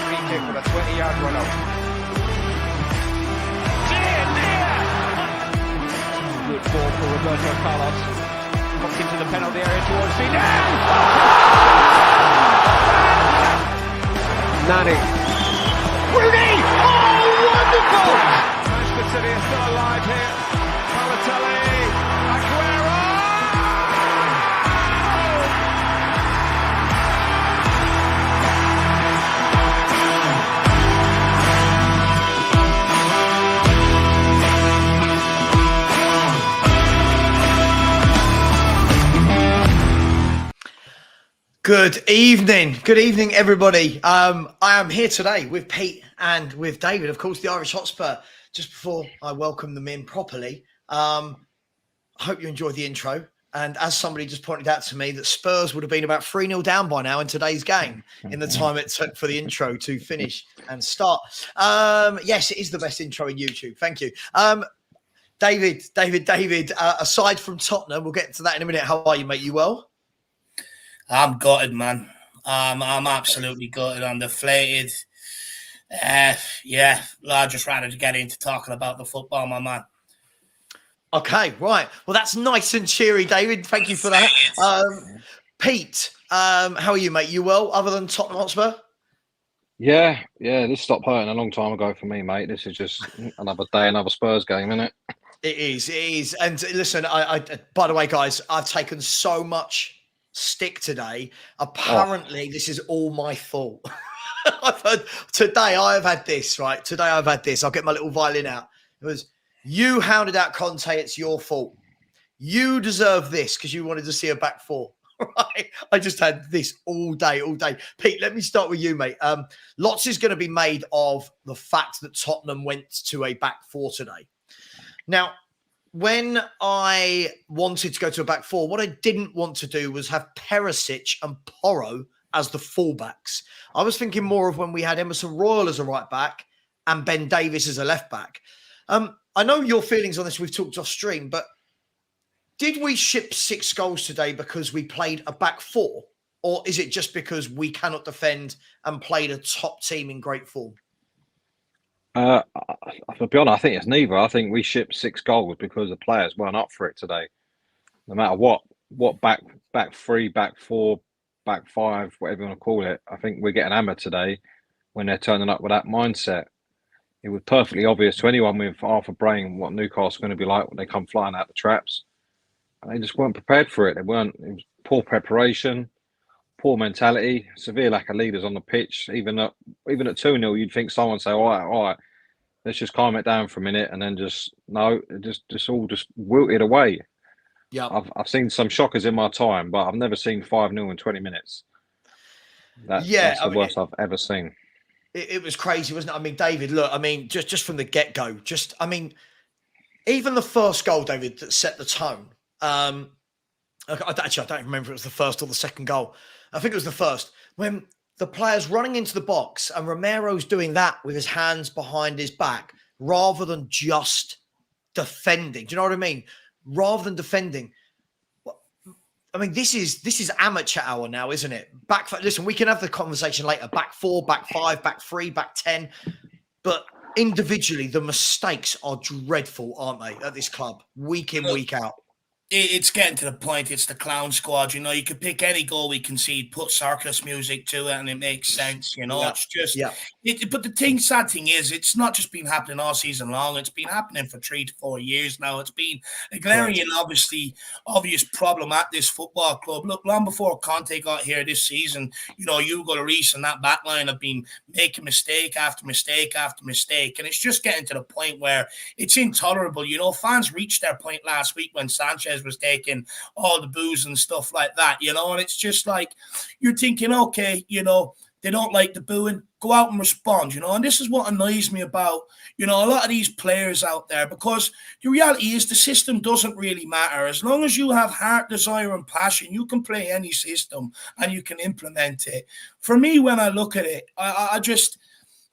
free kick with a 20-yard run out. Good ball for Roberto Carlos. Hooked into the penalty area towards Zidane. Nani. Rooney! Oh, wonderful! Manchester City are still alive here. Balotelli, Aguero! Good evening, everybody. I am here today with Pete and with David, of course, the Irish Hotspur. Just before I welcome them in properly, I hope you enjoyed the intro. And as somebody just pointed out to me, that Spurs would have been about 3-0 down by now in today's game in the time it took for the intro to finish and start. Yes, it is the best intro in YouTube. Thank you. David, aside from Tottenham, we'll get to that in a minute. How are you, mate? You well? I'm gutted, man. I'm absolutely gutted. I'm deflated. I'd just rather get into talking about the football, my man. Okay, right. Well, that's nice and cheery, David. Thank you for that. Pete, how are you, mate? You well, other than Tottenham Hotspur? Yeah. This stopped hurting a long time ago for me, mate. This is just another day, another Spurs game, isn't it? It is. And listen, I by the way, guys, I've taken so much stick today. Apparently, This is all my fault. Today I've had this. I'll get my little violin out. It was, you hounded out Conte, it's your fault. You deserve this because you wanted to see a back four. Right? I just had this all day. Pete, let me start with you, mate. Lots is going to be made of the fact that Tottenham went to a back four today. Now, when I wanted to go to a back four, what I didn't want to do was have Perisic and Porro as the fullbacks. I was thinking more of when we had Emerson Royal as a right back and Ben Davies as a left back. I know your feelings on this, we've talked off stream, but did we ship 6 goals today because we played a back four? Or is it just because we cannot defend and played a top team in great form? To be honest, I think it's neither. I think we shipped 6 goals because the players weren't up for it today. No matter what back 3, back 4, back 5, whatever you want to call it, I think we're getting hammered today when they're turning up with that mindset. It was perfectly obvious to anyone with half a brain what Newcastle are going to be like when they come flying out the traps. And they just weren't prepared for it. It was poor preparation, poor mentality, severe lack of leaders on the pitch. Even at 2-0, you'd think someone say, all right, let's just calm it down for a minute, and then just all wilted away. Yeah, I've seen some shockers in my time, but I've never seen 5-0 in 20 minutes. That's the worst I've ever seen. It was crazy, wasn't it? I mean, David, look, just from the get-go, even the first goal, David, that set the tone. I don't remember if it was the first or the second goal. I think it was the first. When the player's running into the box and Romero's doing that with his hands behind his back rather than just defending. Do you know what I mean? Rather than defending. This is amateur hour now, isn't it? Listen, we can have the conversation later. Back 4, back 5, back 3, back 10. But individually, the mistakes are dreadful, aren't they, at this club? Week in, week out. It's getting to the point. It's the clown squad. You could pick any goal we concede, put circus music to it, and it makes sense. Yeah. It's just. Yeah. But the sad thing is, it's not just been happening all season long. It's been happening for 3 to 4 years now. It's been a glaring and obvious problem at this football club. Look, long before Conte got here this season, Hugo Lloris and that back line have been making mistake after mistake after mistake, and it's just getting to the point where it's intolerable. Fans reached their point last week when Sanchez was taking all the booze and stuff like that, and it's just like you're thinking, okay, they don't like the booing, go out and respond, and this is what annoys me about, a lot of these players out there, because the reality is the system doesn't really matter. As long as you have heart, desire and passion, you can play any system and you can implement it. For me, when I look at it, I just,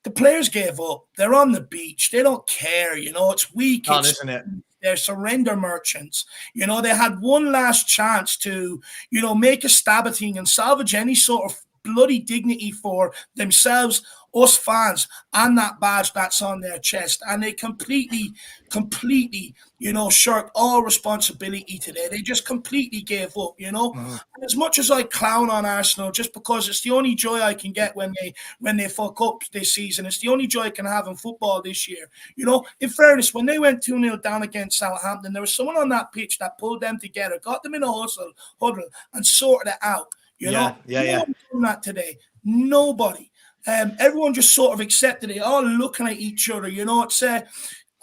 the players gave up. They're on the beach. They don't care, it's weak. Isn't it? They're surrender merchants. They had one last chance to, make a stab at thing and salvage any sort of bloody dignity for themselves, us fans, and that badge that's on their chest. And they completely, shirked all responsibility today. They just completely gave up, And as much as I clown on Arsenal, just because it's the only joy I can get when they fuck up this season, it's the only joy I can have in football this year. In fairness, when they went 2-0 down against Southampton, there was someone on that pitch that pulled them together, got them in a huddle, and sorted it out. No one done that today. Nobody. Everyone just sort of accepted it, all looking at each other. It's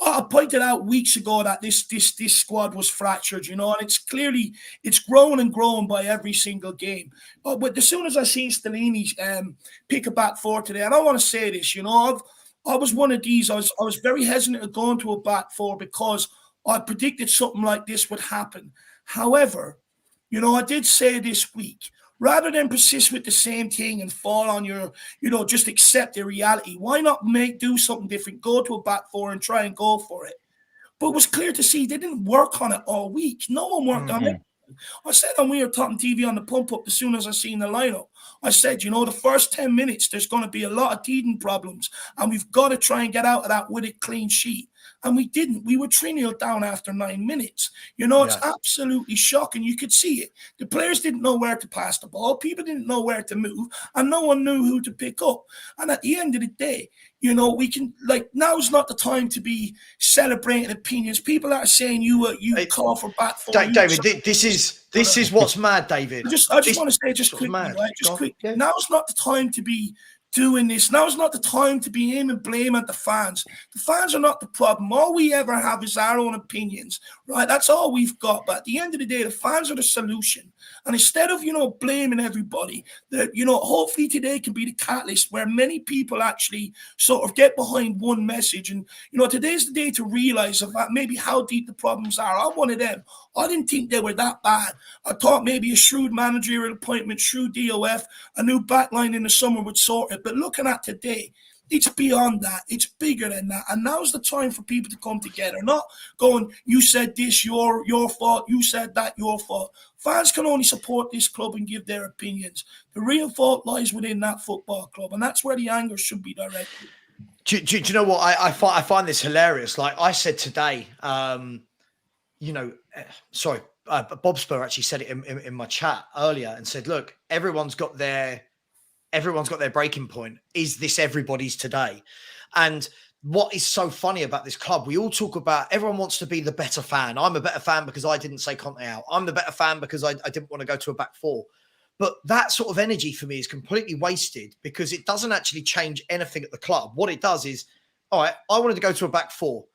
I pointed out weeks ago that this squad was fractured, and it's grown and grown by every single game. But as soon as I seen Stellini pick a back four today, and I want to say this, I was one of these. I was very hesitant to go into a back four because I predicted something like this would happen. However, I did say this week, rather than persist with the same thing and fall on your, just accept the reality, why not do something different, go to a back four and try and go for it? But it was clear to see they didn't work on it all week. No one worked on it. I said on We Are Talking TV on the pump up as soon as I seen the lineup. I said, the first 10 minutes, there's going to be a lot of teething problems, and we've got to try and get out of that with a clean sheet. And we didn't. We were 3-0 down after 9 minutes. It's absolutely shocking. You could see it. The players didn't know where to pass the ball. People didn't know where to move, and no one knew who to pick up. And at the end of the day, we can, now's not the time to be celebrating opinions. People are saying you call for back four. David, this is what's mad, David. I just want to say quickly, right? Just quick. Yeah. Now's not the time to be doing this. Now's not the time to be aiming blame at the fans. The fans are not the problem. All we ever have is our own opinions, right? That's all we've got. But at the end of the day, the fans are the solution. And instead of, blaming everybody, that, hopefully today can be the catalyst where many people actually sort of get behind one message. And, today's the day to realize about maybe how deep the problems are. I'm one of them. I didn't think they were that bad. I thought maybe a shrewd managerial appointment, shrewd DOF, a new backline in the summer would sort it. But looking at today, it's beyond that. It's bigger than that. And now's the time for people to come together. Not going, you said this, your fault. You said that, your fault. Fans can only support this club and give their opinions. The real fault lies within that football club. And that's where the anger should be directed. Do you know what? I find this hilarious. Like I said today, Bob Spur actually said it in my chat earlier and said, look, everyone's got their breaking point. Is this everybody's today? And what is so funny about this club, we all talk about, everyone wants to be the better fan. I'm a better fan because I didn't say Conte out. I'm the better fan because I didn't want to go to a back four. But that sort of energy for me is completely wasted because it doesn't actually change anything at the club. What it does is, all right, I wanted to go to a back four.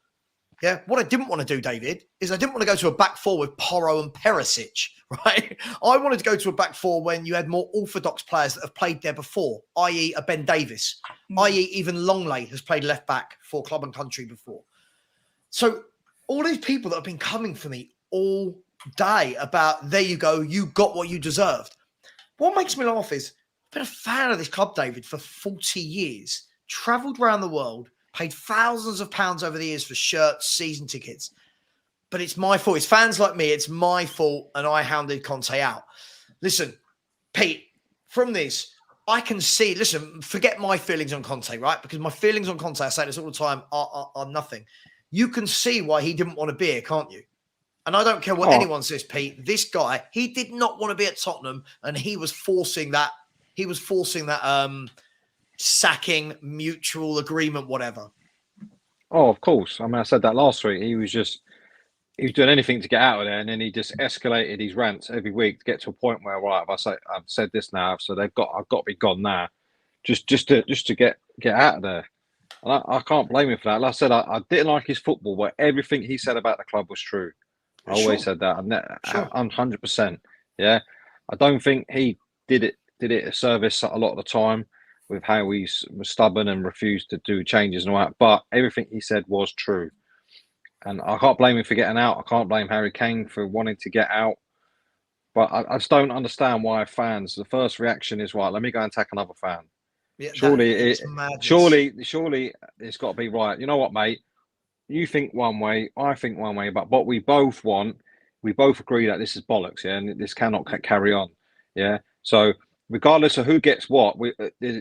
Yeah. What I didn't want to do, David, is I didn't want to go to a back four with Porro and Perisic, right? I wanted to go to a back four when you had more orthodox players that have played there before, i.e. a Ben Davis, i.e. even Longley has played left back for club and country before. So all these people that have been coming for me all day about, there you go, you got what you deserved. What makes me laugh is I've been a fan of this club, David, for 40 years, travelled around the world, paid thousands of pounds over the years for shirts, season tickets. But it's my fault. It's fans like me. It's my fault. And I hounded Conte out. Listen, Pete, from this, I can see, listen, forget my feelings on Conte, right? Because my feelings on Conte, I say this all the time, are nothing. You can see why he didn't want to be here, can't you? And I don't care what anyone says, Pete. This guy, he did not want to be at Tottenham, and he was forcing that. Sacking, mutual agreement, whatever. Oh, of course. I mean, I said that last week. He was doing anything to get out of there, and then he just escalated his rants every week to get to a point where, right, I've said this now, so I've got to be gone now, just to get out of there. And I can't blame him for that. Like I said, I didn't like his football, but everything he said about the club was true. I always said that. 100%. Yeah, I don't think he did it a service a lot of the time with how he was stubborn and refused to do changes and all that. But everything he said was true. And I can't blame him for getting out. I can't blame Harry Kane for wanting to get out. But I just don't understand why fans, the first reaction is, right, let me go and attack another fan. Yeah, surely it's got to be right. You know what, mate? You think one way, I think one way, but we both agree that this is bollocks, yeah, and this cannot carry on, yeah. So regardless of who gets what,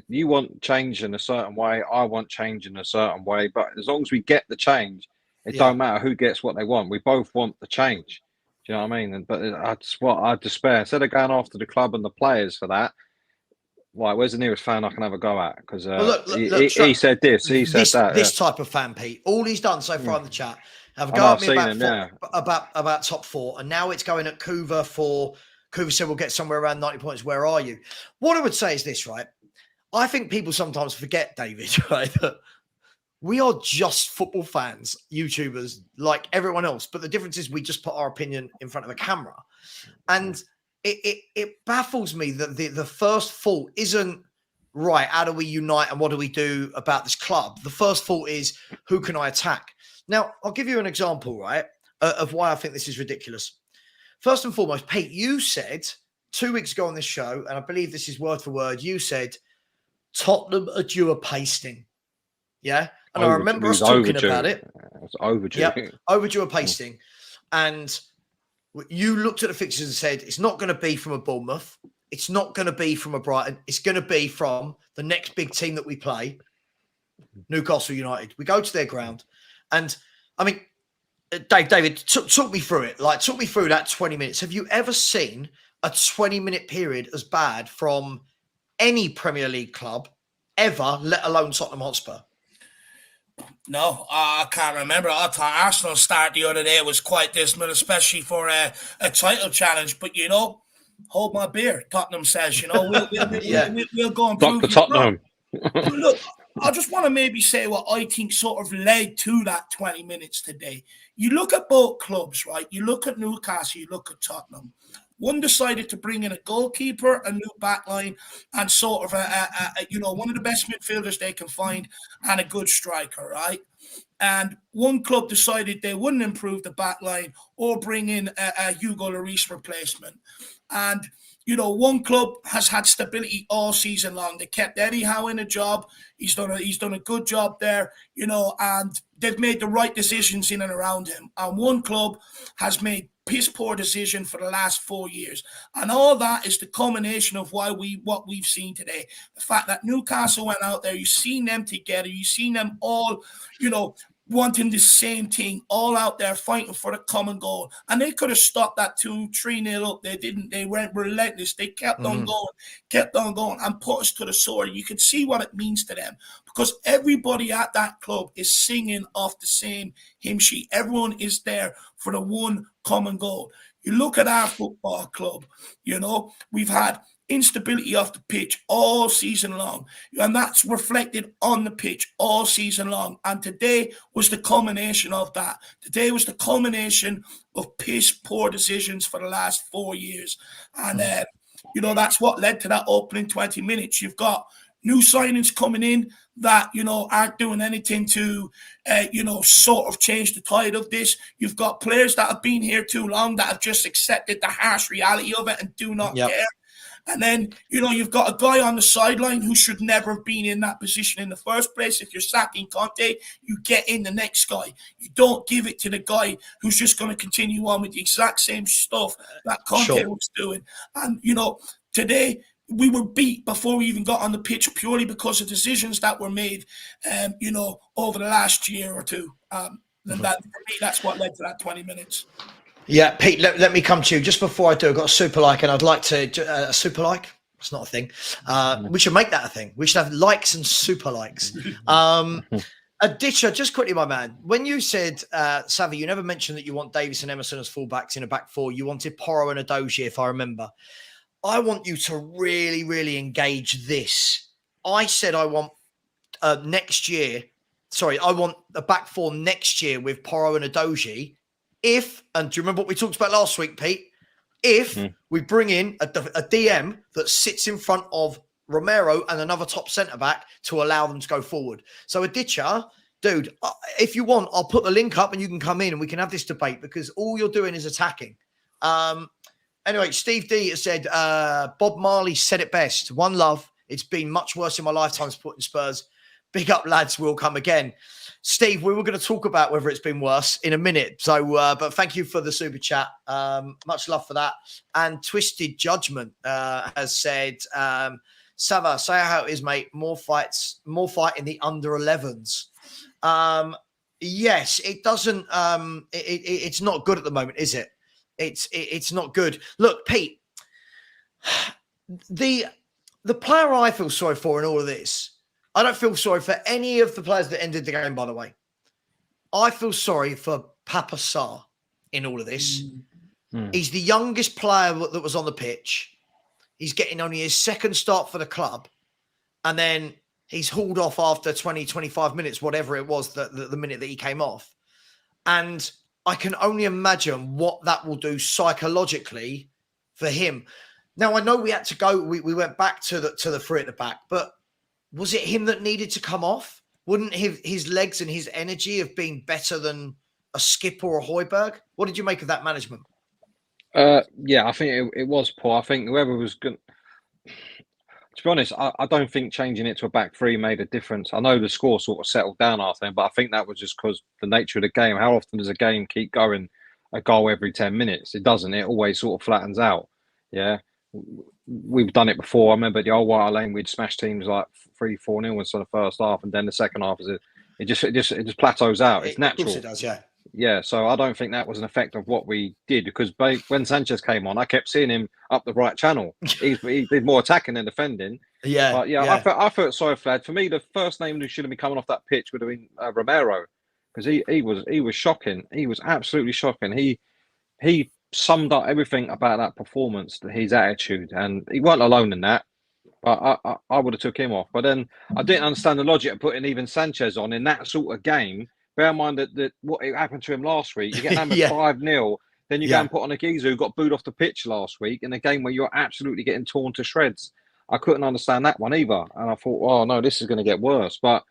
you want change in a certain way. I want change in a certain way. But as long as we get the change, it don't matter who gets what they want. We both want the change. Do you know what I mean? But that's what I despair. Instead of going after the club and the players for that, right, where's the nearest fan I can have a go at? Because he said this, he said that. This type of fan, Pete, all he's done so far in the chat, have a go I've at me seen about top four, and now it's going at Kuva for... Kuva said we'll get somewhere around 90 points. Where are you? What I would say is this, right? I think people sometimes forget, David, right, that we are just football fans, YouTubers, like everyone else. But the difference is we just put our opinion in front of a camera. And it baffles me that the first fault isn't, right, how do we unite and what do we do about this club? The first fault is, who can I attack? Now, I'll give you an example, right, of why I think this is ridiculous. First and foremost, Pete, you said 2 weeks ago on this show, and I believe this is word for word, you said Tottenham are due a pasting. Yeah? And I remember us talking about it. It's overdue. Yeah, overdue a pasting. And you looked at the fixtures and said, it's not going to be from a Bournemouth. It's not going to be from a Brighton. It's going to be from the next big team that we play, Newcastle United. We go to their ground. And, I mean, David, talk me through it. Like, talk me through that 20 minutes. Have you ever seen a 20-minute period as bad from any Premier League club ever, let alone Tottenham Hotspur? No, I can't remember. I thought Arsenal's start the other day was quite dismal, especially for a title challenge. But, you know, hold my beer, Tottenham says. You know, we'll go and prove Dr. Tottenham. Look, I just want to maybe say what I think sort of led to that 20 minutes today. You look at both clubs, right? You look at Newcastle, you look at Tottenham. One decided to bring in a goalkeeper, a new backline, and sort of one of the best midfielders they can find, and a good striker, right? And one club decided they wouldn't improve the backline or bring in a Hugo Lloris replacement. And you know, one club has had stability all season long. They kept Eddie Howe in a job. He's done a good job there, you know, and they've made the right decisions in and around him. And one club has made piss poor decision for the last 4 years. And all that is the culmination of what we've seen today. The fact that Newcastle went out there, you've seen them together, you've seen them all, you know, wanting the same thing, all out there fighting for the common goal. And they could have stopped that 2-3-0 up. They didn't. They went relentless. They kept on going and put us to the sword. You can see what it means to them because everybody at that club is singing off the same hymn sheet. Everyone is there for the one common goal. You look at our football club, you know, we've had instability off the pitch all season long, and that's reflected on the pitch all season long. And today was the culmination of that. Today was the culmination of piss poor decisions for the last 4 years, and you know, that's what led to that opening 20 minutes. You've got new signings coming in that, you know, aren't doing anything to, you know, sort of change the tide of this. You've got players that have been here too long that have just accepted the harsh reality of it and do not care. And then, you know, you've got a guy on the sideline who should never have been in that position in the first place. If you're sacking Conte, you get in the next guy. You don't give it to the guy who's just going to continue on with the exact same stuff that Conte was doing. And, you know, today we were beat before we even got on the pitch purely because of decisions that were made, you know, over the last year or two. And that, for me, that's what led to that 20 minutes. Yeah, Pete, let me come to you. Just before I do, I've got a super like, and I'd like to, a super like? It's not a thing. We should make that a thing. We should have likes and super likes. A ditcher, just quickly, my man. When you said, Savvy, you never mentioned that you want Davies and Emerson as fullbacks in a back four. You wanted Porro and Adoji, if I remember. I want you to really, really engage this. I said I want next year. Sorry, I want a back four next year with Porro and Adoji. If, and do you remember what we talked about last week, Pete? If we bring in a DM that sits in front of Romero and another top centre-back to allow them to go forward. So a ditcher, dude, if you want, I'll put the link up and you can come in and we can have this debate because all you're doing is attacking. Anyway, Steve D has said, Bob Marley said it best. One love. It's been much worse in my lifetime supporting Spurs. Big up, lads. Will come again. Steve, we were going to talk about whether it's been worse in a minute. So, but thank you for the super chat. Much love for that. And Twisted Judgment has said, Sava, say how it is, mate. More fight in the under 11s. Yes, it doesn't. It's not good at the moment, is it? It's not good. Look, Pete, the player I feel sorry for in all of this, I don't feel sorry for any of the players that ended the game, by the way. I feel sorry for Papa Sarr in all of this. He's the youngest player that was on the pitch. He's getting only his second start for the club. And then he's hauled off after 20, 25 minutes, whatever it was, the minute that he came off. And I can only imagine what that will do psychologically for him. Now, I know we had to go, we went back to the three at the back, but was it him that needed to come off? Wouldn't his legs and his energy have been better than a Skip or a Højbjerg? What did you make of that management? Yeah, I think it was poor. I think whoever was going to be honest, I don't think changing it to a back three made a difference. I know the score sort of settled down after, but I think that was just because the nature of the game. How often does a game keep going a goal every 10 minutes? It doesn't. It always sort of flattens out. Yeah. We've done it before. I remember the old White Hart Lane, we'd smash teams like 3-4-0 into the first half, and then the second half it just plateaus out. It's natural. Of course it does, yeah. Yeah, so I don't think that was an effect of what we did, because when Sanchez came on, I kept seeing him up the right channel. He did more attacking than defending. Yeah, but yeah. I felt sorry for that. For me, the first name who should have been coming off that pitch would have been Romero, because he was shocking. He was absolutely shocking. He summed up everything about that performance, his attitude, and he weren't alone in that. But I would have took him off. But then I didn't understand the logic of putting even Sanchez on in that sort of game. Bear in mind that what happened to him last week. You get hammered 5-0, then you go and put on a geezer who got booed off the pitch last week in a game where you're absolutely getting torn to shreds. I couldn't understand that one either. And I thought, oh no, this is going to get worse. But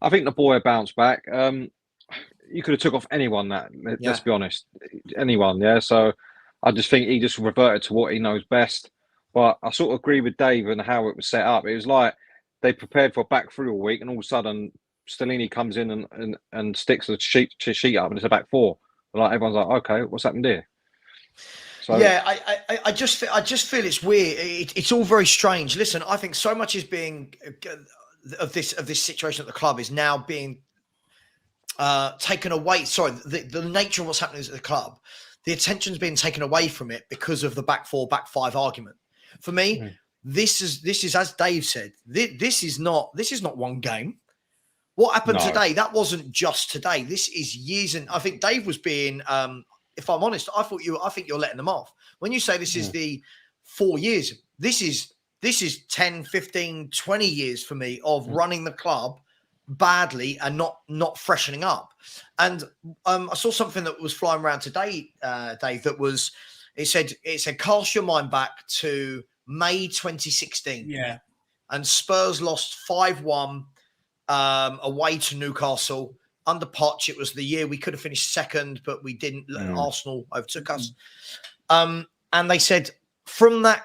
I think the boy bounced back. You could have took off anyone let's be honest. Anyone, yeah. So I just think he just reverted to what he knows best. But I sort of agree with Dave and how it was set up. It was like they prepared for a back three all week, and all of a sudden Stellini comes in and sticks the sheet up, and it's a back four. Like everyone's like, okay, what's happened here? So yeah, I just feel it's weird. It's all very strange. Listen, I think so much is being of this situation at the club is now being taken away. Sorry, the nature of what's happening at the club, the attention's being taken away from it because of the back four, back five argument. For me, this is as Dave said. This is not one game. What happened today? That wasn't just today. This is years, and I think Dave was being. If I'm honest, I think you're letting them off when you say this is the 4 years. This is 10, 15, 20 years for me of running the club badly and not freshening up. And I saw something that was flying around today, Dave. It said cast your mind back to May 2016. Yeah, and Spurs lost 5-1 away to Newcastle. Under Poch, it was the year we could have finished second, but we didn't. Arsenal overtook us. And they said from that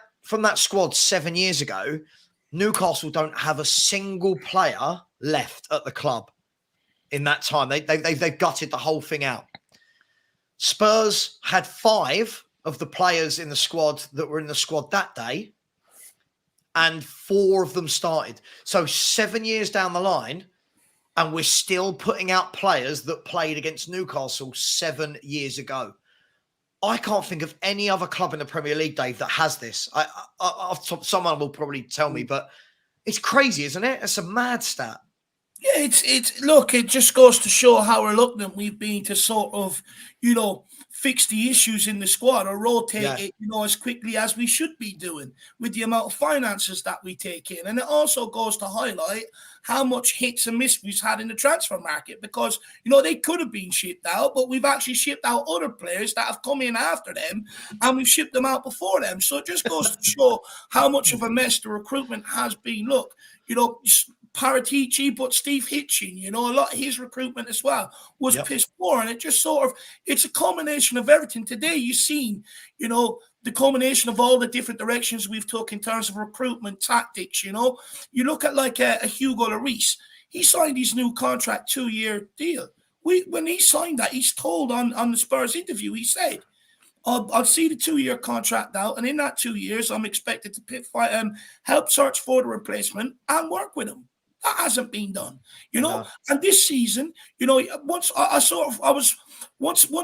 squad 7 years ago, Newcastle don't have a single player left at the club in that time. They've gutted the whole thing out. Spurs had 5 of the players in the squad that were in the squad that day, and 4 of them started. So 7 years down the line, and we're still putting out players that played against Newcastle 7 years ago. I can't think of any other club in the Premier League, Dave, that has this. Someone will probably tell me, but it's crazy, isn't it? It's a mad stat. Yeah, look, it just goes to show how reluctant we've been to sort of, fix the issues in the squad or rotate it, as quickly as we should be doing with the amount of finances that we take in. And it also goes to highlight how much hits and miss we've had in the transfer market, because, they could have been shipped out, but we've actually shipped out other players that have come in after them, and we've shipped them out before them. So it just goes to show how much of a mess the recruitment has been. Look, Paratici, but Steve Hitchin, a lot of his recruitment as well was piss poor. And it just it's a combination of everything. Today, you've seen, the combination of all the different directions we've took in terms of recruitment tactics. You look at like a Hugo Lloris. He signed his new contract 2-year deal. When he signed that, he's told on the Spurs interview, he said, I'll see the 2-year contract out, and in that 2 years, I'm expected to help search for the replacement and work with him. That hasn't been done, No. And this season, once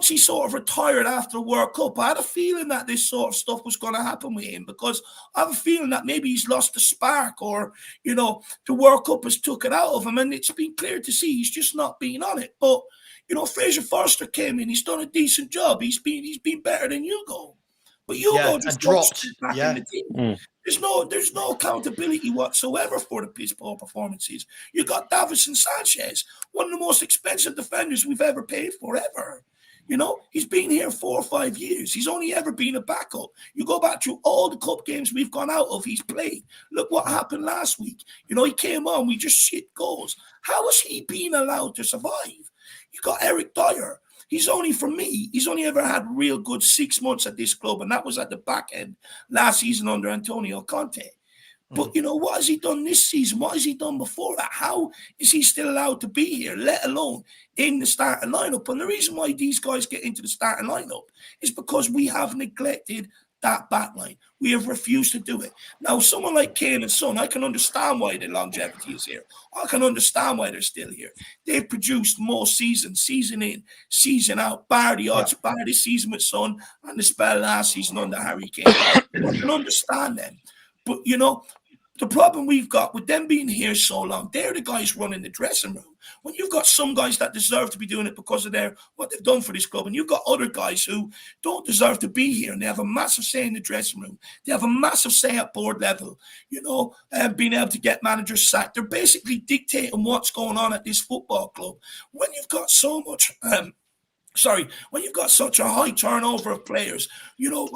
he sort of retired after the World Cup, I had a feeling that this sort of stuff was going to happen with him, because I have a feeling that maybe he's lost the spark, or the World Cup has took it out of him, and it's been clear to see he's just not been on it. But Fraser Forster came in. He's done a decent job. He's been better than Hugo. But Hugo just dropped back in the team. There's no accountability whatsoever for the piss poor performances. You got Davison Sanchez, one of the most expensive defenders we've ever paid for ever. He's been here 4 or 5 years. He's only ever been a backup. You go back through all the cup games we've gone out of, he's played. Look what happened last week. He came on, we just shit goals. How has he been allowed to survive? You got Eric Dyer. He's only ever had real good 6 months at this club, and that was at the back end last season under Antonio Conte. But what has he done this season? What has he done before that? How is he still allowed to be here, let alone in the starting lineup? And the reason why these guys get into the starting lineup is because we have neglected that back line. We have refused to do it. Now, someone like Kane and Son, I can understand why the longevity is here. I can understand why they're still here. They've produced more seasons, season in, season out, bar the odds, bar this season with Son and the spell last season under Harry Kane. I can understand them. But, the problem we've got with them being here so long, they're the guys running the dressing room. When you've got some guys that deserve to be doing it because of what they've done for this club, and you've got other guys who don't deserve to be here, and they have a massive say in the dressing room. They have a massive say at board level, being able to get managers sacked. They're basically dictating what's going on at this football club. When you've got so much... when you've got such a high turnover of players,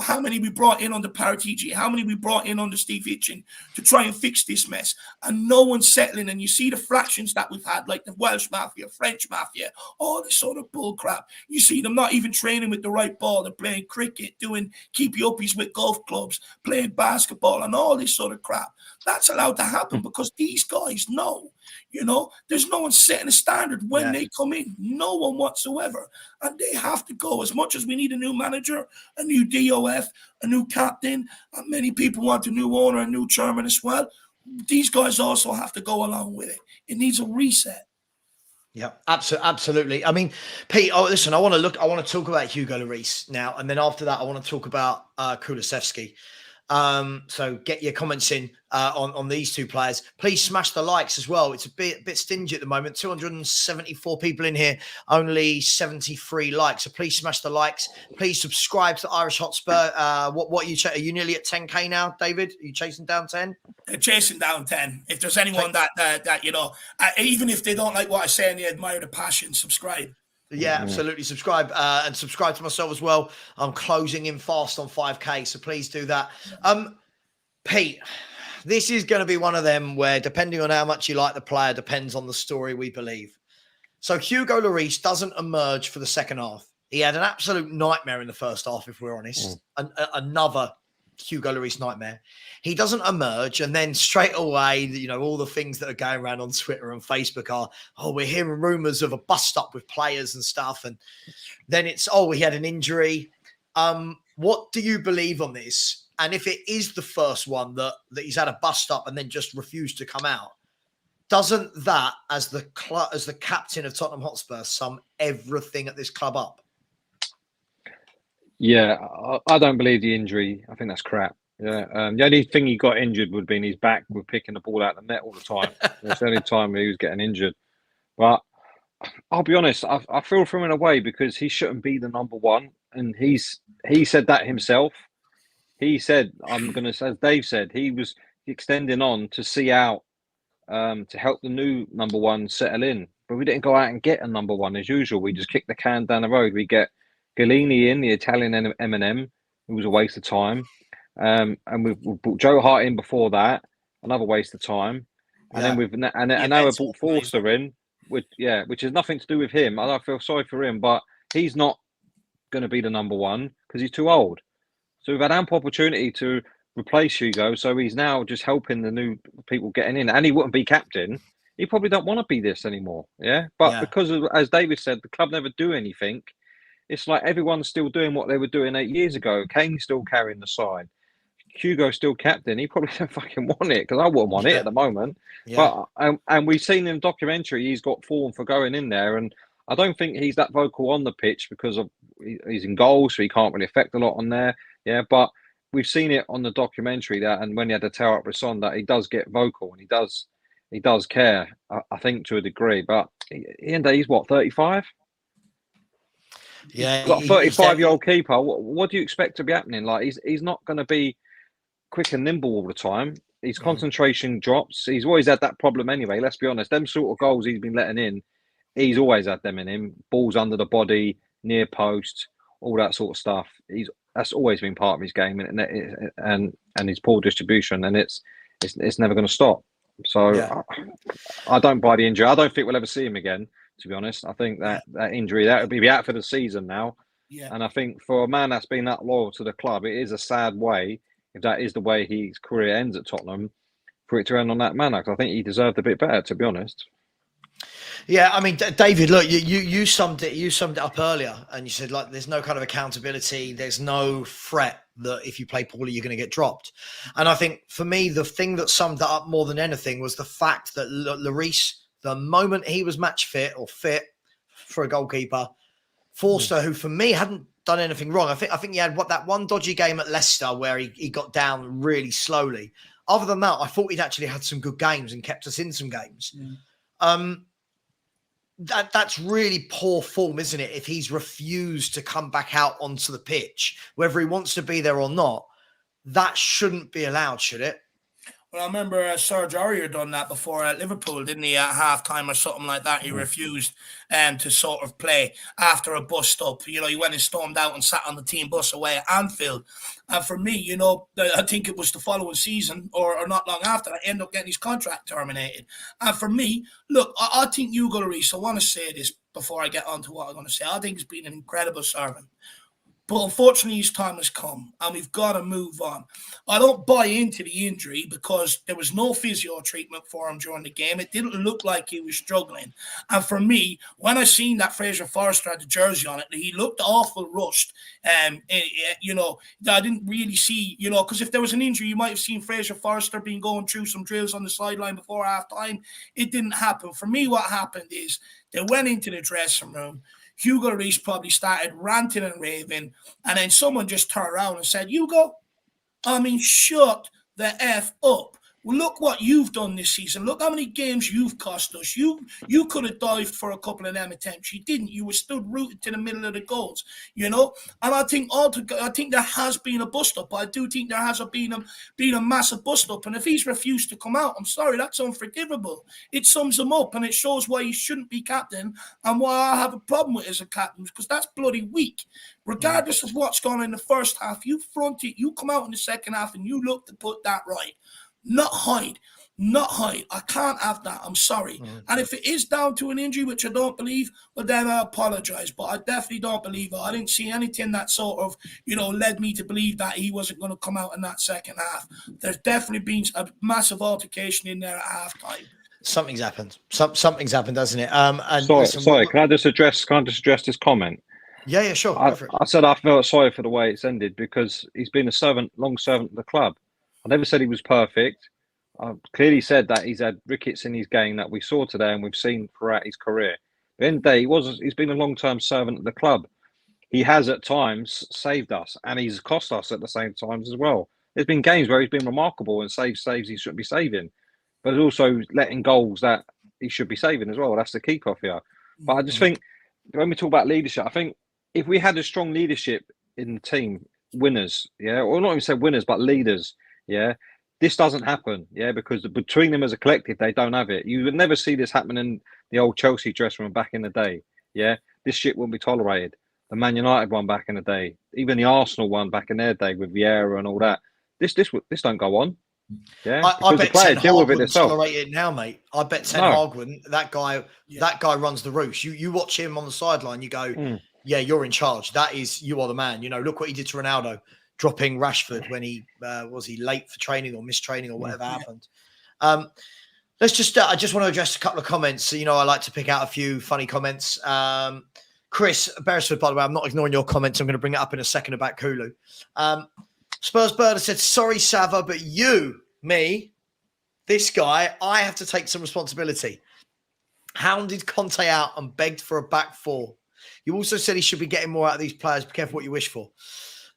how many we brought in under Paratici, how many we brought in under Steve Hitchin to try and fix this mess, and no one's settling, and you see the fractions that we've had, like the Welsh Mafia, French Mafia, all this sort of bull crap. You see them not even training with the right ball. They're playing cricket, doing keepy-uppies with golf clubs, playing basketball, and all this sort of crap. That's allowed to happen because these guys know, there's no one setting a standard when they come in. No one whatsoever. And they have to go. As much as we need a new manager, a new DOF, a new captain, and many people want a new owner, a new chairman as well, these guys also have to go along with it. It needs a reset. Yeah, absolutely. I mean, Pete, listen, I want to talk about Hugo Lloris now, and then after that, I want to talk about Kulusevski. So get your comments in on these two players. Please smash the likes as well. It's a bit stingy at the moment. 274 people in here, only 73 likes. So please smash the likes. Please subscribe to Irish Hotspur. What are you nearly at 10k now, David? Are you chasing down 10? Chasing down 10. If there's anyone that even if they don't like what I say and they admire the passion, subscribe. Yeah, absolutely. Subscribe and subscribe to myself as well. I'm closing in fast on 5k, so please do that. Pete, this is going to be one of them where, depending on how much you like the player, depends on the story we believe. So Hugo Lloris doesn't emerge for the second half. He had an absolute nightmare in the first half, if we're honest. Another Hugo Lloris nightmare. He doesn't emerge, and then straight away, all the things that are going around on Twitter and Facebook are, we're hearing rumors of a bust-up with players and stuff, and then it's, he had an injury. What do you believe on this? And if it is the first one that he's had a bust-up and then just refused to come out, doesn't that, as the captain of Tottenham Hotspur, sum everything at this club up? Yeah, I don't believe the injury. I think that's crap. Yeah, the only thing he got injured would be his back with picking the ball out of the net all the time. It's the only time he was getting injured. But I'll be honest, I feel for him in a way because he shouldn't be the number one. And he said that himself. He said, as Dave said, he was extending on to see out, to help the new number one settle in. But we didn't go out and get a number one as usual. We just kicked the can down the road. We get Stellini in, the Italian M&M. It was a waste of time. And we brought Joe Hart in before that, another waste of time. And then now we've brought Forster in, which has nothing to do with him. I feel sorry for him, but he's not going to be the number one because he's too old. So we've had ample opportunity to replace Hugo. So he's now just helping the new people getting in, and he wouldn't be captain he probably don't want to be this anymore. Yeah, but because of, as David said, the club never do anything. It's like everyone's still doing what they were doing 8 years ago. Kane's still carrying the side. Hugo's still captain. He probably don't fucking want it because I wouldn't want it at the moment. But and we've seen in the documentary he's got form for going in there, and I don't think he's that vocal on the pitch because of he's in goal, so he can't really affect a lot on there. Yeah, but we've seen it on the documentary that, and when he had to tear up Brisson, that he does get vocal and he does care. I think to a degree, but he's what 35. Yeah, he's got a 35-year-old keeper. What do you expect to be happening? Like he's not going to be quick and nimble all the time. His concentration drops. He's always had that problem anyway. Let's be honest. Them sort of goals he's been letting in, he's always had them in him. Balls under the body, near post, all that sort of stuff. That's always been part of his game, and his poor distribution, and it's never going to stop. So I don't buy the injury. I don't think we'll ever see him again. To be honest, I think that injury that would be out for the season now. Yeah. And I think for a man that's been that loyal to the club, it is a sad way, if that is the way his career ends at Tottenham, for it to end on that manner. Because I think he deserved a bit better, to be honest. Yeah, I mean, David, look, you summed it up earlier, and you said like there's no kind of accountability, there's no threat that if you play poorly you're going to get dropped. And I think for me, the thing that summed that up more than anything was the fact that Lloris, the moment he was match fit or fit for a goalkeeper, Forster, who for me hadn't done anything wrong. I think he had that one dodgy game at Leicester where he got down really slowly. Other than that, I thought he'd actually had some good games and kept us in some games. That's really poor form, isn't it? If he's refused to come back out onto the pitch, whether he wants to be there or not, that shouldn't be allowed, should it? Well, I remember Serge Aurier done that before at Liverpool, didn't he? At halftime or something like that, he refused to sort of play after a bust up. You know, he went and stormed out and sat on the team bus away at Anfield. And for me, you know, I think it was the following season or not long after, I ended up getting his contract terminated. And for me, look, I think Hugo Lloris, I want to say this before I get on to what I'm going to say. I think he's been an incredible servant. But unfortunately, his time has come, and we've got to move on. I don't buy into the injury because there was no physio treatment for him during the game. It didn't look like he was struggling. And for me, when I seen that Fraser Forster had the jersey on it, he looked awful rushed. You know, I didn't really see, you know, because if there was an injury, you might have seen Fraser Forster being going through some drills on the sideline before halftime. It didn't happen. For me, what happened is they went into the dressing room. Hugo Lloris probably started ranting and raving, and then someone just turned around and said, Hugo, shut the F up. Well, look what you've done this season. Look how many games you've cost us. You could have dived for a couple of them attempts. You didn't. You were stood rooted to the middle of the goals, you know. And I think there has been a bust up. I do think there has been a massive bust up. And if he's refused to come out, I'm sorry, that's unforgivable. It sums him up, and it shows why he shouldn't be captain and why I have a problem with it as a captain, because that's bloody weak. Regardless of what's gone on in the first half, you front it, you come out in the second half, and you look to put that right. Not hide. I can't have that. I'm sorry. And if it is down to an injury, which I don't believe, well, then I apologize. But I definitely don't believe it. I didn't see anything that sort of, you know, led me to believe that he wasn't going to come out in that second half. There's definitely been a massive altercation in there at halftime. Something's happened. Something's happened, doesn't it? Sorry. Can I just address this comment? Yeah, sure. I said I felt sorry for the way it's ended because he's been a long servant of the club. I never said he was perfect. I clearly said that he's had rickets in his game that we saw today and we've seen throughout his career. At the end of the day, he's been a long-term servant of the club. He has at times saved us and he's cost us at the same times as well. There's been games where he's been remarkable and saves he shouldn't be saving. But also letting goals that he should be saving as well. That's the key off here. But I just think, when we talk about leadership, I think if we had a strong leadership in the team, winners, or not even say winners, but leaders, this doesn't happen, because between them as a collective, they don't have it. You would never see this happen in the old Chelsea dressing room back in the day, This shit wouldn't be tolerated. The Man United one back in the day, even the Arsenal one back in their day with Vieira and all that. This don't go on. I bet Ten Hag wouldn't tolerate it now, mate. I bet Ten Hag wouldn't. That guy runs the roost. You watch him on the sideline, you go, you're in charge. You are the man. You know, look what he did to Ronaldo, dropping Rashford when he was he late for training or missed training or whatever happened. Let's just, I just want to address a couple of comments. You know, I like to pick out a few funny comments. Chris Beresford, by the way, I'm not ignoring your comments. I'm going to bring it up in a second about Kulu. Spurs Bird said, sorry, Sava, but me, this guy, I have to take some responsibility. Hounded Conte out and begged for a back four. You also said he should be getting more out of these players. Be careful what you wish for.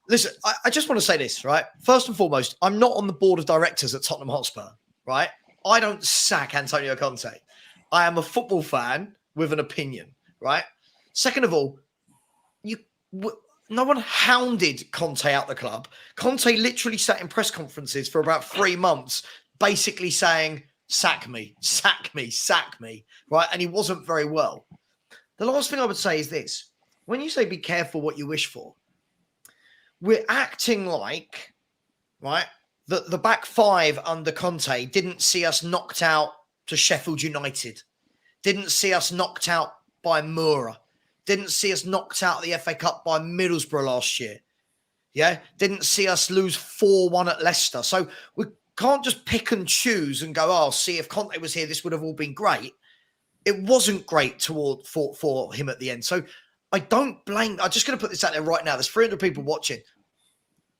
Listen, I just want to say this, right? First and foremost, I'm not on the board of directors at Tottenham Hotspur, right? I don't sack Antonio Conte. I am a football fan with an opinion, right? Second of all, no one hounded Conte out the club. Conte literally sat in press conferences for about 3 months, basically saying, sack me, sack me, sack me, right? And he wasn't very well. The last thing I would say is this. When you say be careful what you wish for, we're acting like, right, the back five under Conte didn't see us knocked out to Sheffield United, didn't see us knocked out by Moura, didn't see us knocked out of the FA Cup by Middlesbrough last year, yeah, didn't see us lose 4-1 at Leicester. So we can't just pick and choose and go, oh, see, if Conte was here, this would have all been great. It wasn't great for him at the end. So I don't blame, I'm just going to put this out there right now. There's 300 people watching.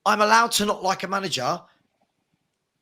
I'm allowed to not like a manager,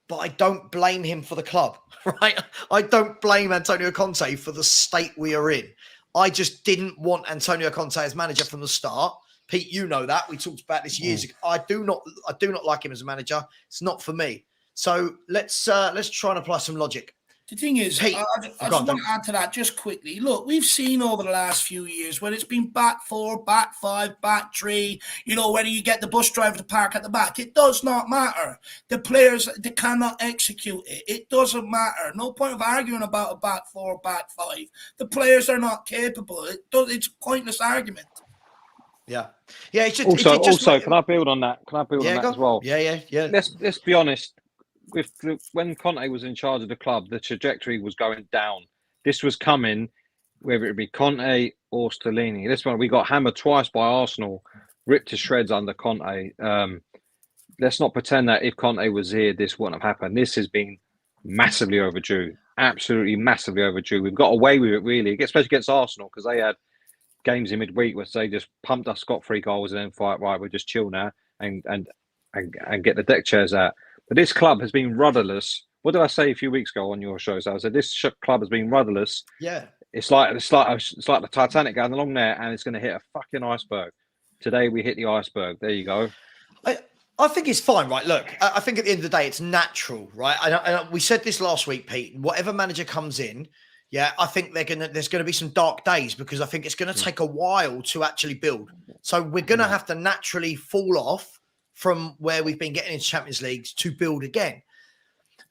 but I don't blame him for the club, right? I don't blame Antonio Conte for the state we are in. I just didn't want Antonio Conte as manager from the start. Pete, you know that. We talked about this years ago. I do not like him as a manager. It's not for me. So let's try and apply some logic. The thing is, Pete, I just want to add to that just quickly. Look, we've seen over the last few years when it's been back four, back five, back three, you know, whether you get the bus driver to park at the back, it does not matter. The players, they cannot execute it. It doesn't matter. No point of arguing about a back four, back five. The players are not capable. It's a pointless argument. Yeah. Yeah. It's just, also, can I build on that? Can I build on that as well? Yeah. Let's be honest. When Conte was in charge of the club, the trajectory was going down. This was coming, whether it be Conte or Stellini. This one, we got hammered twice by Arsenal, ripped to shreds under Conte. Let's not pretend that if Conte was here, this wouldn't have happened. This has been massively overdue, absolutely massively overdue. We've got away with it, really, especially against Arsenal, because they had games in midweek where they just pumped us, got 3 goals, and then fight, right, we'll just chill now and get the deck chairs out. But this club has been rudderless. What did I say a few weeks ago on your show? So I said this club has been rudderless. Yeah, it's like the Titanic going along there, and it's going to hit a fucking iceberg. Today we hit the iceberg. There you go. I think it's fine, right? Look, I think at the end of the day, it's natural, right? And we said this last week, Pete. Whatever manager comes in, yeah, I think there's going to be some dark days because I think it's going to take a while to actually build. So we're going to have to naturally fall off from where we've been getting into Champions Leagues to build again.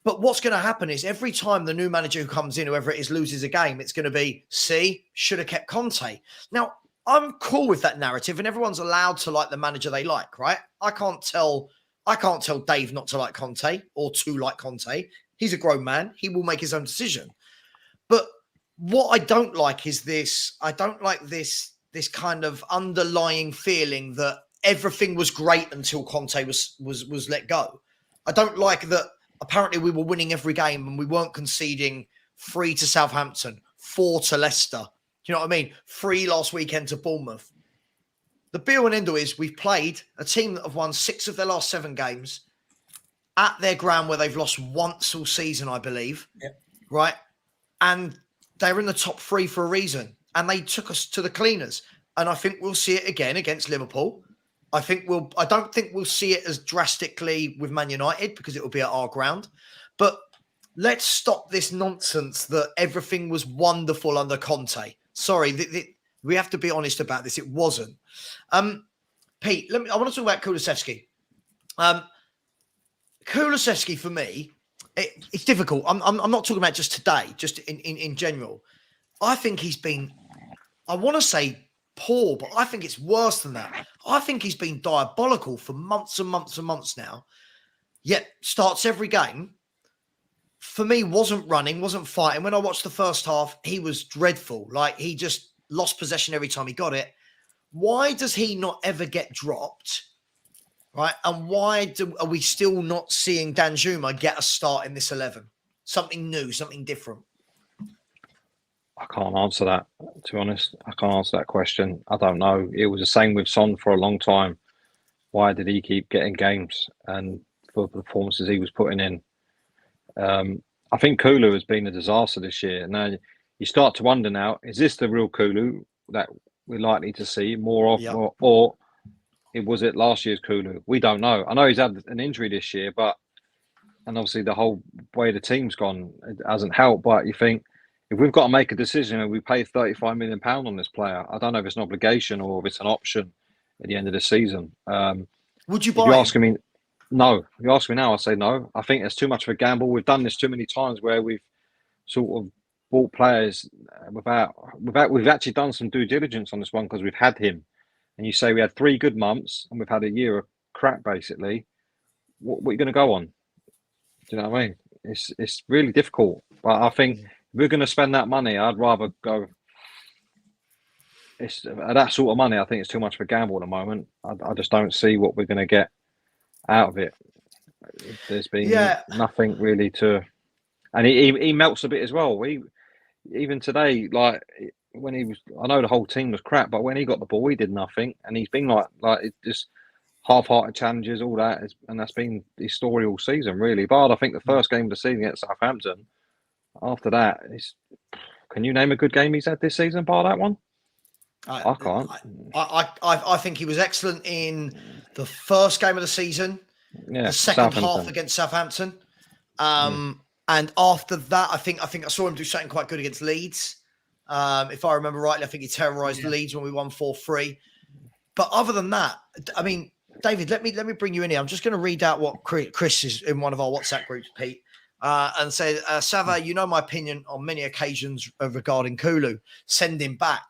But what's going to happen is every time the new manager who comes in, whoever it is, loses a game, it's going to be, see, should have kept Conte. Now, I'm cool with that narrative and everyone's allowed to like the manager they like, right? I can't tell Dave not to like Conte or to like Conte. He's a grown man. He will make his own decision. But what I don't like is this. I don't like this kind of underlying feeling that everything was great until Conte was let go. I don't like that. Apparently, we were winning every game and we weren't conceding 3 to Southampton, 4 to Leicester. Do you know what I mean? 3 last weekend to Bournemouth. The be-all and end-all is we've played a team that have won 6 of their last 7 games at their ground where they've lost once all season, I believe. Yep. Right? And they're in the top 3 for a reason. And they took us to the cleaners. And I think we'll see it again against Liverpool. I don't think we'll see it as drastically with Man United because it will be at our ground. But let's stop this nonsense that everything was wonderful under Conte. Sorry, we have to be honest about this. It wasn't. Pete, I want to talk about Kulusevski. Kulusevski for me, it's difficult. I'm not talking about just today, just in general. I think he's been, I want to say poor, but I think it's worse than that. I think he's been diabolical for months and months and months now, yet starts every game. For me, wasn't running, wasn't fighting. When I watched the first half, he was dreadful. Like, he just lost possession every time he got it. Why does he not ever get dropped? Right? And why are we still not seeing Danjuma get a start in this 11? something new, something different? I can't answer that, to be honest. I can't answer that question. I don't know. It was the same with Son for a long time. Why did he keep getting games and for the performances he was putting in? I think Kulu has been a disaster this year. Now, you start to wonder now, is this the real Kulu that we're likely to see more of? Yep. Or was it last year's Kulu? We don't know. I know he's had an injury this year, and obviously the whole way the team's gone, it hasn't helped. But you think, if we've got to make a decision and we pay £35 million on this player, I don't know if it's an obligation or if it's an option at the end of the season. Would you If buy you him? ask me, no. If you ask me now, I say no. I think it's too much of a gamble. We've done this too many times where we've sort of bought players we've actually done some due diligence on this one because we've had him. And you say we had 3 good months and we've had a year of crap, basically. What are you going to go on? Do you know what I mean? It's really difficult. But I think if we're going to spend that money, I'd rather go. It's that sort of money. I think it's too much of a gamble at the moment. I just don't see what we're going to get out of it. There's been nothing really to, and he melts a bit as well. Even today, like when he was, I know the whole team was crap, but when he got the ball, he did nothing, and he's been like it just half-hearted challenges, all that, and that's been his story all season, really. But I think the first game of the season against Southampton. After that, can you name a good game he's had this season, bar that one? I can't. I think he was excellent in the first game of the season. The second half against Southampton. And after that, I think I saw him do something quite good against Leeds. If I remember rightly, I think he terrorised Leeds when we won 4-3. But other than that, I mean, David, let me bring you in here. I'm just going to read out what Chris is in one of our WhatsApp groups, Pete, and say, Sava, you know my opinion on many occasions regarding Kulu. Send him back.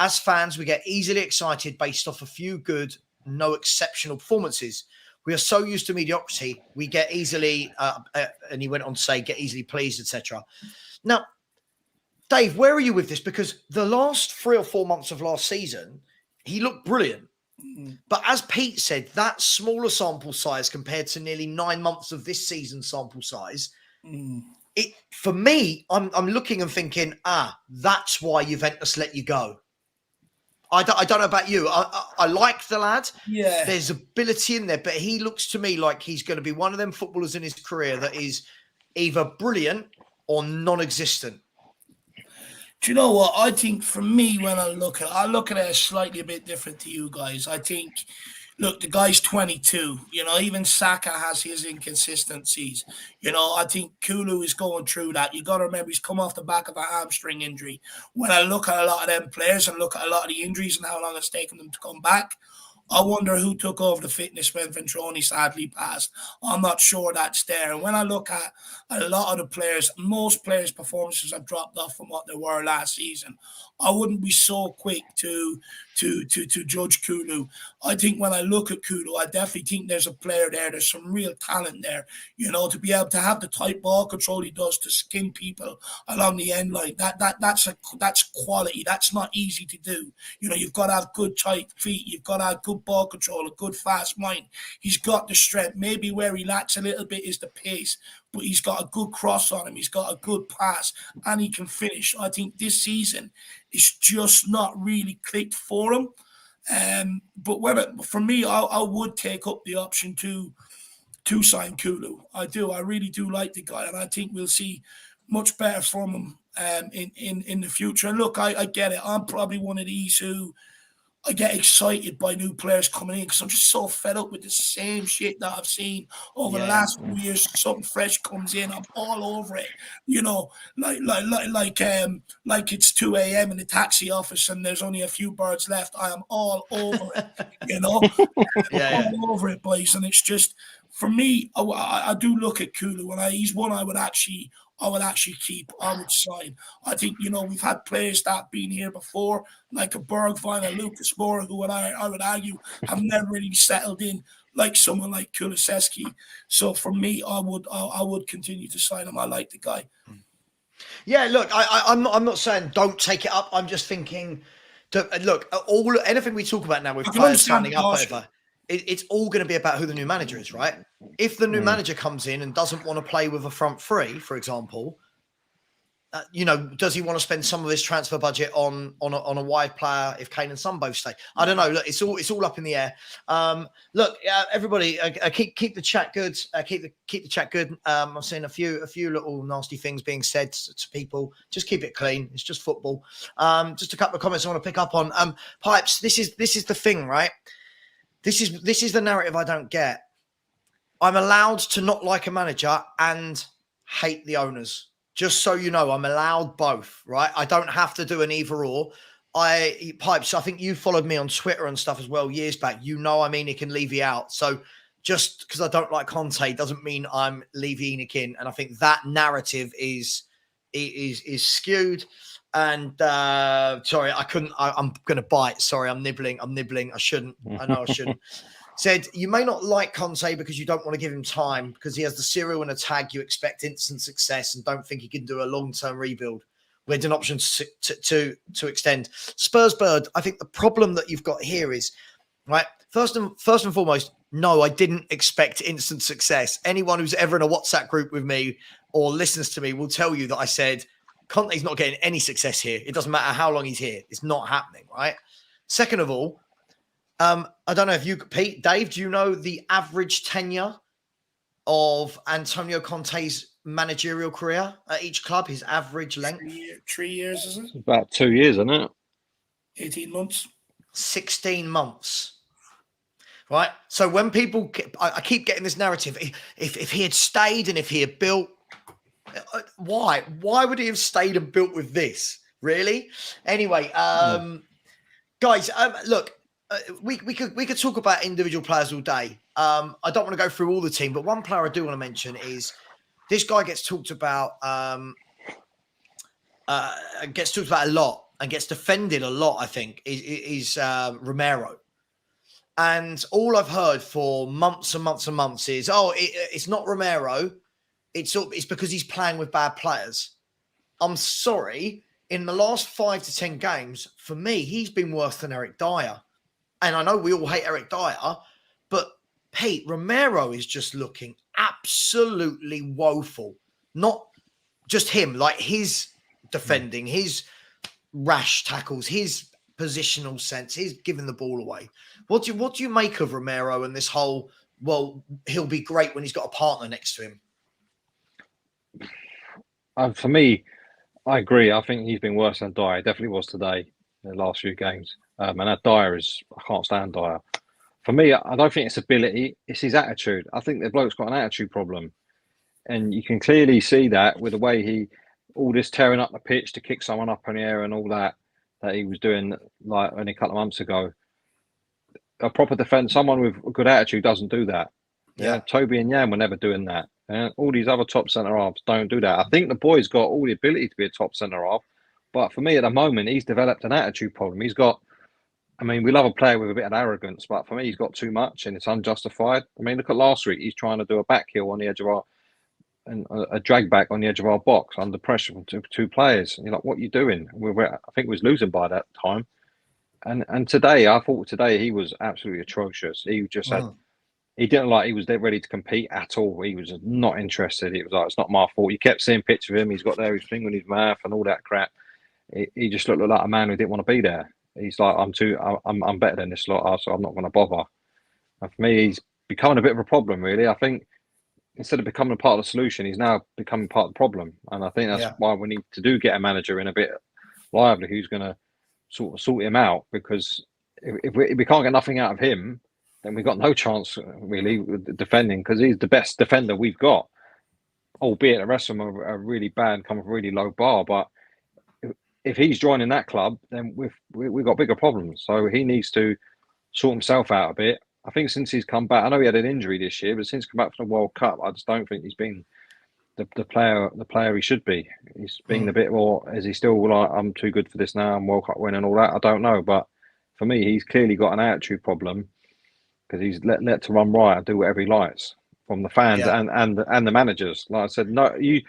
As fans, we get easily excited based off a few good, no exceptional performances. We are so used to mediocrity, we get easily, and he went on to say, get easily pleased, etc. Now, Dave, where are you with this? Because the last 3 or 4 months of last season, he looked brilliant. But as Pete said, that smaller sample size compared to nearly 9 months of this season's sample size, it for me, I'm looking and thinking, that's why Juventus let you go. I don't know about you. I like the lad. Yeah. There's ability in there, but he looks to me like he's going to be one of them footballers in his career that is either brilliant or non-existent. Do you know what? I think for me, when I look at it slightly a bit different to you guys. I think, look, the guy's 22. You know, even Saka has his inconsistencies. You know, I think Kulu is going through that. You got to remember he's come off the back of a hamstring injury. When I look at a lot of them players and look at a lot of the injuries and how long it's taken them to come back, I wonder who took over the fitness when Ventroni sadly passed. I'm not sure that's there. And when I look at a lot of the players, most players' performances have dropped off from what they were last season. I wouldn't be so quick to judge Kulu. I think when I look at Kulu, I definitely think there's a player there. There's some real talent there. You know, to be able to have the tight ball control he does to skin people along the end line. That's quality. That's not easy to do. You know, you've got to have good tight feet. You've got to have good ball control, a good fast mind. He's got the strength. Maybe where he lacks a little bit is the pace, but he's got a good cross on him. He's got a good pass, and he can finish. I think this season it's just not really clicked for him. But for me, I would take up the option to sign Kulu. I do. I really do like the guy, and I think we'll see much better from him in the future. And look, I get it. I'm probably one of these who I get excited by new players coming in because I'm just so fed up with the same shit that I've seen over the last few years. Something fresh comes in, I'm all over it. You know, like it's 2 a.m. in the taxi office and there's only a few birds left. I am all over it. You know, all over it, boys. And it's just for me. I do look at Kulu, and he's one I would actually keep. I would sign. I think, you know, we've had players that have been here before, like a Bergwijn and Lucas Moura, who I would argue have never really settled in like someone like Kulusevski. So for me, I would continue to sign him. I like the guy. Yeah, look, I'm not saying don't take it up. I'm just thinking, look, anything we talk about now with players signing up over. it's all going to be about who the new manager is, right? If the new manager comes in and doesn't want to play with a front three, for example, does he want to spend some of his transfer budget on a wide player if Kane and Son both stay? I don't know. Look, it's all up in the air. Everybody, keep the chat good. Keep the chat good. I'm seeing a few little nasty things being said to people. Just keep it clean. It's just football. Just a couple of comments I want to pick up on. Pipes. This is the thing, right? This is the narrative I don't get. I'm allowed to not like a manager and hate the owners. Just so you know, I'm allowed both, right? I don't have to do an either or. Pipes, I think you followed me on Twitter and stuff as well years back. You know I'm Enoch and Levy out. So just because I don't like Conte doesn't mean I'm Levy Enoch in. And I think that narrative is skewed. And sorry, I'm going to bite. Sorry, I'm nibbling. I shouldn't. I know I shouldn't. Said, you may not like Conte because you don't want to give him time because he has the serial and a tag. You expect instant success and don't think he can do a long-term rebuild with an option to extend. Spurs Bird, I think the problem that you've got here is, right, first and foremost, no, I didn't expect instant success. Anyone who's ever in a WhatsApp group with me or listens to me will tell you that I said, Conte's not getting any success here. It doesn't matter how long he's here. It's not happening, right? Second of all, I don't know if you, Pete, Dave, do you know the average tenure of Antonio Conte's managerial career at each club? His average length? 3 years, is it? It's about 2 years, isn't it? 18 months. 16 months. Right? So when people, I keep getting this narrative, if he had stayed and if he had built, why? Why would he have stayed and built with this? Really? Anyway, guys, look, we could talk about individual players all day. I don't want to go through all the team, but one player I do want to mention is this guy gets talked about a lot and gets defended a lot. I think is Romero, and all I've heard for months and months and months is, it's not Romero, it's because he's playing with bad players. I'm sorry, in the last 5 to 10 games, for me, he's been worse than Eric Dyer. And I know we all hate Eric Dyer, but Pete, Romero is just looking absolutely woeful. Not just him, like his defending, his rash tackles, his positional sense, his giving the ball away. What do you make of Romero and this whole, well, he'll be great when he's got a partner next to him? For me, I agree. I think he's been worse than Dyer. He definitely was today in the last few games. And that Dyer I can't stand Dyer. For me, I don't think it's ability, it's his attitude. I think the bloke's got an attitude problem. And you can clearly see that with the way all this tearing up the pitch to kick someone up in the air and all that he was doing like only a couple of months ago. A proper defence, someone with a good attitude doesn't do that. Yeah. Toby and Yan were never doing that. And all these other top centre-halves don't do that. I think the boy's got all the ability to be a top centre-half. But for me, at the moment, he's developed an attitude problem. We love a player with a bit of arrogance, but for me, he's got too much and it's unjustified. Look at last week. He's trying to do a back heel on the edge of a drag back on the edge of our box under pressure from two players. And you're like, what are you doing? I think we was losing by that time. And today, I thought he was absolutely atrocious. He just he didn't he was there ready to compete at all. He was not interested. It was like, it's not my fault. You kept seeing pictures of him. He's got there his finger in his mouth and all that crap. He just looked like a man who didn't want to be there. He's like, I'm better than this lot, so I'm not going to bother. And for me, he's becoming a bit of a problem, really. I think instead of becoming a part of the solution, he's now becoming part of the problem. And I think that's why we need to get a manager in a bit lively who's going to sort of sort him out. Because if we can't get nothing out of him, then we've got no chance, really, with defending, because he's the best defender we've got. Albeit the rest of them are really bad, come from a really low bar. But if he's joining that club, then we've got bigger problems. So he needs to sort himself out a bit. I think since he's come back, I know he had an injury this year, but since he's come back from the World Cup, I just don't think he's been the player he should be. He's been a bit more. Is he still like, I'm too good for this now, I'm World Cup winning and all that? I don't know, but for me, he's clearly got an attitude problem because he's let to run riot and do whatever he likes from the fans and the managers. Like I said, no, you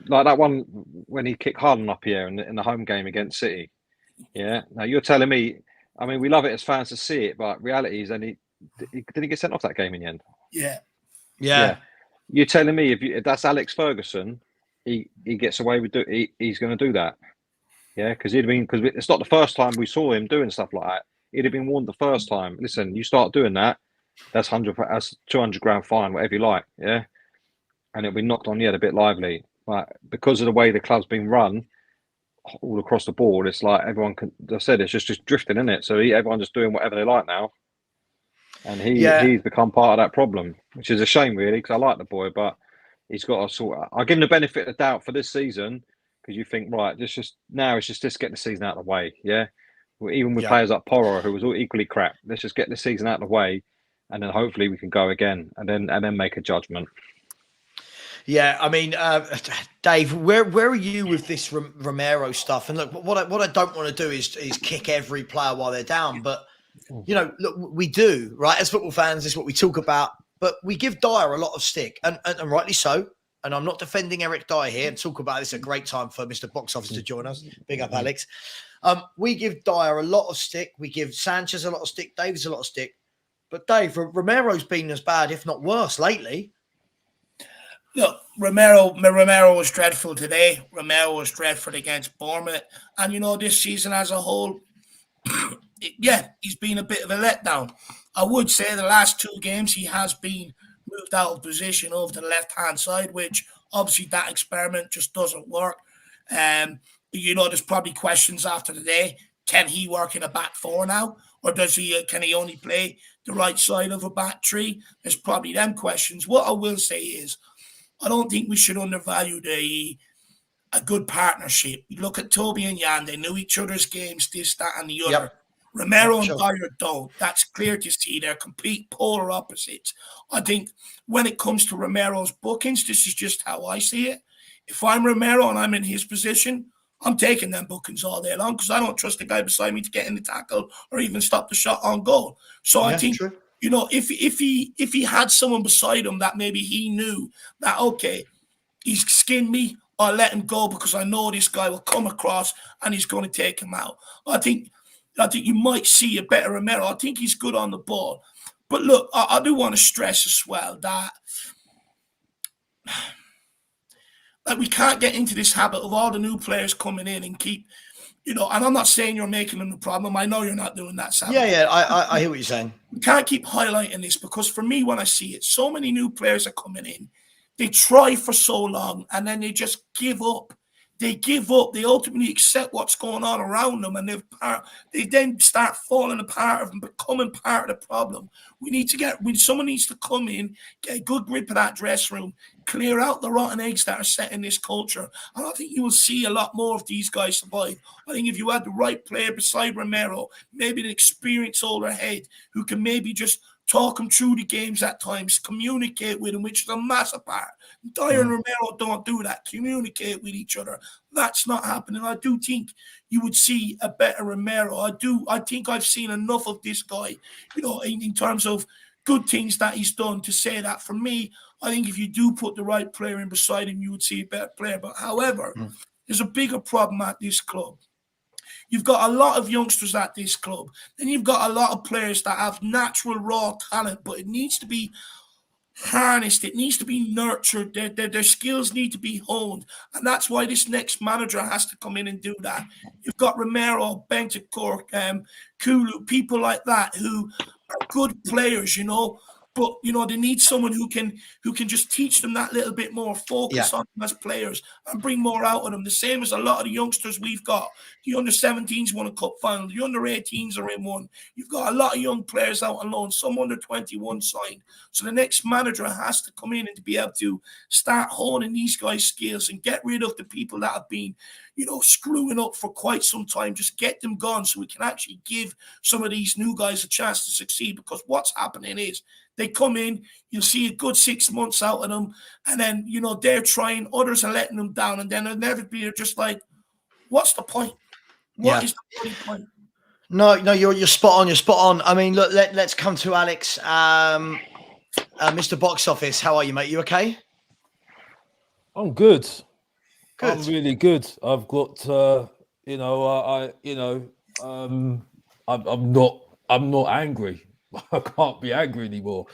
like that one when he kicked Haaland up here in the home game against City. Yeah. Now you're telling me, we love it as fans to see it, but reality is then Did he get sent off that game in the end? Yeah. Yeah. You're telling me if that's Alex Ferguson, he gets away with he's going to do that? Yeah, because it's not the first time we saw him doing stuff like that. He'd have been warned the first time. Listen, you start doing that, that's 200 grand fine, whatever you like. Yeah, and it'll be knocked on the head a bit lively. Like, because of the way the club's been run all across the board, it's like everyone can. As I said, it's just drifting, isn't it? So everyone's just doing whatever they like now, and he's become part of that problem, which is a shame, really, because I like the boy, but he's got to sort. I give him the benefit of the doubt for this season, because you think, right, it's just get the season out of the way, yeah. Even with players like Porro, who was all equally crap, let's just get the season out of the way, and then hopefully we can go again, and then make a judgment. Yeah, I mean, Dave, where are you with this Romero stuff? And look, what I don't want to do is kick every player while they're down, but look, we do, right? As football fans, this is what we talk about, but we give Dyer a lot of stick, and rightly so. And I'm not defending Eric Dyer here, and talk about this. A great time for Mr. Box Office to join us. Big up, Alex. We give Dyer a lot of stick. We give Sanchez a lot of stick. Davis a lot of stick. But Dave, Romero's been as bad, if not worse, lately. Look, Romero was dreadful today. Romero was dreadful against Bournemouth. And, this season as a whole, he's been a bit of a letdown. I would say the last 2 games he has been moved out of position over to the left-hand side, which obviously that experiment just doesn't work. There's probably questions after today. Can he work in a back 4 now? Or can he only play the right side of a back 3? There's probably them questions. What I will say is, I don't think we should undervalue a good partnership. You look at Toby and Jan, they knew each other's games, this, that, and the other. Yep. Romero and Dyer don't. That's clear to see. They're complete polar opposites. I think when it comes to Romero's bookings, this is just how I see it. If I'm Romero and I'm in his position, I'm taking them bookings all day long because I don't trust the guy beside me to get in the tackle or even stop the shot on goal. So I think, if he had someone beside him that maybe he knew that, okay, he's skinned me, I'll let him go because I know this guy will come across and he's going to take him out. I think you might see a better Romero. I think he's good on the ball. But look, I do want to stress as well that we can't get into this habit of all the new players coming in and keep, and I'm not saying you're making them the problem. I know you're not doing that, Sam. Yeah, I hear what you're saying. We can't keep highlighting this because for me, when I see it, so many new players are coming in. They try for so long and then they just give up. They give up. They ultimately accept what's going on around them, and they then start falling apart and becoming part of the problem. Someone needs to come in, get a good grip of that dressing room, clear out the rotten eggs that are set in this culture. And I think you will see a lot more of these guys survive. I think if you had the right player beside Romero, maybe an experienced older head who can maybe just talk him through the games at times, communicate with him, which is a massive part. Dyer and Romero don't do that, communicate with each other. That's not happening. I do think you would see a better Romero. I think I've seen enough of this guy, in terms of good things that he's done to say that for me, I think if you do put the right player in beside him, you would see a better player. But however, there's a bigger problem at this club. You've got a lot of youngsters at this club. Then you've got a lot of players that have natural raw talent, but it needs to be harnessed. It needs to be nurtured. Their skills need to be honed. And that's why this next manager has to come in and do that. You've got Romero, Bentancur, Kulu, people like that who are good players, but they need someone who can just teach them that little bit more, focus on them as players and bring more out of them. The same as a lot of the youngsters we've got. The under-17s won a cup final. The under-18s are in one. You've got a lot of young players out on loan, some under-21 signed. So the next manager has to come in and to be able to start honing these guys' skills and get rid of the people that have been, screwing up for quite some time. Just get them gone so we can actually give some of these new guys a chance to succeed, because what's happening is they come in, you'll see a good 6 months out of them, and then, they're trying, others are letting them down, and then inevitably they're just like, what's the point? What is the bloody point? No, you're spot on. You're spot on. I mean, look, let's come to Alex. Mr. Box Office, how are you, mate? You okay? I'm good. Good. I'm really good. I've got, I'm not angry. I can't be angry anymore.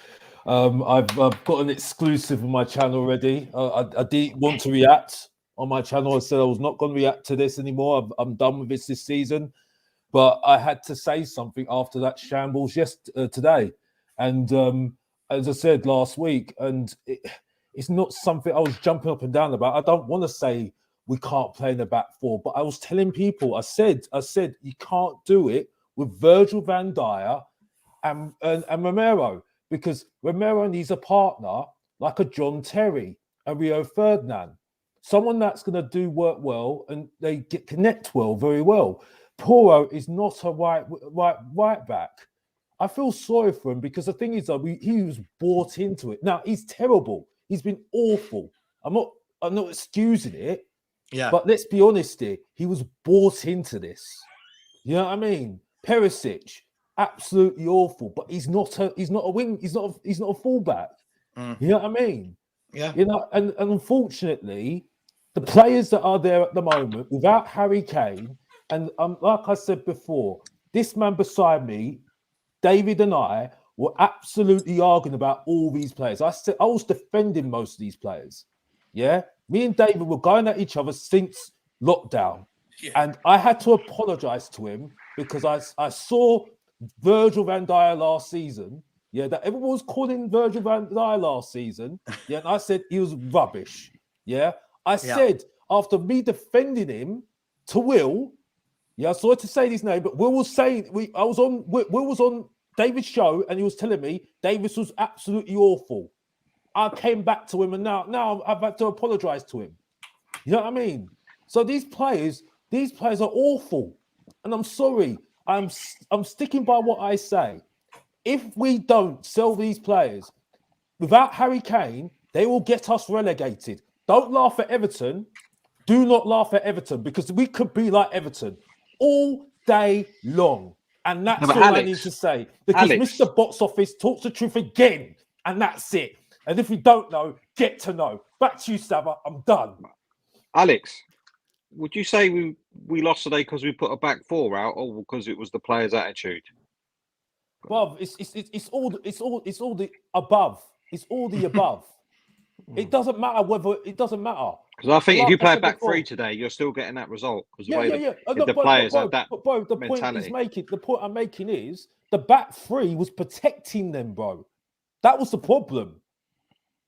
I've got an exclusive on my channel already. I didn't want to react on my channel. I said I was not going to react to this anymore. I'm done with this season. But I had to say something after that shambles today. And as I said last week, and it's not something I was jumping up and down about. I don't want to say we can't play in the back four, but I was telling people, I said you can't do it with Virgil van Dijk and Romero, because Romero needs a partner like a John Terry, a Rio Ferdinand, someone that's going to work well and they connect well, very well. Porro is not a right back. I feel sorry for him because the thing is that he was bought into it. Now he's terrible. He's been awful. I'm not excusing it. Yeah. But let's be honest here. He was bought into this. You know what I mean? Perisic, absolutely awful. But he's not a wing. He's not a fullback. You know what I mean? Yeah. You know, and unfortunately, the players that are there at the moment without Harry Kane, and like I said before, this man beside me, David and I were absolutely arguing about all these players. I was defending most of these players. Yeah. Me and David were going at each other since lockdown. Yeah. And I had to apologize to him because I saw Virgil van Dijk last season. Yeah, that everyone was calling Virgil van Dijk last season. Yeah, and I said he was rubbish. Yeah. I said after me defending him to Will, yeah, I sorry to say his name, but Will was saying Will was on David's show and he was telling me Davis was absolutely awful. I came back to him and now I've had to apologize to him. You know what I mean? So these players are awful. And I'm sorry. I'm sticking by what I say. If we don't sell these players without Harry Kane, they will get us relegated. Don't laugh at Everton. Do not laugh at Everton because we could be like Everton all day long. And that's all I need to say. Because Mr. Box Office talks the truth again. And that's it. And if you don't know, get to know. Back to you, Stabber. I'm done. Alex, would you say we lost today because we put a back four out or because it was the players' attitude? Well, it's all the above. It's all the above. It doesn't matter whether it doesn't matter. Because I think if you play a back three today, you're still getting that result. Because the players have that mentality. The point I'm making is the back three was protecting them, bro. That was the problem.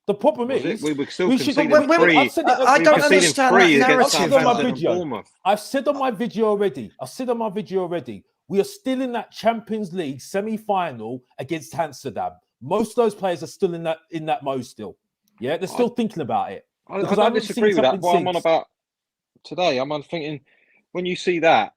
The problem is we were still conceding three. I don't understand that narrative. I've said on my video already. We are still in that Champions League semi-final against Amsterdam. Most of those players are still in that mode still. Yeah, they're still thinking about it. I don't disagree with that. What I'm on about today, I'm thinking when you see that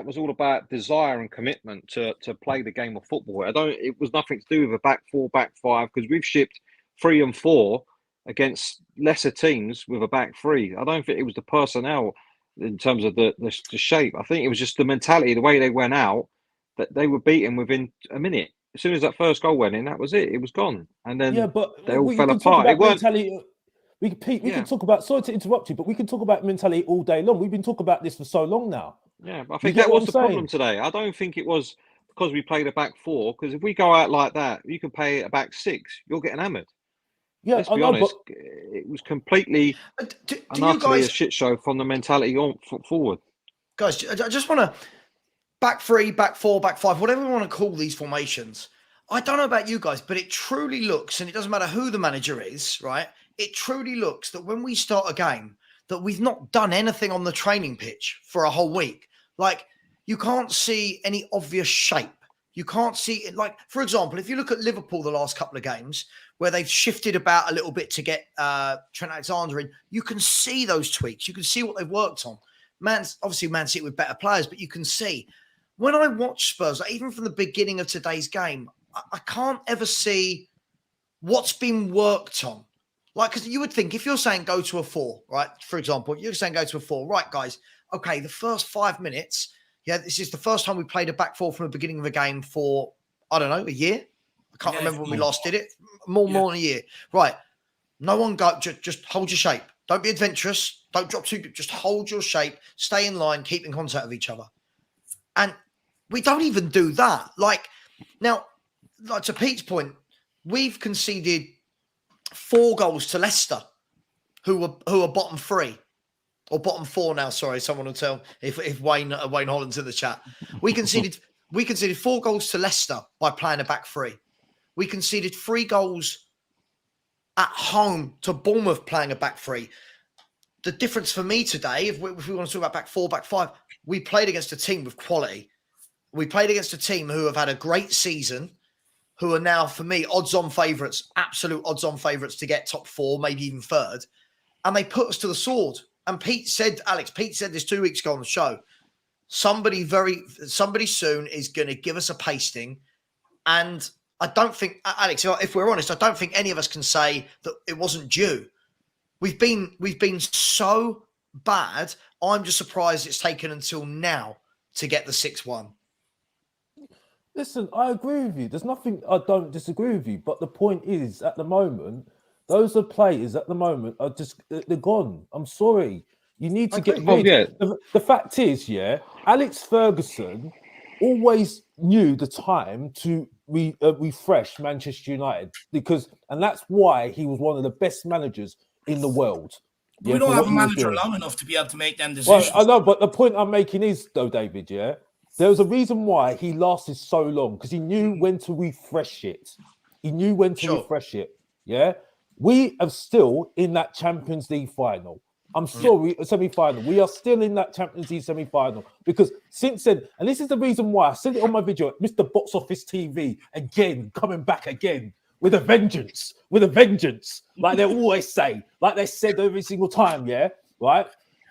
was all about desire and commitment to play the game of football. It was nothing to do with a back four, back five, because we've shipped 3 and 4 against lesser teams with a back three. I don't think it was the personnel in terms of the shape. I think it was just the mentality, the way they went out, that they were beaten within a minute. As soon as that first goal went in, that was it. It was gone. And then they all fell apart. It weren't... We can talk about, sorry to interrupt you, but we can talk about mentality all day long. We've been talking about this for so long now. Yeah, but I think that was the problem today. I don't think it was because we played a back four, because if we go out like that, you can play a back six, you're getting hammered. Yeah, let's be honest, it was completely and utterly a shit show from the mentality on forward. Guys, I just want to back three, back four, back five, whatever we want to call these formations. I don't know about you guys, but it truly looks, and it doesn't matter who the manager is, right? It truly looks that when we start a game, that we've not done anything on the training pitch for a whole week. Like, you can't see any obvious shape. You can't see it. Like, for example, if you look at Liverpool the last couple of games, where they've shifted about a little bit to get Trent Alexander in, you can see those tweaks. You can see what they've worked on. Obviously, Man City with better players, but you can see. When I watch Spurs, like, even from the beginning of today's game, I can't ever see what's been worked on. Like, because you would think if you're saying go to a 4, right? For example, you're saying go to a 4, right, guys? Okay, the first 5 minutes, this is the first time we played a back 4 from the beginning of a game for, I don't know, a year. I can't remember when we last did it. More than a year. Right. No one go, just hold your shape. Don't be adventurous. Don't drop too deep. Just hold your shape. Stay in line. Keep in contact with each other. And we don't even do that. Like, now, like to Pete's point, we've conceded 4 goals to Leicester, who are bottom 3 or bottom 4 now. Sorry, someone will tell if Wayne Holland's in the chat. We conceded 4 goals to Leicester by playing a back 3. We conceded 3 goals at home to Bournemouth playing a back 3. The difference for me today, if we want to talk about back 4, back 5, we played against a team with quality. We played against a team who have had a great season, who are now, for me, odds-on favourites, absolute odds-on favourites to get top 4, maybe even 3rd. And they put us to the sword. And Pete said this 2 weeks ago on the show, somebody soon is going to give us a pasting. And I don't think, Alex, if we're honest, I don't think any of us can say that it wasn't due. We've been so bad. I'm just surprised it's taken until now to get the 6-1. Listen, I agree with you. There's nothing I don't disagree with you. But the point is, at the moment, those are players at the moment are just, they're gone. I'm sorry. You need to get rid. The fact is, Alex Ferguson always knew the time to refresh Manchester United and that's why he was one of the best managers in the world. We don't have a manager long enough to be able to make them decisions. Well, I know, but the point I'm making is, though, David, there was a reason why he lasted so long, because he knew when to refresh it. Refresh it. Yeah, we are still in that Champions League final. I'm sorry, semi-final. We are still in that Champions League semi-final because since then, and this is the reason why I said it on my video, Mr. Box Office TV again, coming back again with a vengeance, like they always say, like they said every single time, right?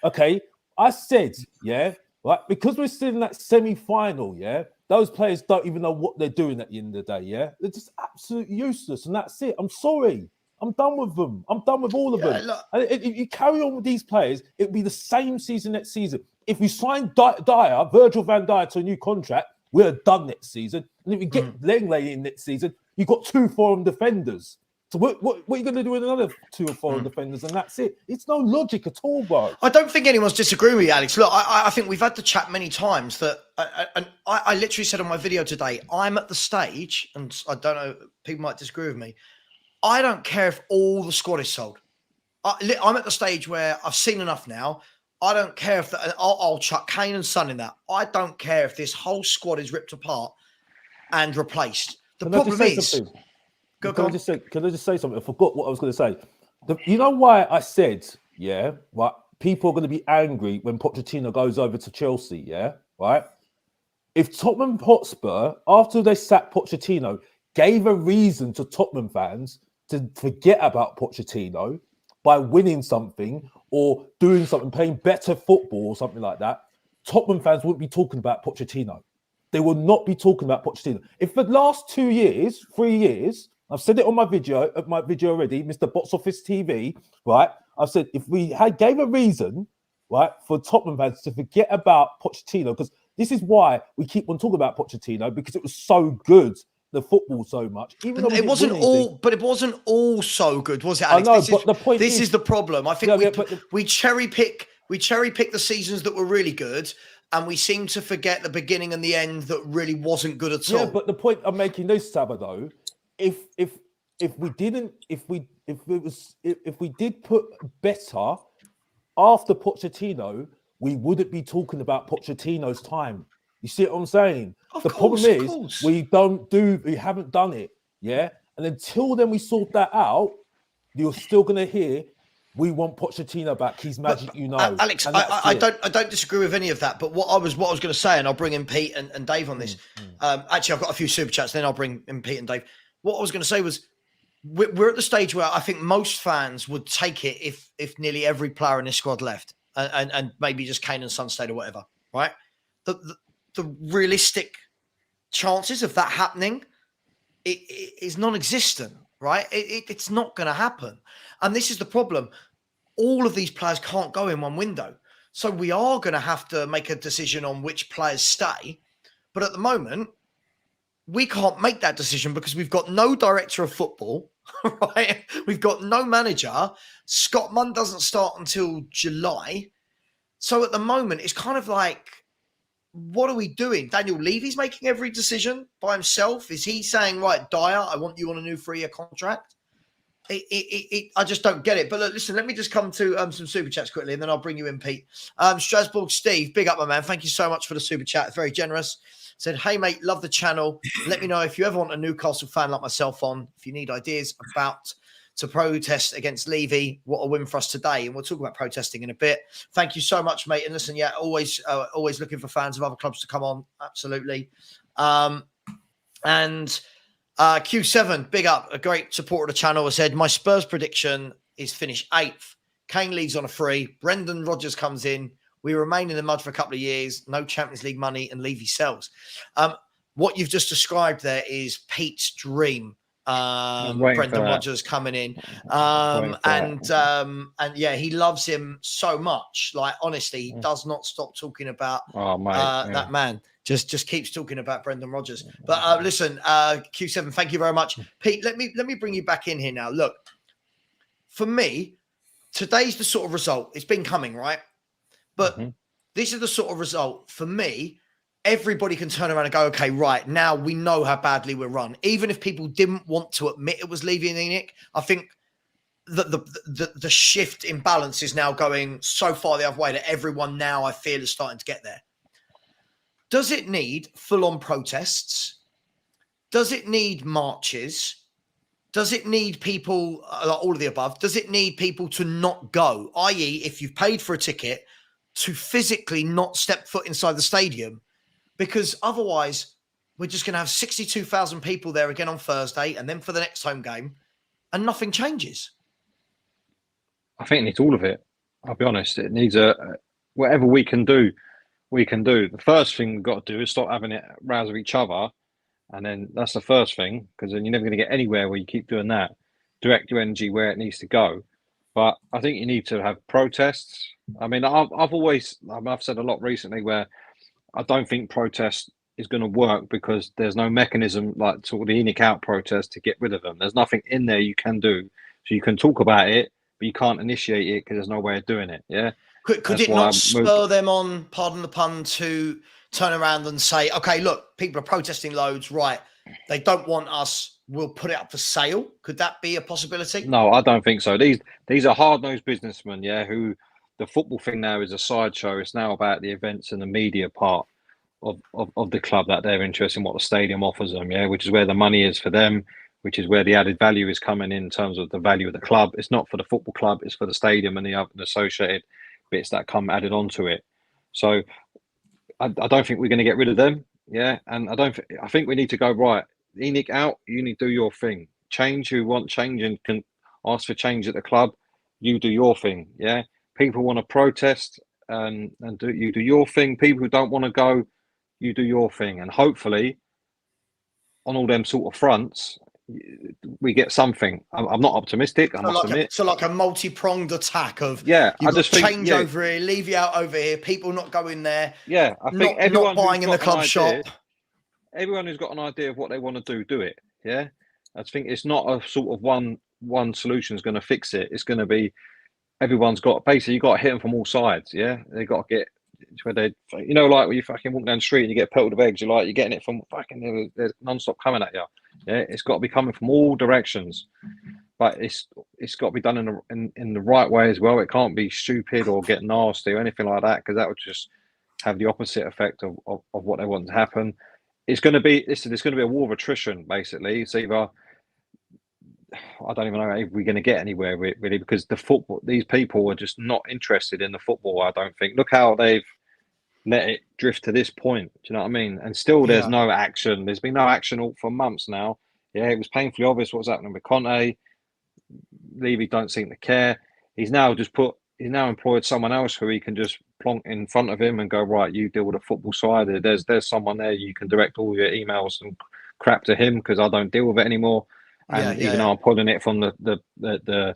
Okay, I said, right, because we're still in that semi-final, those players don't even know what they're doing at the end of the day, they're just absolutely useless, and that's it. I'm sorry. I'm done with them. I'm done with all of them. Look, and if you carry on with these players, it'll be the same season next season. If we sign Virgil van Dijk to a new contract, we're done next season. And if we get Lenglet in next season, you've got 2 foreign defenders. So what are you going to do with another 2 foreign defenders? And that's it. It's no logic at all, bro. I don't think anyone's disagreeing with you, Alex. Look, I think we've had the chat many times that, and I literally said on my video today, I'm at the stage, and I don't know, people might disagree with me, I don't care if all the squad is sold. I'm at the stage where I've seen enough now. I don't care if I'll chuck Kane and Son in that. I don't care if this whole squad is ripped apart and replaced. The problem is... Can I just say something? I forgot what I was going to say. You know why I said, right, people are going to be angry when Pochettino goes over to Chelsea, right? If Tottenham Hotspur, after they sacked Pochettino, gave a reason to Tottenham fans to forget about Pochettino by winning something or doing something, playing better football or something like that, Tottenham fans wouldn't be talking about Pochettino. They will not be talking about Pochettino. If for the last 3 years, I've said it on my video already, Mr. Box Office TV, right? I've said if we gave a reason, right, for Tottenham fans to forget about Pochettino, because this is why we keep on talking about Pochettino, because it was so good. The football so much, even though it wasn't all so good, was it, Alex? I know, but the point is the problem. I think we cherry pick the seasons that were really good, and we seem to forget the beginning and the end that really wasn't good at all. Yeah, but the point I'm making this, Saba, though, if we did put better after Pochettino, we wouldn't be talking about Pochettino's time. You see what I'm saying? The problem is we haven't done it, and until then we sort that out, you're still gonna hear we want Pochettino back. He's magic, Alex. I don't disagree with any of that. But what I was going to say, and I'll bring in Pete and Dave on this. Actually, I've got a few super chats. Then I'll bring in Pete and Dave. What I was going to say was we're at the stage where I think most fans would take it if nearly every player in this squad left, and maybe just Kane and Son stayed or whatever, right? The realistic chances of that happening is non-existent, right? It's not going to happen. And this is the problem. All of these players can't go in one window. So we are going to have to make a decision on which players stay. But at the moment, we can't make that decision because we've got no director of football, right? We've got no manager. Scott Munn doesn't start until July. So at the moment, it's kind of like, what are we doing? Daniel Levy's making every decision by himself. Is he saying, right, Dyer, I want you on a new 3-year contract? I just don't get it. But look, listen, let me just come to some super chats quickly, and then I'll bring you in, Pete. Strasbourg Steve, big up, my man. Thank you so much for the super chat. It's very generous. Said, hey, mate, love the channel. Let me know if you ever want a Newcastle fan like myself on. If you need ideas about to protest against Levy, what a win for us today. And we'll talk about protesting in a bit. Thank you so much, mate. And listen, yeah, always looking for fans of other clubs to come on. Absolutely. Q7, big up, a great supporter of the channel, has said, my Spurs prediction is finish 8th. Kane leaves on a free. Brendan Rodgers comes in. We remain in the mud for a couple of years. No Champions League money, and Levy sells. What you've just described there is Pete's dream. Brendan Rodgers coming in. And yeah, he loves him so much. Like, honestly, he does not stop talking about that man. Just keeps talking about Brendan Rodgers. But listen, Q7, thank you very much. Pete, let me bring you back in here now. Look, for me, today's the sort of result. It's been coming, right? But this is the sort of result, for me, everybody can turn around and go, okay, right, now we know how badly we're run. Even if people didn't want to admit it was Levy and Enoch, I think that the shift in balance is now going so far the other way that everyone now, I feel, is starting to get there. Does it need full-on protests? Does it need marches? Does it need people, all of the above? Does it need people to not go? I.e., if you've paid for a ticket, to physically not step foot inside the stadium? Because otherwise, we're just going to have 62,000 people there again on Thursday, and then for the next home game, and nothing changes. I think it needs all of it. I'll be honest. It needs whatever we can do. We can do. The first thing we've got to do is stop having it rouse of each other, and then that's the first thing, because then you're never going to get anywhere where you keep doing that. Direct your energy where it needs to go. But I think you need to have protests. I mean, I've said a lot recently where I don't think protest is going to work because there's no mechanism like sort of the Enoch out protest to get rid of them. There's nothing in there you can do. So you can talk about it, but you can't initiate it because there's no way of doing it. Yeah. Could it not spur them on, pardon the pun, to turn around and say, okay, look, people are protesting loads, right? They don't want us. We'll put it up for sale. Could that be a possibility? No, I don't think so. These are hard-nosed businessmen, yeah, who the football thing now is a sideshow. It's now about the events and the media part of the club that they're interested in, what the stadium offers them, yeah, which is where the money is for them, which is where the added value is coming in terms of the value of the club. It's not for the football club, it's for the stadium and the other associated bits that come added onto it. So I don't think we're going to get rid of them, yeah, and I think we need to go, right, Enoch out, you need to do your thing. Change who want change and can ask for change at the club. You do your thing, yeah. People want to protest and do your thing. People who don't want to go, you do your thing. And hopefully, on all them sort of fronts, we get something. I'm not optimistic, I must admit. So like a multi-pronged attack of I just think change over here, leave you out over here, people not going there. Yeah, I think everyone not buying in the club shop. Everyone who's got an idea of what they want to do it. Yeah, I think it's not a sort of one solution is going to fix it. It's going to be everyone's got basically you got to hit them from all sides. Yeah, they got to get where they, you know, like when you fucking walk down the street and you get pelted with eggs, you're getting it from fucking they're non-stop coming at you. Yeah, it's got to be coming from all directions, but it's got to be done in the right way as well. It can't be stupid or get nasty or anything like that, because that would just have the opposite effect of what they want to happen. It's going to be there's going to be a war of attrition, basically. It's either, I don't even know if we're going to get anywhere really, because these people are just not interested in the football. I don't think. Look how they've let it drift to this point. Do you know what I mean? And still, there's no action. There's been no action for months now. Yeah, it was painfully obvious what's happening with Conte. Levy don't seem to care. He's now employed someone else who he can just plonk in front of him and go, right, you deal with the football side. There's someone there you can direct all your emails and crap to him, because I don't deal with it anymore. And even though I'm pulling it from the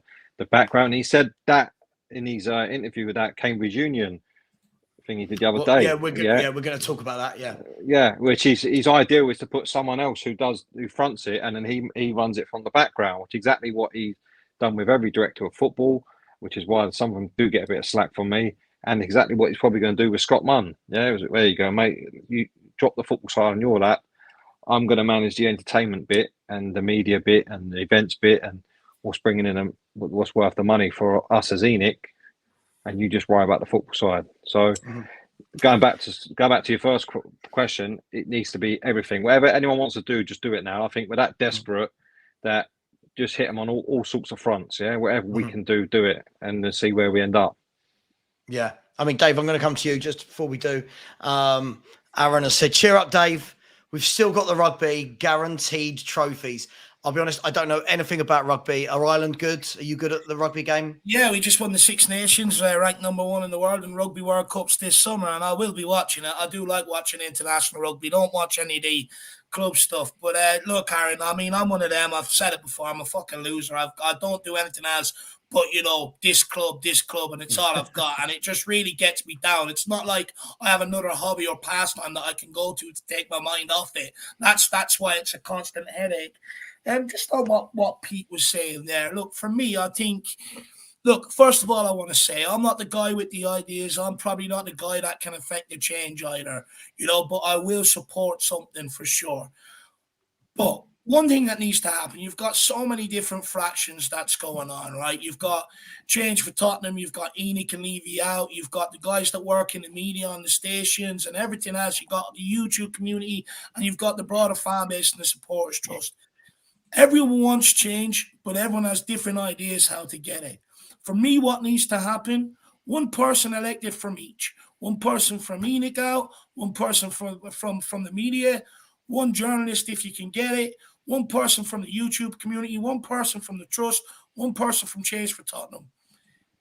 background, he said that in his interview with that Cambridge Union thing he did the other day. We're going to talk about that. Yeah, which his ideal is to put someone else who fronts it, and then he runs it from the background, which is exactly what he's done with every director of football. Which is why some of them do get a bit of slack from me, and exactly what he's probably going to do with Scott Munn. Yeah, it was, there you go, mate. You drop the football side on your lap. I'm going to manage the entertainment bit and the media bit and the events bit and what's bringing in what's worth the money for us as ENIC, and you just worry about the football side. So going back to your first question, it needs to be everything. Whatever anyone wants to do, just do it now. I think we're that desperate that just hit them on all sorts of fronts. Yeah, whatever we can do it, and then see where we end up. Yeah, I mean, Dave, I'm going to come to you just before we do. Aaron has said, "Cheer up, Dave. We've still got the rugby, guaranteed trophies." I'll be honest, I don't know anything about rugby. Are Ireland good? Are you good at the rugby game? Yeah, we just won the Six Nations, ranked #1 in the world in Rugby World Cups this summer, and I will be watching it. I do like watching international rugby. Don't watch any of the club stuff. But look, Aaron, I mean, I'm one of them. I've said it before. I'm a fucking loser. I don't do anything else but, this club, and it's all I've got. And it just really gets me down. It's not like I have another hobby or pastime that I can go to take my mind off it. That's why it's a constant headache. And just on what Pete was saying there, look, for me, I think, look, first of all, I want to say I'm not the guy with the ideas. I'm probably not the guy that can affect the change either, but I will support something for sure. But one thing that needs to happen, you've got so many different fractions that's going on, right? You've got change for Tottenham, you've got ENIC and Levy out, you've got the guys that work in the media on the stations and everything else. You've got the YouTube community and you've got the broader fan base and the supporters trust. Everyone wants change, but everyone has different ideas how to get it. For me, what needs to happen, one person elected from each. One person from ENIC out, one person from the media, one journalist if you can get it, one person from the YouTube community, one person from the trust, one person from Change for Tottenham.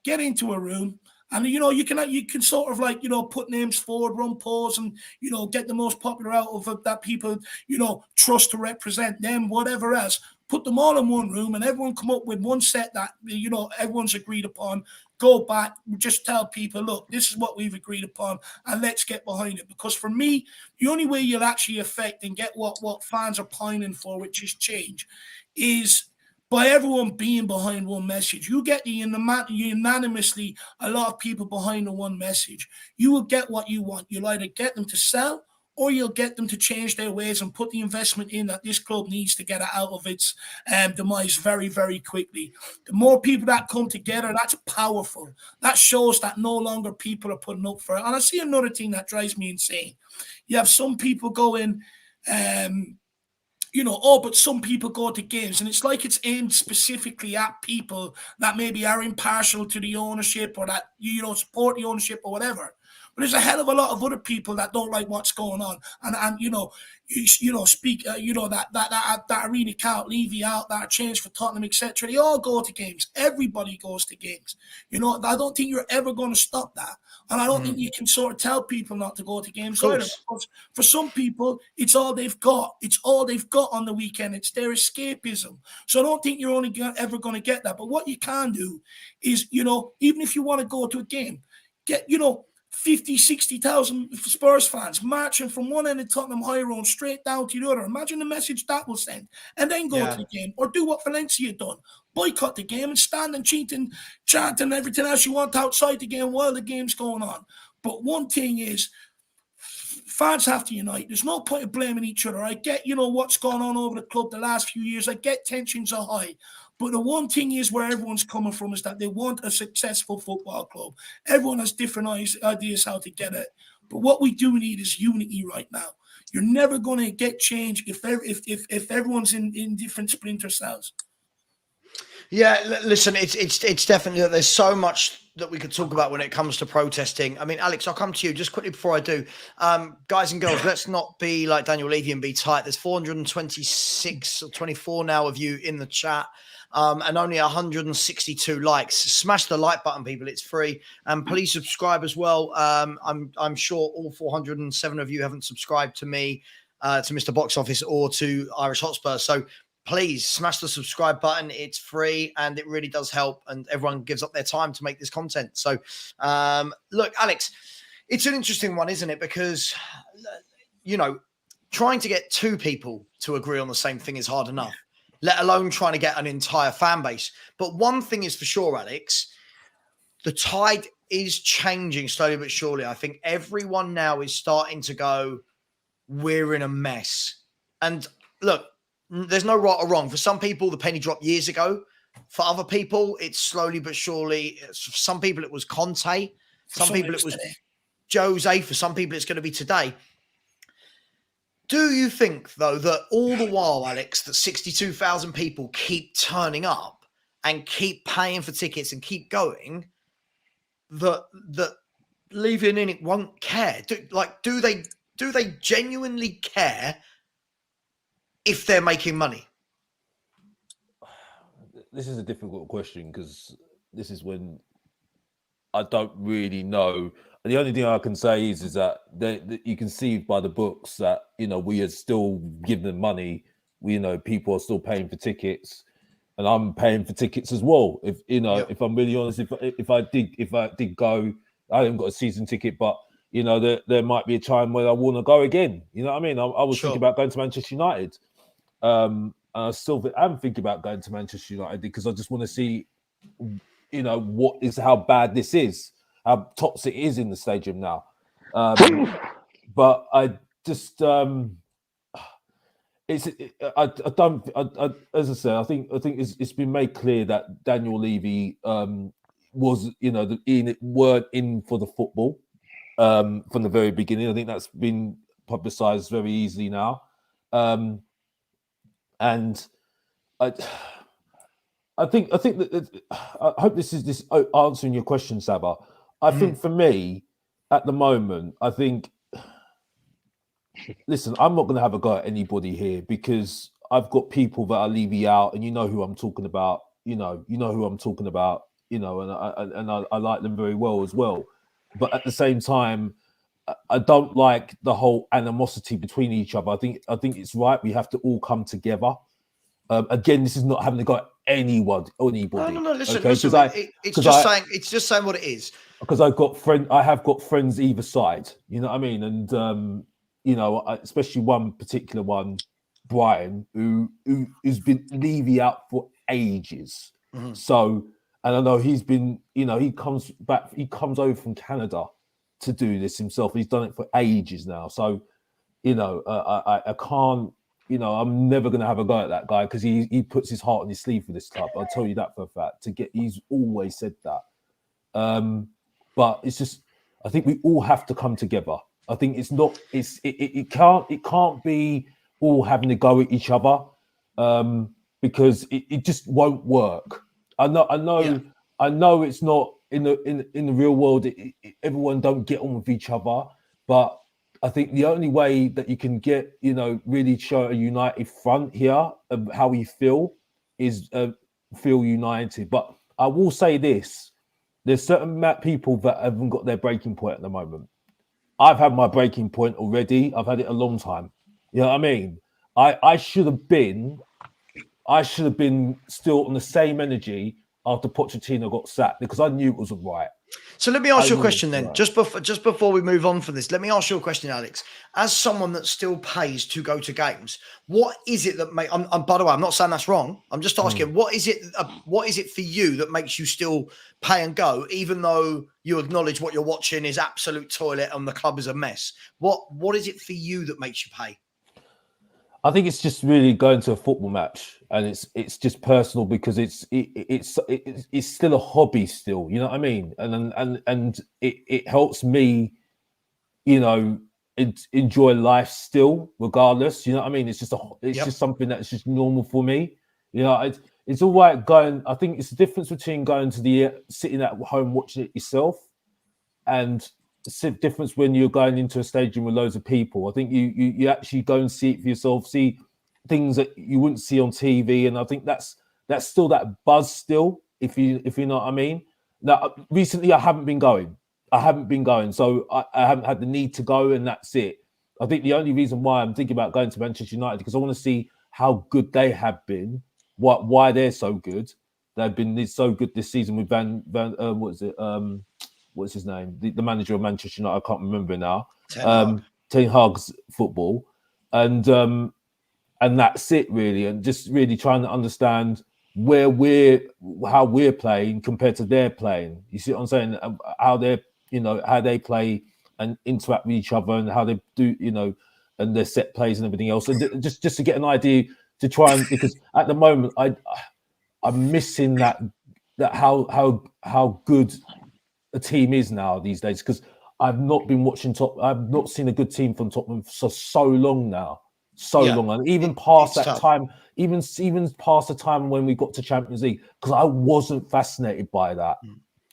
Get into a room. And, you can sort of put names forward, run polls and, get the most popular out of it that people, trust to represent them, whatever else. Put them all in one room and everyone come up with one set that, everyone's agreed upon. Go back, just tell people, look, this is what we've agreed upon and let's get behind it. Because for me, the only way you'll actually affect and get what fans are pining for, which is change, is by everyone being behind one message. You get unanimously a lot of people behind the one message. You will get what you want. You'll either get them to sell or you'll get them to change their ways and put the investment in that this club needs to get it out of its demise very, very quickly. The more people that come together, that's powerful. That shows that no longer people are putting up for it. And I see another thing that drives me insane. You have some people going, but some people go to games and it's like it's aimed specifically at people that maybe are impartial to the ownership or that, support the ownership or whatever. But there's a hell of a lot of other people that don't like what's going on. And that Arena count, Levy out, that change for Tottenham, etc. They all go to games. Everybody goes to games. I don't think you're ever going to stop that. And I don't think you can sort of tell people not to go to games either. Because for some people, it's all they've got. It's all they've got on the weekend. It's their escapism. So I don't think you're ever going to get that. But what you can do is, even if you want to go to a game, get, 50, 60,000 Spurs fans marching from one end of Tottenham High Road straight down to the other. Imagine the message that will send. And then go to the game. Or do what Valencia done. Boycott the game and stand and chant and everything else you want outside the game while the game's going on. But one thing is, fans have to unite. There's no point in blaming each other. I get, what's gone on over the club the last few years. I get tensions are high. But the one thing is where everyone's coming from is that they want a successful football club. Everyone has different ideas how to get it. But what we do need is unity right now. You're never going to get change if everyone's in different splinter cells. Yeah, listen, it's definitely, there's so much that we could talk about when it comes to protesting. I mean, Alex, I'll come to you just quickly before I do. Guys and girls, let's not be like Daniel Levy and be tight. There's 426 or 24 now of you in the chat. And only 162 likes. Smash the like button, people. It's free. And please subscribe as well. I'm sure all 407 of you haven't subscribed to me, to Mr. Box Office or to Irish Hotspur. So please smash the subscribe button. It's free and it really does help. And everyone gives up their time to make this content. So look, Alex, it's an interesting one, isn't it? Because, trying to get two people to agree on the same thing is hard enough, let alone trying to get an entire fan base. But one thing is for sure, Alex, the tide is changing slowly but surely. I think everyone now is starting to go, we're in a mess. And look, there's no right or wrong. For some people, the penny dropped years ago. For other people, it's slowly but surely. For some people, it was Conte. Some people, it was Jose. For some people, it's going to be today. Do you think, though, that all the while, Alex, that 62,000 people keep turning up and keep paying for tickets and keep going, that Levy and Innick won't care? Do they genuinely care if they're making money? This is a difficult question because this is when I don't really know. The only thing I can say is that you can see by the books that, you know, we are still giving them money. People are still paying for tickets, and I'm paying for tickets as well. If I'm really honest, if I did go, I haven't got a season ticket, but there might be a time where I want to go again. You know what I mean? I was thinking about going to Manchester United. And I still am thinking about going to Manchester United because I just want to see, how bad this is, how toxic it is in the stadium now. But I just, as I said, I think it's been made clear that Daniel Levy was, weren't in for the football from the very beginning. I think that's been publicised very easily now. And I think that I hope this is answering your question, Saba. I think for me, at the moment, I think. Listen, I'm not going to have a go at anybody here because I've got people that are Levy out, and you know who I'm talking about. You know who I'm talking about. And I like them very well as well. But at the same time, I don't like the whole animosity between each other. I think it's right. We have to all come together. Again, this is not having to go at anybody. No. Listen, okay? It's just saying what it is. Because I have got friends either side. You know what I mean? And especially one particular one, Brian, who's been Levy out for ages. Mm-hmm. So, and I know he's been, he comes over from Canada to do this himself. He's done it for ages now. So, I can't, I'm never going to have a go at that guy because he puts his heart on his sleeve for this club. I'll tell you that for a fact. He's always said that. But it's just, I think we all have to come together. I think it can't be all having to go at each other because it just won't work. I know it's not in the real world. Everyone don't get on with each other, but I think the only way that you can get, really show a united front here of how we feel is feel united. But I will say this: there's certain people that haven't got their breaking point at the moment. I've had my breaking point already. I've had it a long time. You know what I mean? I should have been still on the same energy after Pochettino got sacked because I knew it wasn't right. So let me ask you a question then. Right. Just before we move on from this, let me ask you a question, Alex. As someone that still pays to go to games, what is it that by the way, I'm not saying that's wrong. I'm just asking, what is it for you that makes you still pay and go, even though you acknowledge what you're watching is absolute toilet and the club is a mess? What is it for you that makes you pay? I think it's just really going to a football match, and it's just personal because it's still a hobby, still. You know what I mean? And it helps me, enjoy life still, regardless. You know what I mean? It's just just something that's just normal for me. It's all right going. I think it's the difference between going to sitting at home watching it yourself, and it's the difference when you're going into a stadium with loads of people. I think you actually go and see it for yourself, see things that you wouldn't see on TV, and I think that's still that buzz still, if you know what I mean. Now, recently I haven't been going, so I haven't had the need to go, and that's it. I think the only reason why I'm thinking about going to Manchester United because I want to see how good they have been, why they're so good. They've been so good this season with what's his name? The manager of Manchester United, I can't remember now. Ten Hag's football, and that's it really, and just really trying to understand how we're playing compared to their playing. You see what I'm saying? How how they play and interact with each other and how they do, and their set plays and everything else. And just to get an idea to try and, because at the moment I'm missing that how good a team is now these days, because I've not been watching I've not seen a good team from Tottenham for so long now. Long, and even past that time, even past the time when we got to Champions League, because I wasn't fascinated by that.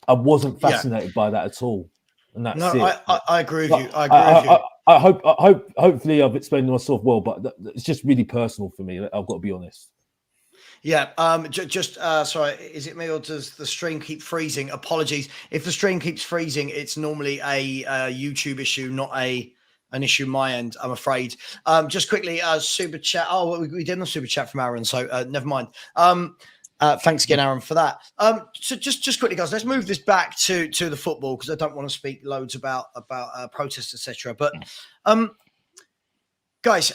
I wasn't fascinated by that at all, and that's it. I agree with you. I agree with you. Hopefully, I've explained myself well, but it's just really personal for me. I've got to be honest. Yeah. Sorry. Is it me or does the stream keep freezing? Apologies. If the stream keeps freezing, it's normally a YouTube issue, not an issue my end, I'm afraid. Just quickly, super chat. Oh, we did a super chat from Aaron, so never mind. Thanks again, Aaron, for that. So just quickly, guys, let's move this back to the football, because I don't want to speak loads about protests, etc. But guys,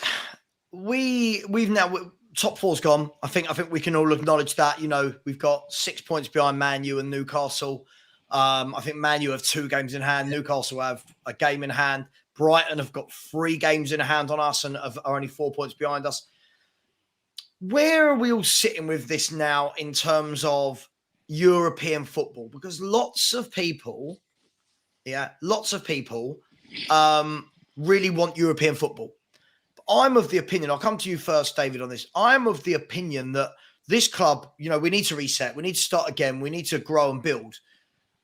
we've now top four's gone. I think we can all acknowledge that. We've got 6 points behind Man U and Newcastle. I think Man U have 2 games in hand. Newcastle have a game in hand. Brighton have got 3 games in hand on us and are only 4 points behind us. Where are we all sitting with this now in terms of European football? Because lots of people really want European football. But I'm of the opinion, I'll come to you first, David, on this. I'm of the opinion that this club, we need to reset. We need to start again. We need to grow and build.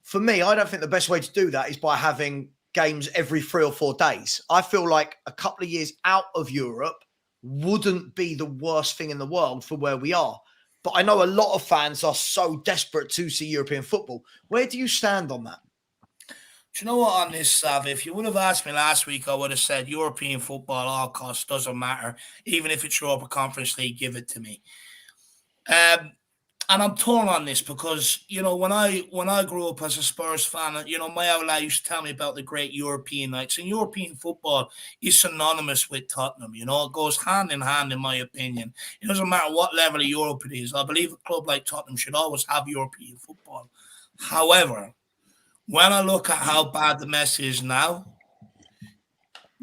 For me, I don't think the best way to do that is by having games every 3 or 4 days. I feel like a couple of years out of Europe wouldn't be the worst thing in the world for where we are. But I know a lot of fans are so desperate to see European football. Where do you stand on that? Do you know what, on this, Sav? If you would have asked me last week, I would have said European football, all costs, doesn't matter. Even if it's Europa Conference League, give it to me. And I'm torn on this because, when I grew up as a Spurs fan, my outlet used to tell me about the great European nights. And European football is synonymous with Tottenham. It goes hand in hand, in my opinion. It doesn't matter what level of Europe it is. I believe a club like Tottenham should always have European football. However, when I look at how bad the mess is now,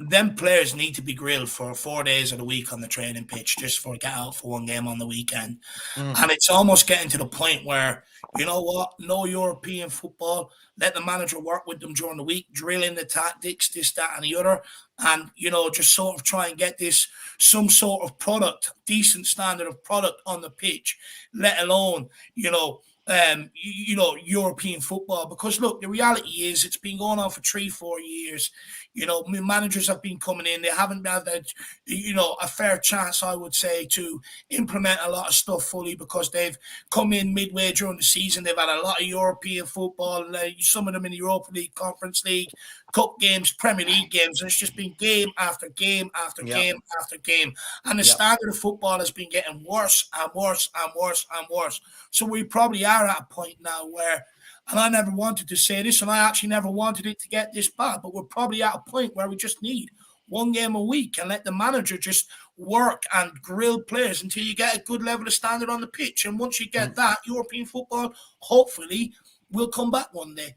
them players need to be grilled for 4 days of the week on the training pitch just for get out for one game on the weekend. And it's almost getting to the point where, you know what, no European football, let the manager work with them during the week, drill in the tactics, this, that, and the other, and, just sort of try and get this, some sort of product, decent standard of product on the pitch, let alone, European football. Because look, the reality is it's been going on for 3-4 years. Managers have been coming in. They haven't had a fair chance, I would say, to implement a lot of stuff fully, because they've come in midway during the season. They've had a lot of European football, some of them in the Europa League, Conference League, Cup games, Premier League games. And it's just been game after game after game after game. And the standard of football has been getting worse and worse and worse and worse. So we probably are at a point now where, and I never wanted to say this, and I actually never wanted it to get this bad, but we're probably at a point where we just need 1 game a week and let the manager just work and grill players until you get a good level of standard on the pitch. And once you get that, European football, hopefully, will come back one day.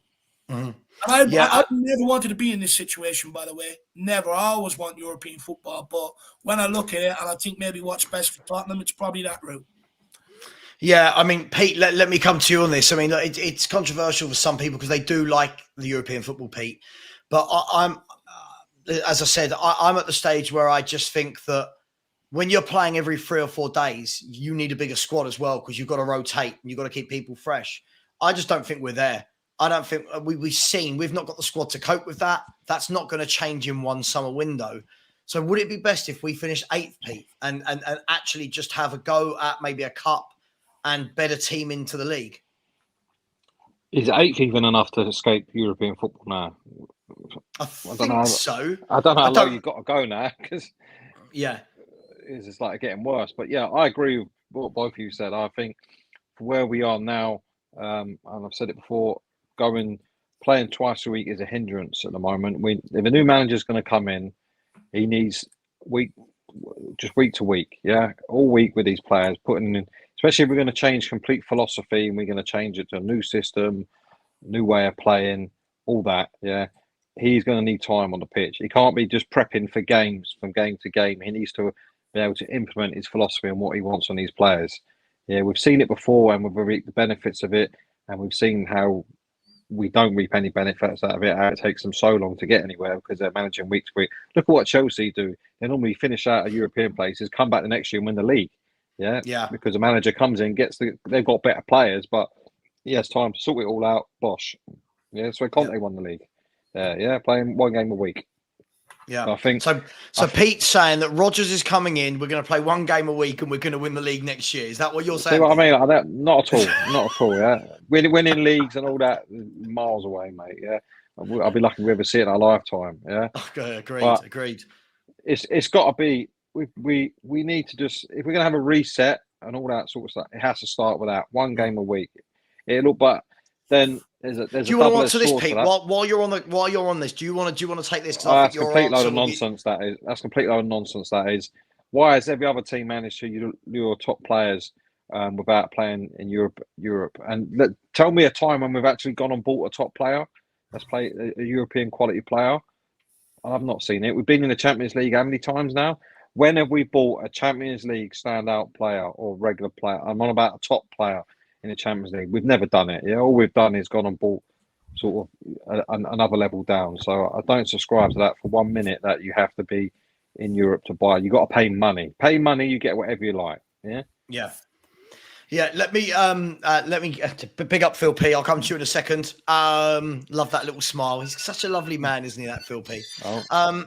And I never wanted to be in this situation, by the way. Never. I always want European football. But when I look at it, and I think maybe what's best for Tottenham, it's probably that route. Yeah, I mean, Pete, let me come to you on this. I mean, it's controversial for some people because they do like the European football, Pete. But I'm, as I said, I'm at the stage where I just think that when you're playing every 3 or 4 days, you need a bigger squad as well, because you've got to rotate and you've got to keep people fresh. I just don't think we're there. I don't think we've not got the squad to cope with that. That's not going to change in one summer window. So would it be best if we finish 8th, Pete, and actually just have a go at maybe a cup and better team into the league? Is 8th even enough to escape European football now? I think so. I don't know how low you've got to go now, because it's just like getting worse. But yeah, I agree with what both of you said. I think for where we are now, and I've said it before, playing twice a week is a hindrance at the moment. If a new manager is going to come in, he needs week to week, all week with these players, putting in especially if we're going to change complete philosophy and we're going to change it to a new system, new way of playing, all that. Yeah, he's going to need time on the pitch. He can't be just prepping for games from game to game. He needs to be able to implement his philosophy and what he wants on these players. Yeah, we've seen it before and we've reaped the benefits of it, and we've seen how we don't reap any benefits out of it. How it takes them so long to get anywhere because they're managing week to week. Look at what Chelsea do. They normally finish out of European places, come back the next year and win the league. Yeah, because the manager comes in, they've got better players, but he has time to sort it all out. Bosh. Yeah, that's where Conte won the league. Playing one game a week. Yeah, so I think so. Pete's saying that Rodgers is coming in. We're going to play one game a week, and we're going to win the league next year. Is that what you're saying? See what I mean? Like that? Not at all. Not at all. Yeah, winning leagues and all that miles away, mate. Yeah, I'll be lucky we ever see it in our lifetime. Yeah, okay, agreed. But agreed. It's got to be. We need to just, if we're going to have a reset and all that sort of stuff, it has to start with that one game a week. But then there's do a you want to double-edged answer this, sword Pete? to that. While you're on this, do you want to take this? That's a complete load of nonsense. That is. That's a complete load of nonsense. That is. Why has every other team managed to lure top players without playing in Europe? And tell me a time when we've actually gone and bought a top player. Let's play a European quality player. I've not seen it. We've been in the Champions League how many times now? When have we bought a Champions League standout player or regular player? I'm on about a top player in the Champions League. We've never done it. Yeah, all we've done is gone and bought sort of another level down. So I don't subscribe to that for 1 minute that you have to be in Europe to buy. You got to pay money. Pay money, you get whatever you like. Yeah. Yeah. Let me big up Phil P. I'll come to you in a second. Love that little smile. He's such a lovely man, isn't he? That Phil P. Oh.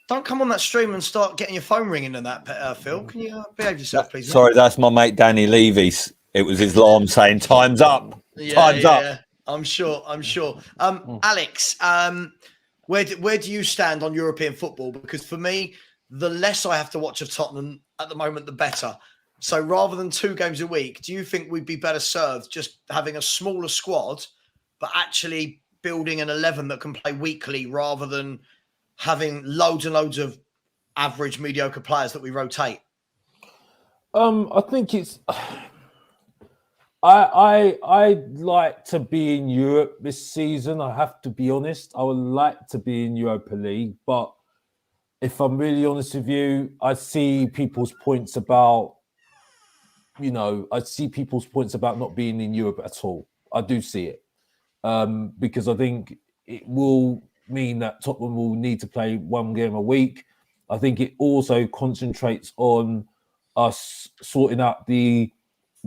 Don't come on that stream and start getting your phone ringing and that, Phil. Can you behave yourself, please? Sorry, that's my mate Danny Levy. It was his alarm saying time's up. Time's up. Yeah. I'm sure. Alex, where do you stand on European football? Because for me, the less I have to watch of Tottenham at the moment, the better. So rather than 2 games a week, do you think we'd be better served just having a smaller squad, but actually building an 11 that can play weekly rather than having loads and loads of average, mediocre players that we rotate? I think it's. I'd like to be in Europe this season. I have to be honest. I would like to be in Europa League, but if I'm really honest with you, I see people's points about. I see people's points about not being in Europe at all. I do see it because I think it will mean that Tottenham will need to play 1 game a week. I think it also concentrates on us sorting out the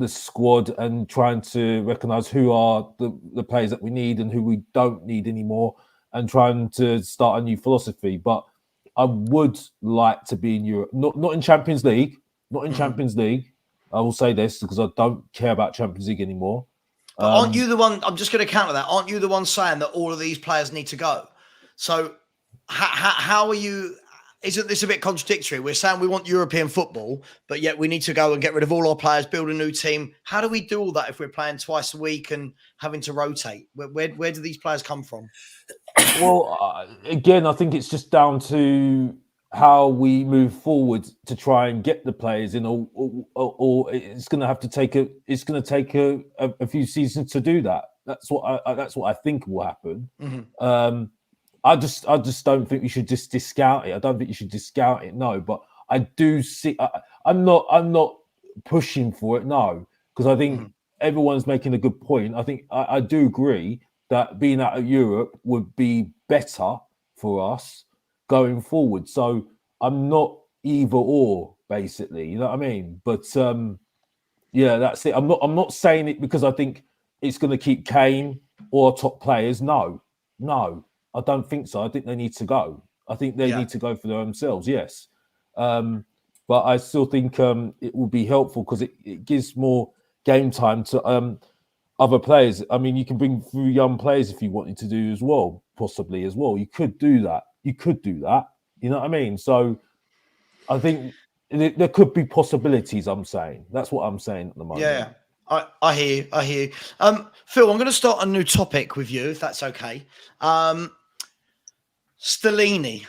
squad and trying to recognise who are the players that we need and who we don't need anymore, and trying to start a new philosophy. But I would like to be in Europe, not in Champions League, Champions League. I will say this because I don't care about Champions League anymore. But aren't you the one? I'm just going to counter that. Aren't you the one saying that all of these players need to go? So how are you? Isn't this a bit contradictory? We're saying we want European football, but yet we need to go and get rid of all our players, build a new team. How do we do all that if we're playing twice a week and having to rotate? Where do these players come from? Well, again, I think it's just down to how we move forward to try and get the players in, or it's going to have to take a few seasons to do that. That's what I think will happen. Mm-hmm. I just don't think we should just discount it. I don't think you should discount it. No, but I do see. I'm not pushing for it. No, because I think everyone's making a good point. I think I do agree that being out of Europe would be better for us going forward. So I'm not either or, basically. You know what I mean? But yeah, that's it. I'm not saying it because I think it's going to keep Kane or top players. No, I don't think so. I think they need to go. I think they need to go for themselves. Yes, but I still think it will be helpful because it gives more game time to other players. I mean, you can bring through young players if you wanted to do as well, possibly as well. You could do that. You know what I mean? So I think there could be possibilities. I'm saying that's what I'm saying at the moment. Yeah, I hear you. Phil, I'm going to start a new topic with you, if that's okay. Stellini.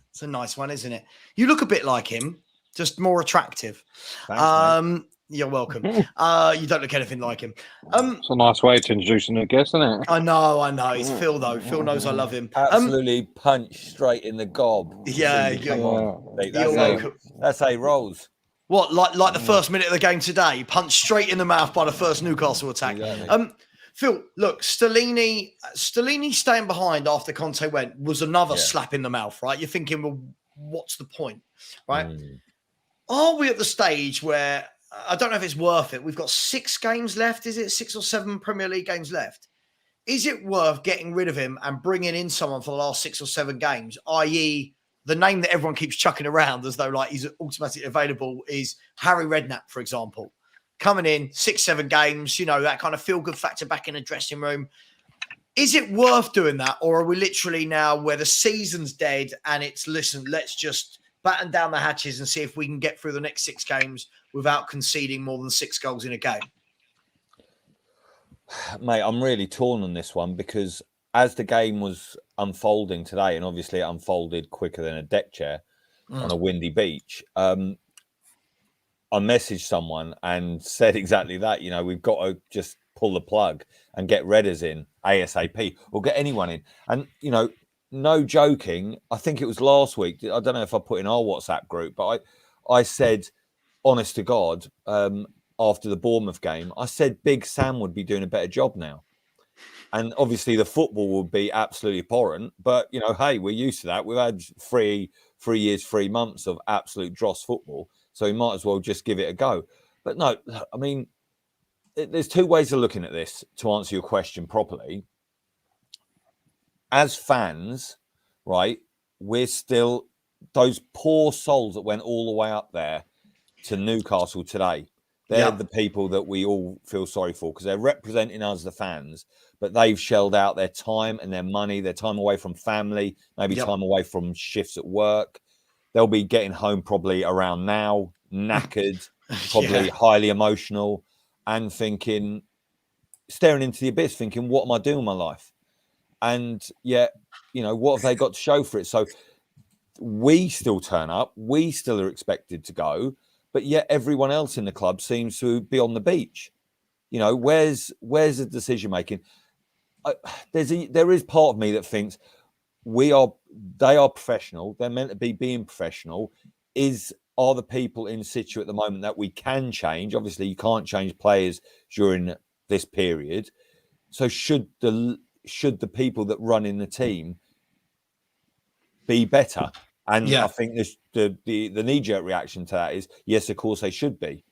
It's a nice one, isn't it? You look a bit like him. just more attractive. Thanks, mate. You're welcome. You don't look anything like him. It's a nice way to introduce a new guest, isn't it? I know. It's Phil though. Phil knows I love him. Absolutely punched straight in the gob. Yeah, Come on. Mate, you're welcome. That's how he rolls. What, like the first minute of the game today, punched straight in the mouth by the first Newcastle attack. Exactly. Phil, look, Stellini staying behind after Conte went was another slap in the mouth, right? You're thinking, well, what's the point, right? Are we at the stage where I don't know if it's worth it? We've got 6 games left. Is it 6 or 7 Premier League games left? Is it worth getting rid of him and bringing in someone for the last 6 or 7 games, i.e., the name that everyone keeps chucking around as though like he's automatically available is Harry Redknapp, for example, coming in 6, 7 games, that kind of feel-good factor back in the dressing room. Is it worth doing that? Or are we literally now where the season's dead and it's, listen, let's just batten down the hatches and see if we can get through the next 6 games without conceding more than 6 goals in a game? Mate, I'm really torn on this one because as the game was unfolding today, and obviously it unfolded quicker than a deck chair on a windy beach, I messaged someone and said exactly that. We've got to just pull the plug and get Redders in ASAP or get anyone in. And, no joking, I think it was last week. I don't know if I put in our WhatsApp group, but I said, honest to God, after the Bournemouth game, I said Big Sam would be doing a better job now. And obviously the football would be absolutely abhorrent. But, hey, we're used to that. We've had 3 years, 3 months of absolute dross football. So we might as well just give it a go. But no, I mean, there's 2 ways of looking at this to answer your question properly. As fans, right, we're still those poor souls that went all the way up there to Newcastle today. They're the people that we all feel sorry for because they're representing us, the fans, but they've shelled out their time and their money, their time away from family, maybe time away from shifts at work. They'll be getting home probably around now, knackered, probably highly emotional, and staring into the abyss, thinking, what am I doing with my life? And yet, what have they got to show for it? So we still turn up. We still are expected to go. But yet everyone else in the club seems to be on the beach. Where's the decision making? There is part of me that thinks they are professional. They're meant to be being professional. Are the people in situ at the moment that we can change? Obviously, you can't change players during this period. So should the people that run in the team be better? And I think the knee-jerk reaction to that is, yes, of course they should be.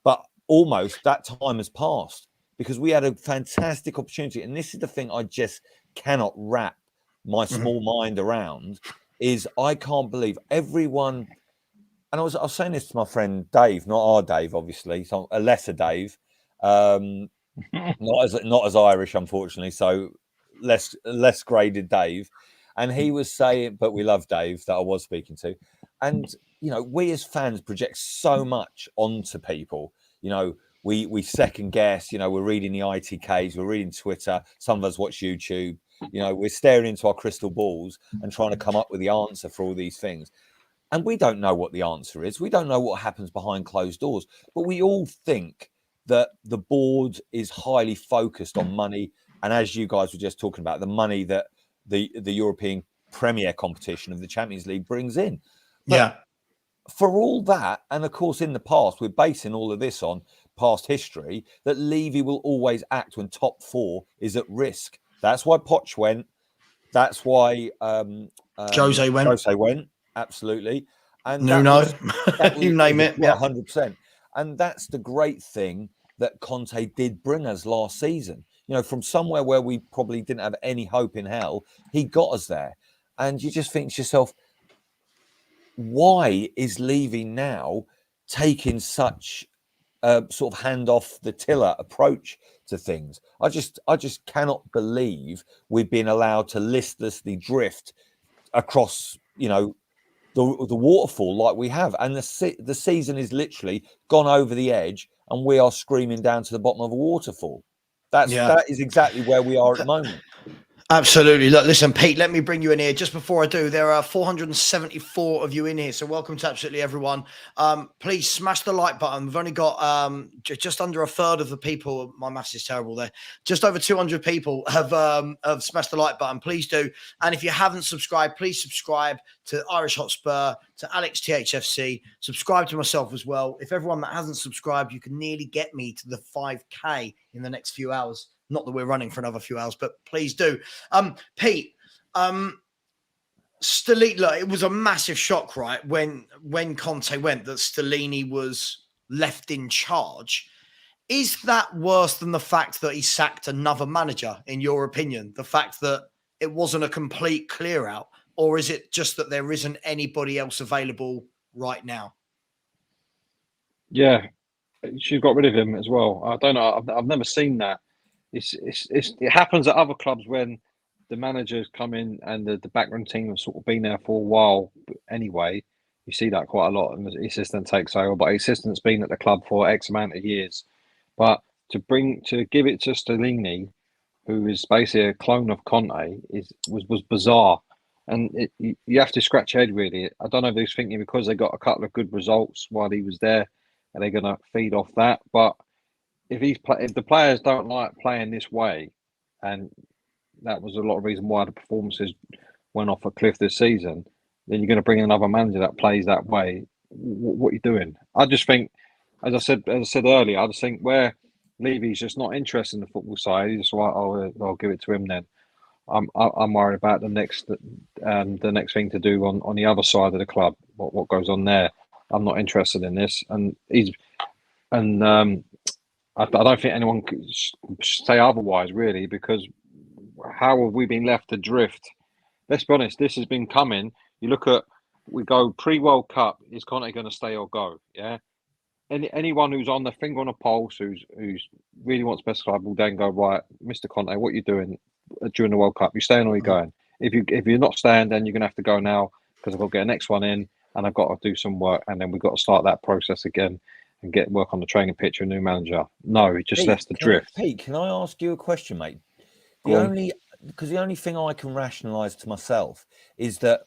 But almost that time has passed because we had a fantastic opportunity. And this is the thing I just cannot wrap my small mind around is I can't believe everyone. And I was saying this to my friend Dave, not our Dave, obviously, so a lesser Dave, not as Irish, unfortunately. So less graded Dave. And he was saying, but we love Dave that I was speaking to. And, we as fans project so much onto people. We second guess, we're reading the ITKs, we're reading Twitter. Some of us watch YouTube. We're staring into our crystal balls and trying to come up with the answer for all these things. And we don't know what the answer is. We don't know what happens behind closed doors. But we all think that the board is highly focused on money. And as you guys were just talking about, the money that the European Premier competition of the Champions League brings in. But for all that, and of course in the past, we're basing all of this on past history, that Levy will always act when top 4 is at risk. That's why Poch went. That's why Jose went. Absolutely. And Nuno, you name it. 100%. And that's the great thing that Conte did bring us last season. From somewhere where we probably didn't have any hope in hell, he got us there. And you just think to yourself, why is Levy now taking such a sort of hand off the tiller approach to things? I just cannot believe we've been allowed to listlessly drift across, the waterfall like we have. And the season is literally gone over the edge and we are screaming down to the bottom of a waterfall. That is exactly where we are at the moment. Absolutely. Look, listen, Pete, let me bring you in here. Just before I do, there are 474 of you in here. So welcome to absolutely everyone. Please smash the like button. We've only got just under a third of the people. My maths is terrible there. Just over 200 people have smashed the like button. Please do. And if you haven't subscribed, please subscribe to Irish Hotspur, to Alex THFC. Subscribe to myself as well. If everyone that hasn't subscribed, you can nearly get me to the 5K in the next few hours. Not that we're running for another few hours, but please do. Pete, Stellini, look, it was a massive shock, right? When Conte went, that Stellini was left in charge. Is that worse than the fact that he sacked another manager, in your opinion? The fact that it wasn't a complete clear out, or is it just that there isn't anybody else available right now? Yeah, she got rid of him as well. I don't know. I've never seen that. It happens at other clubs when the managers come in and the backroom team have sort of been there for a while. But anyway, you see that quite a lot, and the assistant takes over. But the assistant's been at the club for X amount of years. But to give it to Stellini, who is basically a clone of Conte, was bizarre. And you have to scratch your head, really. I don't know if he's thinking because they got a couple of good results while he was there, and they're going to feed off that. But if the players don't like playing this way, and that was a lot of reason why the performances went off a cliff this season, then you're going to bring another manager that plays that way. What are you doing? I just think, as I said earlier, I just think where Levy's just not interested in the football side, he's just like, oh, I'll give it to him then. I'm worried about the next thing to do on the other side of the club. What goes on there? I'm not interested in this, I don't think anyone could say otherwise, really, because how have we been left adrift? Let's be honest, this has been coming. You look at, we go pre-World Cup, is Conte going to stay or go? Yeah. Anyone who's on the finger on a pulse, who's really wants best club, will then go, right, Mr. Conte, what are you doing during the World Cup? You staying or you going? If you're not staying, then you're going to have to go now because I've got to get the next one in and I've got to do some work, and then we've got to start that process again and get work on the training pitch, a new manager. No, he just left the drift. Pete, can I ask you a question, mate? The only thing I can rationalise to myself is that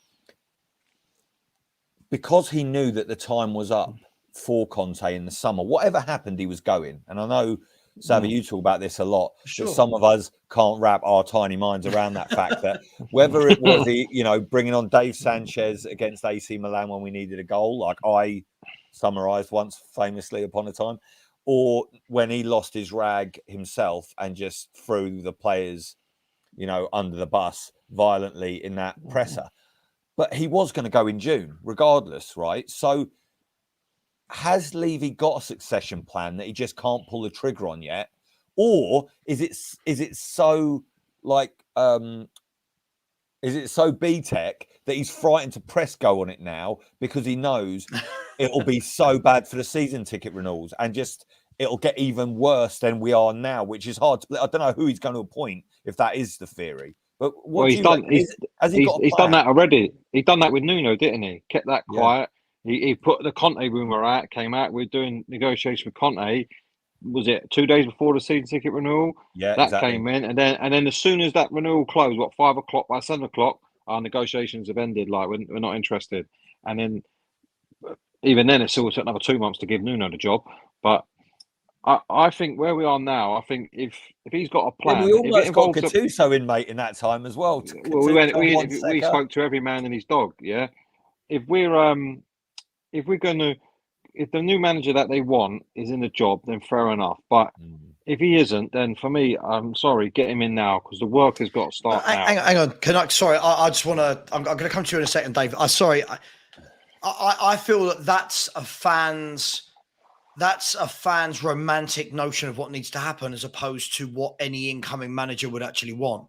because he knew that the time was up for Conte in the summer, whatever happened, he was going. And I know, Savvy, you talk about this a lot. Sure. That some of us can't wrap our tiny minds around that fact that whether it was bringing on Dave Sanchez against AC Milan when we needed a goal, like I summarised once famously upon a time, or when he lost his rag himself and just threw the players, under the bus violently in that presser. But he was going to go in June, regardless, right? So has Levy got a succession plan that he just can't pull the trigger on yet? Or is it so B-Tech that he's frightened to press go on it now because he knows it'll be so bad for the season ticket renewals and just it'll get even worse than we are now, which is hard to. I don't know who he's going to appoint if that is the theory. But he's done that already. He's done that with Nuno, didn't he? Kept that quiet. He put the Conte rumour out, came out. We're doing negotiation with Conte. Was it 2 days before the season ticket renewal? Yeah, that exactly. Came in, and then as soon as that renewal closed, 5 o'clock, by 7 o'clock, our negotiations have ended. Like we're not interested. And then even then, it still took another 2 months to give Nuno the job. But I think where we are now, I think if he's got a plan, we almost got Gattuso in, mate, in that time as well. We spoke to every man and his dog. Yeah, if the new manager that they want is in the job, then fair enough. But if he isn't, then for me, I'm sorry, get him in now because the work has got to start now. Hang on, sorry, I just want to. I'm going to come to you in a second, Dave. Sorry, I feel that that's a fan's romantic notion of what needs to happen as opposed to what any incoming manager would actually want.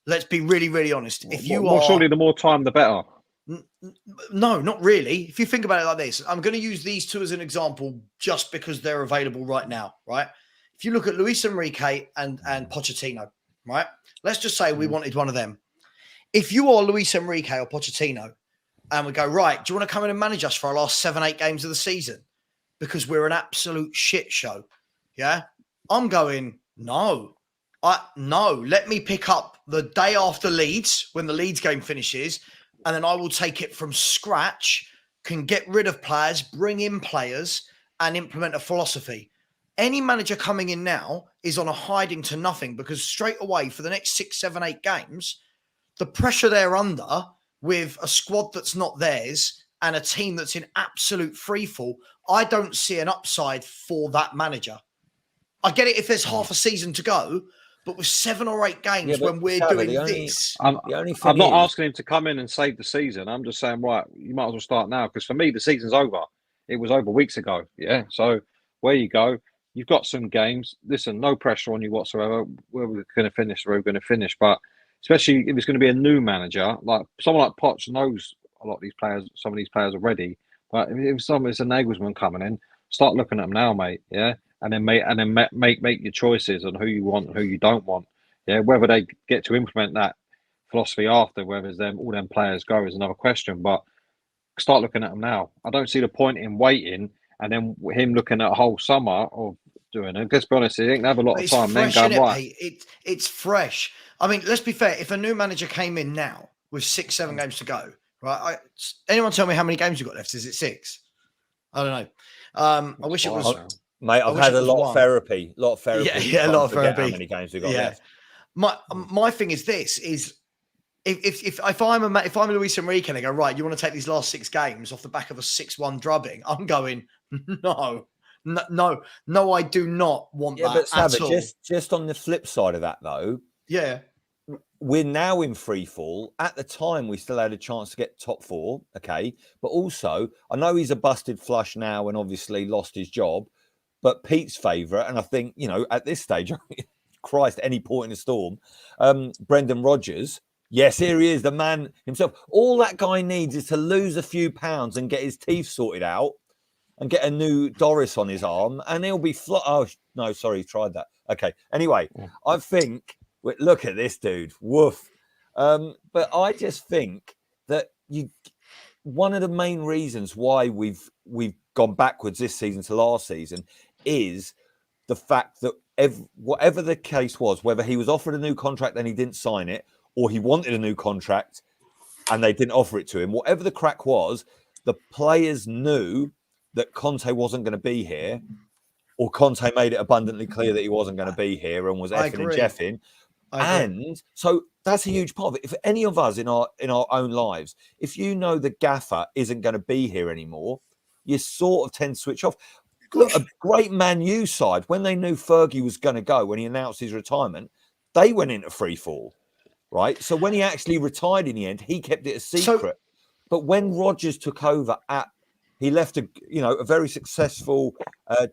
Let's be really, really honest. Surely the more time, the better. No, not really. If you think about it like this, I'm going to use these two as an example just because they're available right now, right? If you look at Luis Enrique and Pochettino, right? Let's just say we wanted one of them. If you are Luis Enrique or Pochettino and we go, right, do you want to come in and manage us for our last 7-8 games of the season? Because we're an absolute shit show. Yeah. I'm going, no. No, let me pick up the day after Leeds when the Leeds game finishes, and then I will take it from scratch, can get rid of players, bring in players, and implement a philosophy. Any manager coming in now is on a hiding to nothing because straight away for the next 6, 7, 8 games, the pressure they're under with a squad that's not theirs and a team that's in absolute freefall, I don't see an upside for that manager. I get it if there's half a season to go, but with 7 or 8 games when we're doing this. I'm not asking him to come in and save the season. I'm just saying, right, you might as well start now because for me, the season's over. It was over weeks ago. Yeah. So where you go, you've got some games. Listen, no pressure on you whatsoever. Where we're going to finish, where we're going to finish. But especially if it's going to be a new manager, like someone like Poch knows a lot of these players, some of these players already. But if it's a Nagelsmann coming in, start looking at them now, mate. Yeah. And then make your choices on who you want and who you don't want. Yeah, whether they get to implement that philosophy after, whether it's all them players go is another question. But start looking at them now. I don't see the point in waiting and then him looking at a whole summer of doing it. Let's be honest, he didn't have a lot of time. Then go right. It's fresh. I mean, let's be fair. If a new manager came in now with 6, 7 games to go, right? Anyone tell me how many games you got left? Is it 6? I don't know. I wish it was. Mate, I've had a lot of therapy. Yeah, a lot of therapy. How many games we got left? My thing is this: is if I'm Luis Enrique and I go, right, you want to take these last 6 games off the back of a 6-1 drubbing? I'm going, no, I do not want that at all. Just on the flip side of that, though, we're now in free fall. At the time, we still had a chance to get top 4, okay? But also, I know he's a busted flush now and obviously lost his job. But Pete's favourite, and I think, at this stage, Christ, any point in the storm, Brendan Rodgers, yes, here he is, the man himself. All that guy needs is to lose a few pounds and get his teeth sorted out and get a new Doris on his arm, and he'll be Oh, no, sorry, he tried that. Okay, anyway, I think, look at this dude, woof. But I just think that one of the main reasons why we've gone backwards this season to last season is the fact that whatever the case was, whether he was offered a new contract and he didn't sign it, or he wanted a new contract and they didn't offer it to him, whatever the crack was, the players knew that Conte wasn't going to be here, or Conte made it abundantly clear that he wasn't going to be here and was effing and jeffing. And so that's a huge part of it. If any of us in our own lives, if you know the gaffer isn't going to be here anymore, you sort of tend to switch off. Look, a great Man U side, when they knew Fergie was going to go, when he announced his retirement, they went into free fall, right? So when he actually retired in the end, he kept it a secret. But when Rodgers took over, he left a very successful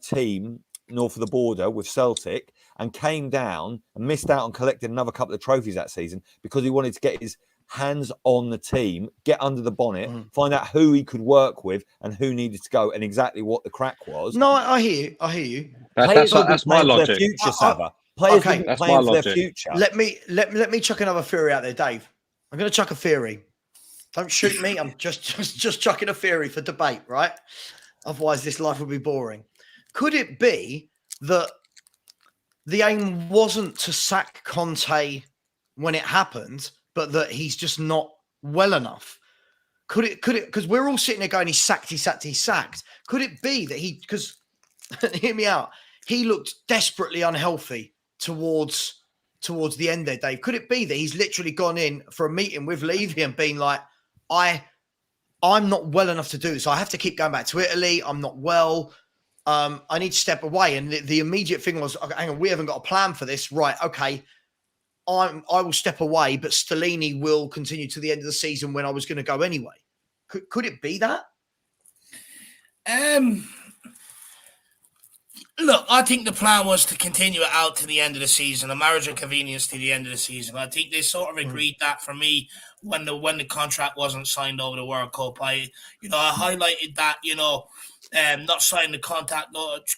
team north of the border with Celtic and came down and missed out on collecting another couple of trophies that season because he wanted to get his hands on the team, get under the bonnet, find out who he could work with and who needed to go and exactly what the crack was. No, I hear you. That's my logic. Future, Sava. Players playing for their future. Let me chuck another theory out there, Dave. I'm going to chuck a theory. Don't shoot me. I'm just chucking a theory for debate, right? Otherwise, this life would be boring. Could it be that the aim wasn't to sack Conte when it happened, but that he's just not well enough? Could it, because we're all sitting there going, he's sacked. Could it be that because hear me out, he looked desperately unhealthy towards the end there, Dave? Could it be that he's literally gone in for a meeting with Levy and been like, I'm not well enough to do this. I have to keep going back to Italy. I'm not well. I need to step away. And the immediate thing was, hang on, we haven't got a plan for this. Right. Okay. I will step away, but Stellini will continue to the end of the season when I was going to go anyway. Could it be that? Look, I think the plan was to continue it out to the end of the season, a marriage of convenience to the end of the season. I think they sort of agreed that for me when the contract wasn't signed over the World Cup. I highlighted that, not signing the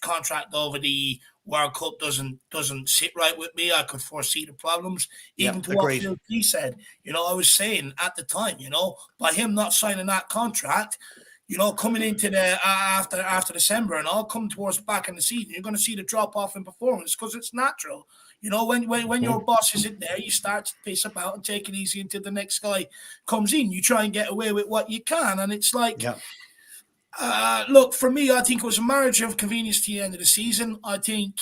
contract over the World Cup doesn't sit right with me. I could foresee the problems. Even to what Phil P said, I was saying at the time, by him not signing that contract, coming into the after December and all coming towards the back in the season, you're going to see the drop off in performance because it's natural. You know, when your boss isn't there, you start to piss about and take it easy until the next guy comes in. You try and get away with what you can, and it's like, look, for me, I think it was a marriage of convenience to the end of the season. I think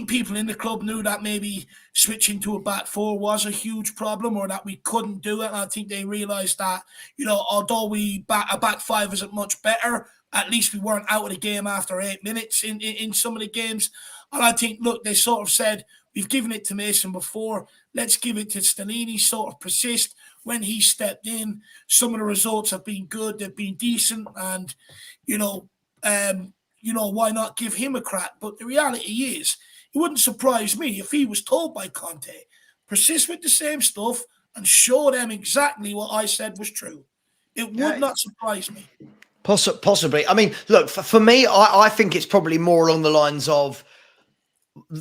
people in the club knew that maybe switching to a back four was a huge problem, or that we couldn't do it. And I think they realised that, you know, although a back five isn't much better, at least we weren't out of the game after 8 minutes in some of the games. And I think, look, they sort of said, we've given it to Mason before, let's give it to Stellini, sort of persist. When he stepped in, some of the results have been good, they've been decent, and, why not give him a crack? But the reality is, it wouldn't surprise me if he was told by Conte, persist with the same stuff and show them exactly what I said was true. It would not surprise me. Possibly. I mean, look, for me, I think it's probably more along the lines of,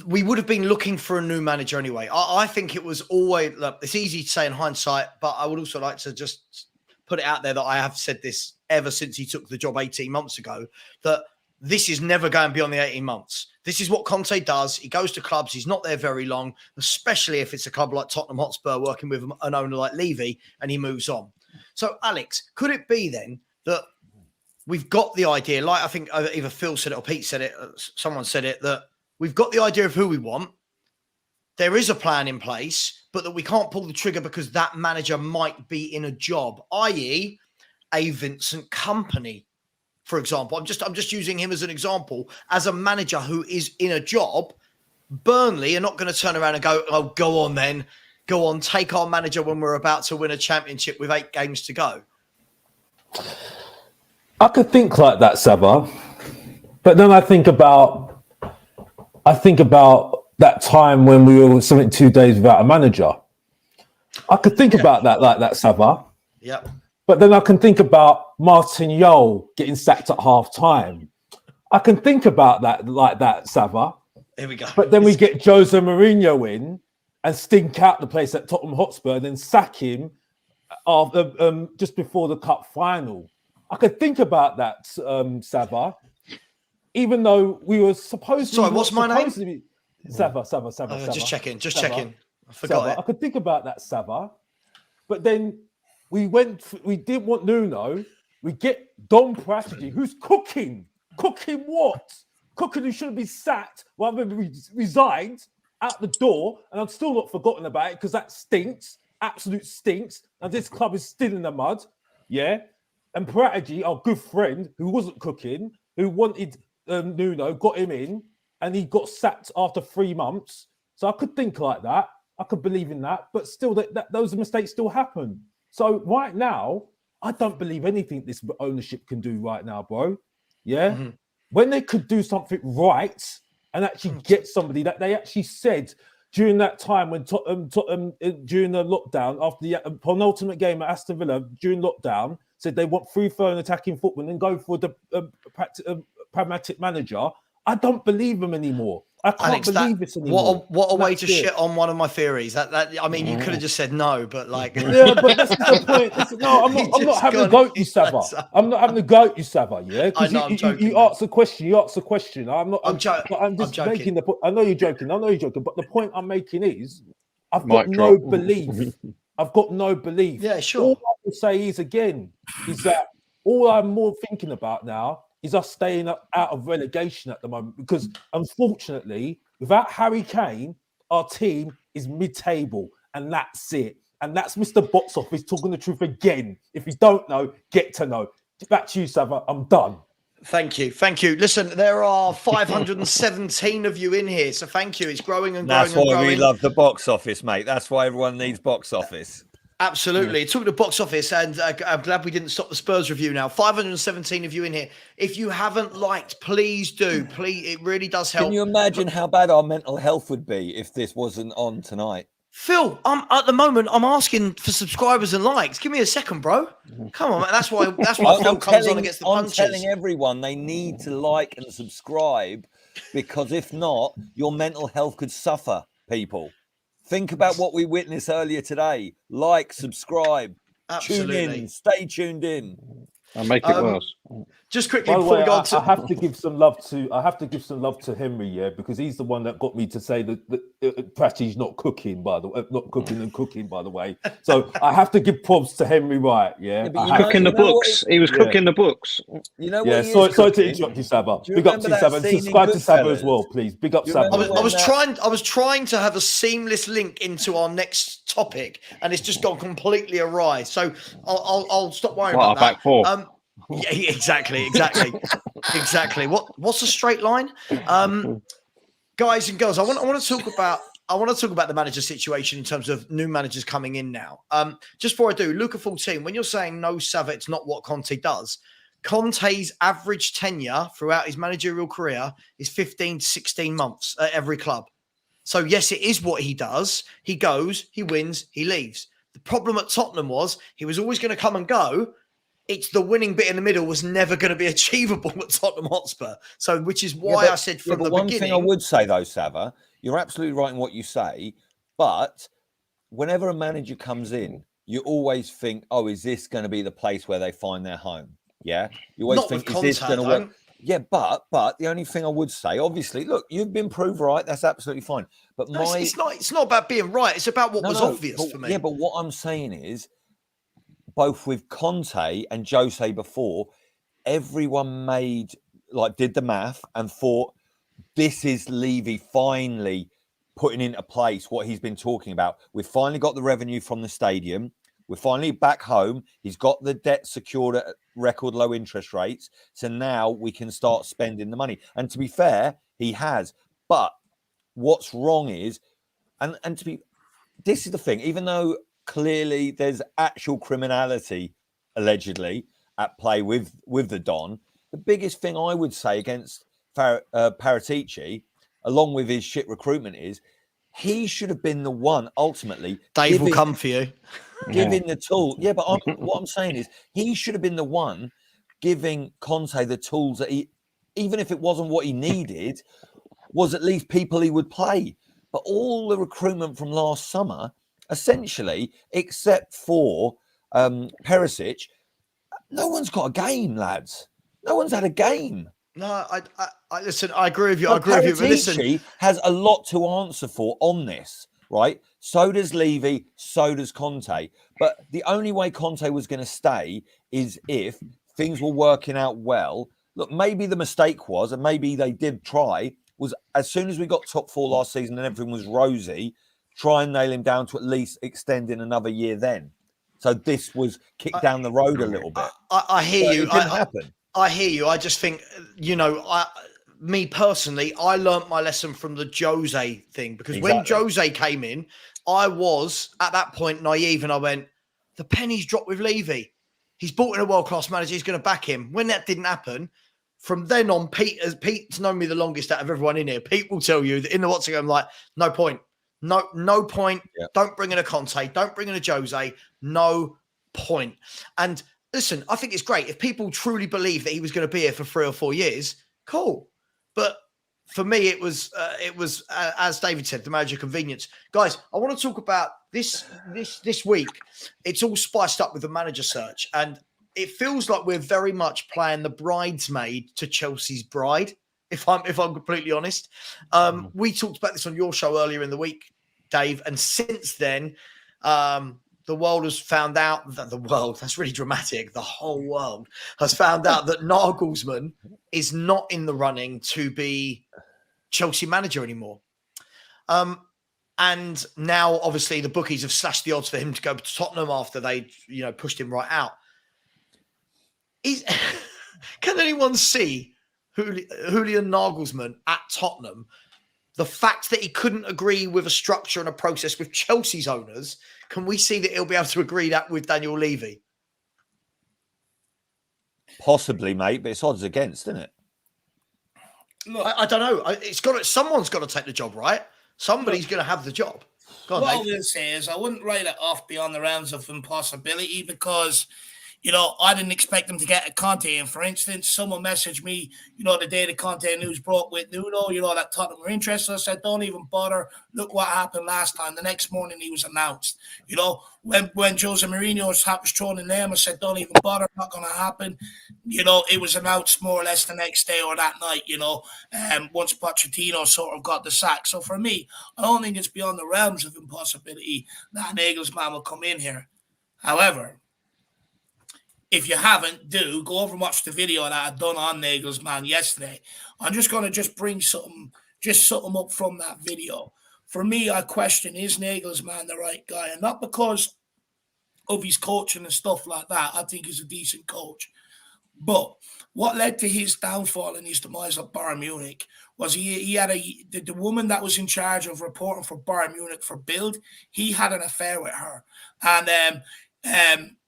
we would have been looking for a new manager anyway. I think it was always, look, it's easy to say in hindsight, but I would also like to just put it out there that I have said this ever since he took the job 18 months ago, that this is never going beyond the 18 months. This is what Conte does. He goes to clubs. He's not there very long, especially if it's a club like Tottenham Hotspur working with an owner like Levy, and he moves on. So, Alex, could it be then that we've got the idea, like I think either Phil said it or Pete said it, someone said it, that we've got the idea of who we want. There is a plan in place, but that we can't pull the trigger because that manager might be in a job, i.e. a Vincent Kompany, for example. I'm just using him as an example. As a manager who is in a job, Burnley are not going to turn around and go, oh, go on then. Go on, take our manager when we're about to win a championship with 8 games to go. I could think like that, Saba. But then I think about that time when we were 72 days without a manager. I could think about that like that, Saba. Yep. But then I can think about Martin Yole getting sacked at half time. I can think about that like that, Saba. Here we go. But then we get Jose Mourinho in and stink out the place at Tottenham Hotspur and then sack him after, just before the cup final. I could think about that, Saba. Even though we were supposed to... Sorry, what's my name? Saba. Just checking. I forgot Saba. it. I could think about that, Saba. But then we didn't want Nuno. We get Don Pratici, who's cooking. Cooking what? Cooking who should be sacked rather than resigned out the door. And I've still not forgotten about it because that stinks. Absolute stinks. And this club is still in the mud. Yeah. And Pratici, our good friend, who wasn't cooking, who wanted Nuno, got him in, and he got sacked after 3 months. So I could think like that. I could believe in that. But still, those mistakes still happen. So right now, I don't believe anything this ownership can do right now, bro. Yeah? Mm-hmm. When they could do something right and actually get somebody that they actually said during that time when during the lockdown, after the penultimate game at Aston Villa, during lockdown, said they want free-flowing attacking football and go for the pragmatic manager. I don't believe them anymore. I can't Alex, believe this anymore. What a way to shit on one of my theories. I mean, you could have just said no, but like... Yeah, but that's the point. No, I'm not having a go at you, Saba. I'm not having a go at you, Saba, yeah? Because you asked the question. I'm just making the point. I know you're joking, but the point I'm making is I've got no belief. I've got no belief. Yeah, sure. All I will say is that all I'm more thinking about now is us staying out of relegation at the moment, because unfortunately, without Harry Kane, our team is mid-table, and that's it. And that's Mr. Box Office talking the truth again. If you don't know, get to know. Back to you, Sava. I'm done. Thank you. Listen, there are 517 of you in here, so thank you. It's growing and growing. That's why we love the box office, mate. That's why everyone needs box office. Absolutely. Talking to box office, and I'm glad we didn't stop the Spurs review now. 517 of you in here. If you haven't liked, please do. Please, it really does help. Can you imagine how bad our mental health would be if this wasn't on tonight? Phil, at the moment, I'm asking for subscribers and likes. Give me a second, bro. Come on, man. That's why Phil comes on and gets the punches. I'm telling everyone they need to like and subscribe, because if not, your mental health could suffer, people. Think about what we witnessed earlier today. Like, subscribe, Absolutely. tune in, stay tuned in. I'll make it worse. Just quickly By the before way, we go on I have to give some love to Henry, yeah, because he's the one that got me to say that Prachi's not cooking, by the way, not cooking and cooking, by the way. So I have to give props to Henry, right? Yeah, but Cooking the books. He was cooking the books. You know what? yeah. He Sorry is to cooking? interrupt you, Saba. Do you Big up to remember you, that Saba. scene in Subscribe to Saba as Goodfellas? well, please. Big up Do you Saba. remember I when was trying to have a seamless link into our next topic, and it's just gone completely awry. So I'll stop worrying What, about that. back four? Yeah, exactly. What's a straight line? Guys and girls, I want to talk about the manager situation in terms of new managers coming in now. Just before I do, Luca 14, when you're saying no, Sava, it's not what Conte does. Conte's average tenure throughout his managerial career is 15 to 16 months at every club. So yes, it is what he does. He goes, he wins, he leaves. The problem at Tottenham was he was always going to come and go. It's the winning bit in the middle was never going to be achievable at Tottenham Hotspur. So, which is why I said from the one beginning. thing I would say though, Sava, you're absolutely right in what you say. But whenever a manager comes in, you always think, "Oh, is this going to be the place where they find their home?" Yeah, you always Not think, with "Is this Conte, going to work?" Yeah, but the only thing I would say, obviously, look, you've been proved right. That's absolutely fine. But it's not about being right. It's about what was obvious for me. Yeah, but what I'm saying is, both with Conte and Jose before, everyone did the math and thought, this is Levy finally putting into place what he's been talking about. We've finally got the revenue from the stadium. We're finally back home. He's got the debt secured at record low interest rates. So now we can start spending the money. And to be fair, he has. But what's wrong is, this is the thing, even though clearly there's actual criminality allegedly at play with the Don, the biggest thing I would say against Paratici, along with his shit recruitment, is he should have been the one ultimately. Dave will come for you. Giving the tool. Yeah, but what I'm saying is he should have been the one giving Conte the tools that he, even if it wasn't what he needed, was at least people he would play. But all the recruitment from last summer, essentially, except for Perisic, no one's got a game, lads. No one's had a game. No, I listen. I agree with you. But I agree with you. But listen, Paratici has a lot to answer for on this, right? So does Levy. So does Conte. But the only way Conte was going to stay is if things were working out well. Look, maybe the mistake was, and maybe they did try, was as soon as we got top four last season and everything was rosy, try and nail him down to at least extending another year then. So this was kicked down the road a little bit. I hear you. It didn't happen. I hear you. I just think, me personally, I learnt my lesson from the Jose thing because when Jose came in, I was at that point naive and I went, the penny's dropped with Levy. He's brought in a world-class manager. He's going to back him. When that didn't happen, from then on, Pete's known me the longest out of everyone in here. Pete will tell you that in the WhatsApp, I'm like, no point. No point. Yeah. Don't bring in a Conte. Don't bring in a Jose. No point. And listen, I think it's great. If people truly believe that he was going to be here for 3 or 4 years, cool. But for me, it was as David said, the manager convenience. Guys, I want to talk about this week. It's all spiced up with the manager search. And it feels like we're very much playing the bridesmaid to Chelsea's bride, if I'm completely honest. We talked about this on your show earlier in the week, Dave. And since then, the world has found out that that's really dramatic. The whole world has found out that Nagelsmann is not in the running to be Chelsea manager anymore. And now, obviously, the bookies have slashed the odds for him to go to Tottenham after they, pushed him right out. Can anyone see Julian Nagelsmann at Tottenham? The fact that he couldn't agree with a structure and a process with Chelsea's owners, can we see that he'll be able to agree that with Daniel Levy? Possibly, mate, but it's odds against, isn't it? Look, I don't know. Someone's got to take the job, right? Somebody's going to have the job. Go on, what I will say is I wouldn't write it off beyond the realms of impossibility because, You know, I didn't expect them to get a Conte. And for instance, someone messaged me, you know, the day the Conte news broke with Nuno, you know, that Tottenham were interested. I said, don't even bother. Look what happened last time. The next morning he was announced. You know, when Jose Mourinho's hat was thrown in them, I said, don't even bother. Not going to happen. You know, it was announced more or less the next day or that night, you know, once Pochettino sort of got the sack. So for me, I don't think it's beyond the realms of impossibility that Nagelsmann will come in here. However, if you haven't, go over and watch the video that I done on Nagelsmann yesterday. I'm just going to bring something up from that video. For me, I question, is Nagelsmann the right guy? And not because of his coaching and stuff like that. I think he's a decent coach. But what led to his downfall and his demise at Bayern Munich was he had the woman that was in charge of reporting for Bayern Munich for Bild, he had an affair with her. And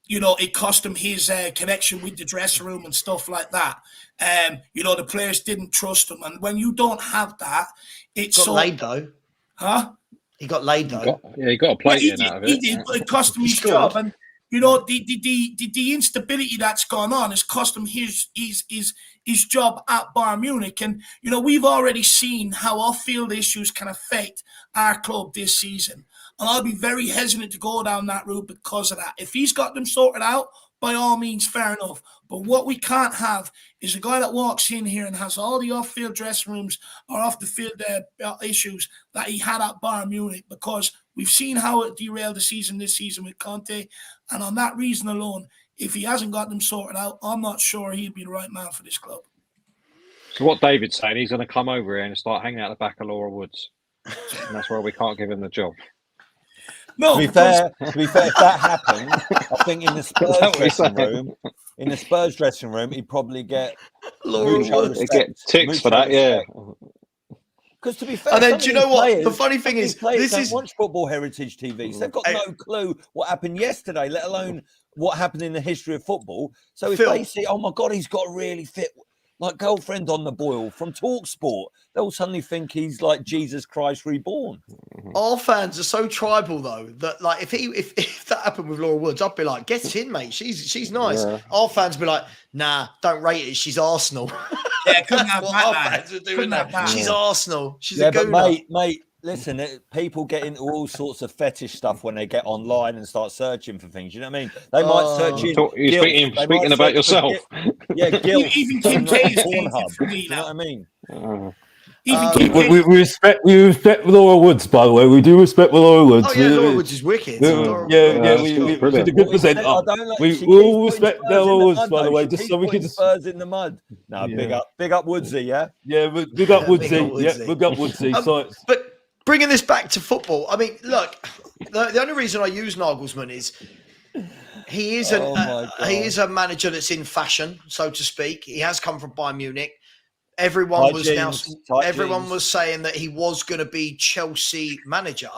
you know, it cost him his connection with the dressing room and stuff like that. You know, the players didn't trust him. And when you don't have that, it's got laid though. Huh? He got laid though. He got a plate in out of it. He did, but it cost him his job. And you know, the instability that's gone on has cost him his job at Bayern Munich. And you know, we've already seen how off-field issues can affect our club this season. And I'll be very hesitant to go down that route because of that. If he's got them sorted out, by all means, fair enough. But what we can't have is a guy that walks in here and has all the off-field dressing rooms or off-the-field issues that he had at Bayern Munich, because we've seen how it derailed the season this season with Conte. And on that reason alone, if he hasn't got them sorted out, I'm not sure he'd be the right man for this club. So what David's saying, he's going to come over here and start hanging out the back of Laura Woods. And that's why we can't give him the job. No, to be fair, if that happened, I think in the Spurs dressing room, he'd probably get get ticks for that, yeah. Because to be fair, and then do you know what? The funny thing is, this is watch Football Heritage TV, so they've got no clue what happened yesterday, let alone what happened in the history of football. So if they see, oh my God, he's got a really fit, like, girlfriend on the boil from TalkSport, they'll suddenly think he's like Jesus Christ reborn. Our fans are so tribal though that, like, if that happened with Laura Woods, I'd be like, get in, mate. She's nice. Yeah. Our fans be like, nah, don't rate it. She's Arsenal. Yeah, couldn't have what that. Our fans are doing that. She's Arsenal. She's a gooner. But mate. Listen, people get into all sorts of fetish stuff when they get online and start searching for things. You know what I mean? They might search in. You're speaking about yourself. Guilt. Even Kim K's Pornhub. You know what I mean? We respect Laura Woods, by the way. We do respect Laura Woods. Oh yeah, Laura Woods is wicked. She's a good presenter. We all respect Laura Woods, by the way, just so we can just Spurs in the mud. No, big up Woodsy, yeah. Yeah, big up Woodsy. Yeah, big up Woodsy. But bringing this back to football, I mean, look, the only reason I use Nagelsmann is he is a manager that's in fashion, so to speak. He has come from Bayern Munich. Everyone was saying that he was going to be Chelsea manager.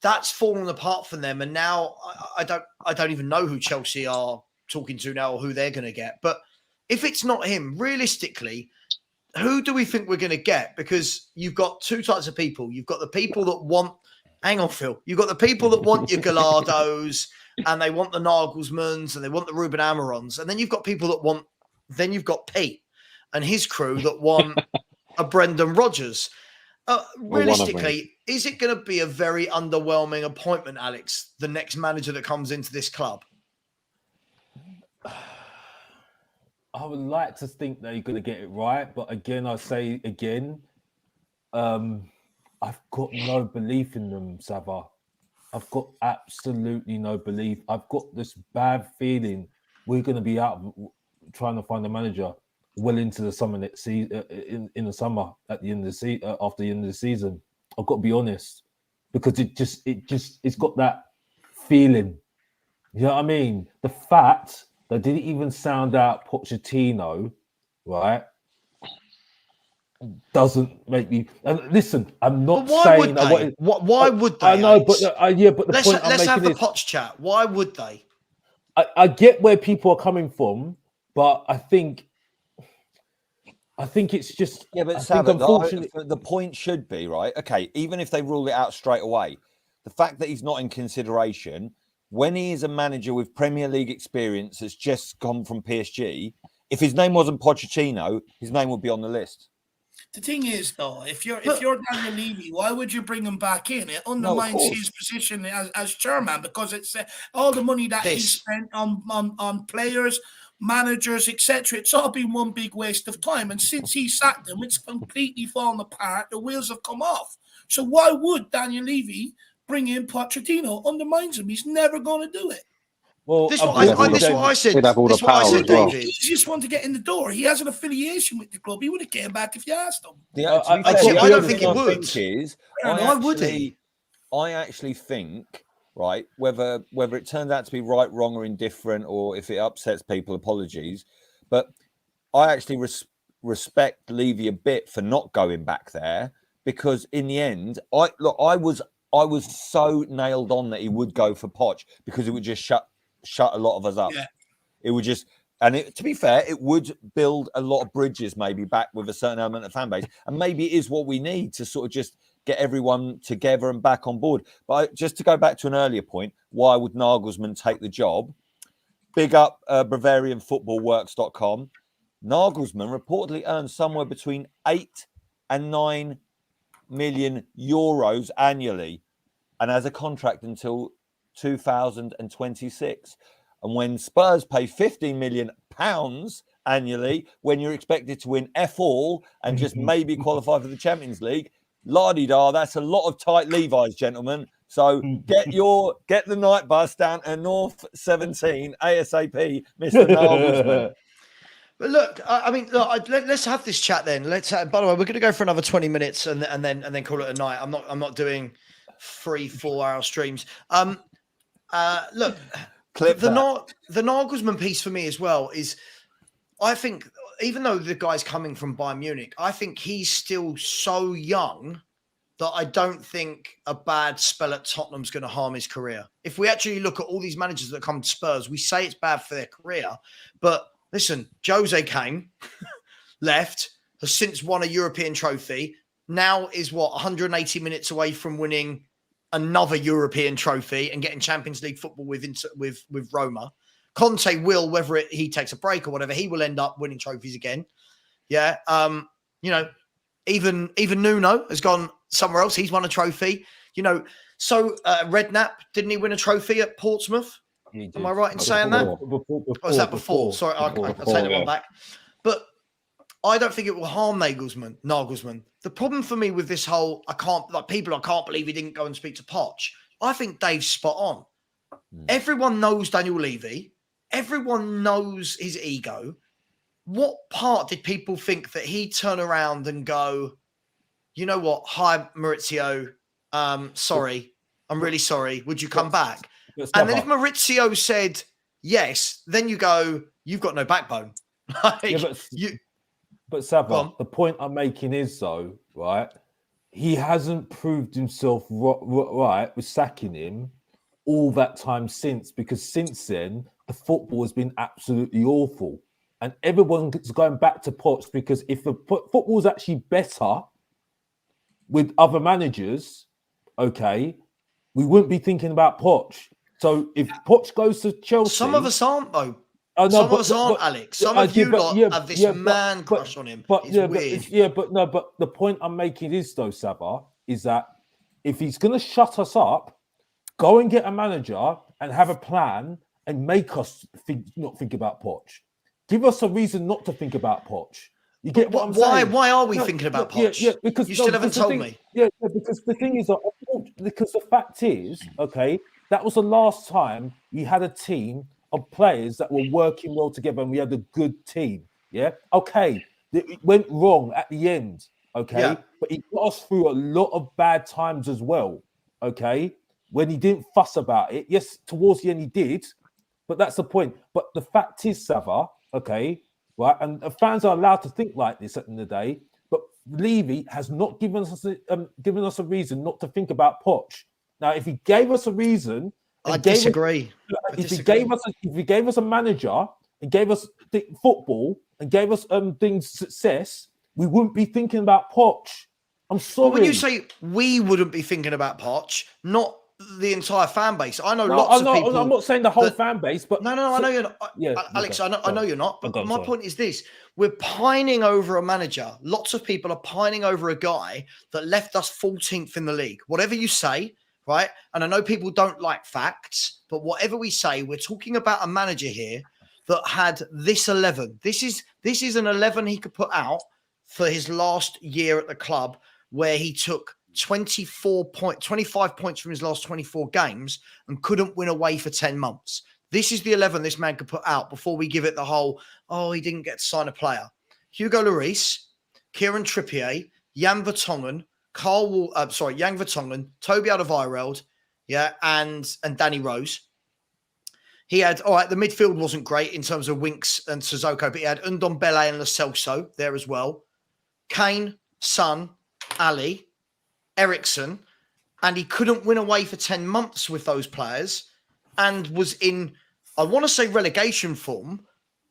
That's fallen apart for them, and now I don't even know who Chelsea are talking to now or who they're going to get. But if it's not him, realistically, who do we think we're going to get? Because you've got two types of people. You've got the people that want, hang on, Phil. You've got the people that want your Gallardos and they want the Nagelsmanns and they want the Ruben Amarons. And then you've got people that want, then you've got Pete and his crew that want a Brendan Rodgers. Realistically, is it going to be a very underwhelming appointment, Alex, the next manager that comes into this club? I would like to think they're going to get it right, but again, I say again, I've got no belief in them, Sava. I've got absolutely no belief. I've got this bad feeling we're going to be out trying to find a manager well into the summer next season, in the summer at the end of the season, after the end of the season. I've got to be honest, because it's got that feeling. You know what I mean? The fact that didn't even sound out Pochettino, right? Doesn't make me. And listen, I'm not saying. Why would they? I know, but but the point I'm making let's have the Poch chat. Why would they? I get where people are coming from, but I think it's just but unfortunately, the point should be right. Okay, even if they rule it out straight away, the fact that he's not in consideration when he is a manager with Premier League experience that's just gone from PSG, if his name wasn't Pochettino, his name would be on the list. The thing is, though, if you're Daniel Levy, why would you bring him back in? It undermines his position as chairman, because it's all the money that he spent on players, managers, etc. It's all been one big waste of time. And since he sacked them, it's completely fallen apart. The wheels have come off. So why would Daniel Levy bring in Pochettino? Undermines him. He's never going to do it. Well, this is what I said. He'd have all the power as well. He just want to get in the door. He has an affiliation with the club. He would have came back if you asked him. I don't think he would. Why would he? I actually think, right, whether it turns out to be right, wrong, or indifferent, or if it upsets people, apologies. But I actually respect Levy a bit for not going back there, because in the end, I was so nailed on that he would go for Poch, because it would just shut a lot of us up. Yeah. It would just, to be fair, it would build a lot of bridges maybe back with a certain element of fan base, and maybe it is what we need to sort of just get everyone together and back on board. But just to go back to an earlier point, why would Nagelsmann take the job? Big up BavarianFootballWorks.com. Nagelsmann reportedly earns somewhere between 8 and 9 million euros annually, and has a contract until 2026. And when Spurs pay 15 million pounds annually, when you're expected to win all and just maybe qualify for the Champions League, la-di-da, that's a lot of tight Levi's, gentlemen. So get the night bus down to North 17 ASAP, Mr. Nagelsmann. But look, I mean, look, let's have this chat then. By the way, we're going to go for another 20 minutes and then call it a night. I'm not doing 3-4 hour streams. Look, the Nagelsmann piece for me as well is, I think, even though the guy's coming from Bayern Munich, I think he's still so young that I don't think a bad spell at Tottenham's going to harm his career. If we actually look at all these managers that come to Spurs, we say it's bad for their career. But listen, Jose came, left, has since won a European trophy, now is 180 minutes away from winning another European trophy and getting Champions League football with Roma. Conte will, whether he takes a break or whatever, he will end up winning trophies again. Yeah. Even Nuno has gone somewhere else. He's won a trophy. So Redknapp, didn't he win a trophy at Portsmouth? Am I right in saying that? Or was that before? Sorry, I'll take that one back. But I don't think it will harm Nagelsmann. The problem for me with this whole, I can't believe he didn't go and speak to Poch. I think Dave's spot on. Everyone knows Daniel Levy. Everyone knows his ego. What part did people think that he'd turn around and go, you know what? Hi, Maurizio. Sorry. I'm really sorry. Would you come back? And then if Maurizio said yes, then you go, you've got no backbone. But Saba, the point I'm making is, though, right, he hasn't proved himself right with sacking him all that time since, because since then, the football has been absolutely awful. And everyone's going back to Poch, because if the football is actually better with other managers, okay, we wouldn't be thinking about Poch. So if Poch goes to Chelsea... Some of us aren't, though. Some of us aren't, Alex. Some of you have this crush on him. But the point I'm making is, though, Saba, is that if he's going to shut us up, go and get a manager and have a plan and make us not think about Poch. Give us a reason not to think about Poch. You get what I'm saying? Why are we thinking about Poch? Yeah, because you still haven't told me. Yeah, because the thing is, because the fact is, okay, that was the last time we had a team of players that were working well together and we had a good team. Yeah, okay, it went wrong at the end. Okay, but he got us through a lot of bad times as well. Okay, when he didn't fuss about it. Yes, towards the end he did, but that's the point. But the fact is, Sava, okay, right, and the fans are allowed to think like this at the end of the day, but Levy has not given us a reason not to think about Poch. Now, if he gave us a reason, I disagree. If he gave us a manager and gave us football and gave us things success, we wouldn't be thinking about Poch. I'm sorry. But when you say we wouldn't be thinking about Poch, not the entire fan base. I know No, lots of people. I'm not saying the whole fan base, but no, I know you're not. Yeah, Alex, okay. I know you're not. But Okay, my sorry. point is this: we're pining over a manager. Lots of people are pining over a guy that left us 14th in the league. Whatever you say, right? And I know people don't like facts, but whatever we say, we're talking about a manager here that had this 11. This is an 11 he could put out for his last year at the club, where he took 25 points from his last 24 games and couldn't win away for 10 months. This is the 11 this man could put out before we give it the whole, oh, he didn't get to sign a player. Hugo Lloris, Kieran Trippier, Jan Vertonghen, Jan Vertonghen, Toby Alderweireld, and Danny Rose. He had, all right, the midfield wasn't great in terms of Winks and Sissoko, but he had Ndombele and Lo Celso there as well. Kane, Son, Ali, Ericsson, and he couldn't win away for 10 months with those players and was in, I want to say relegation form.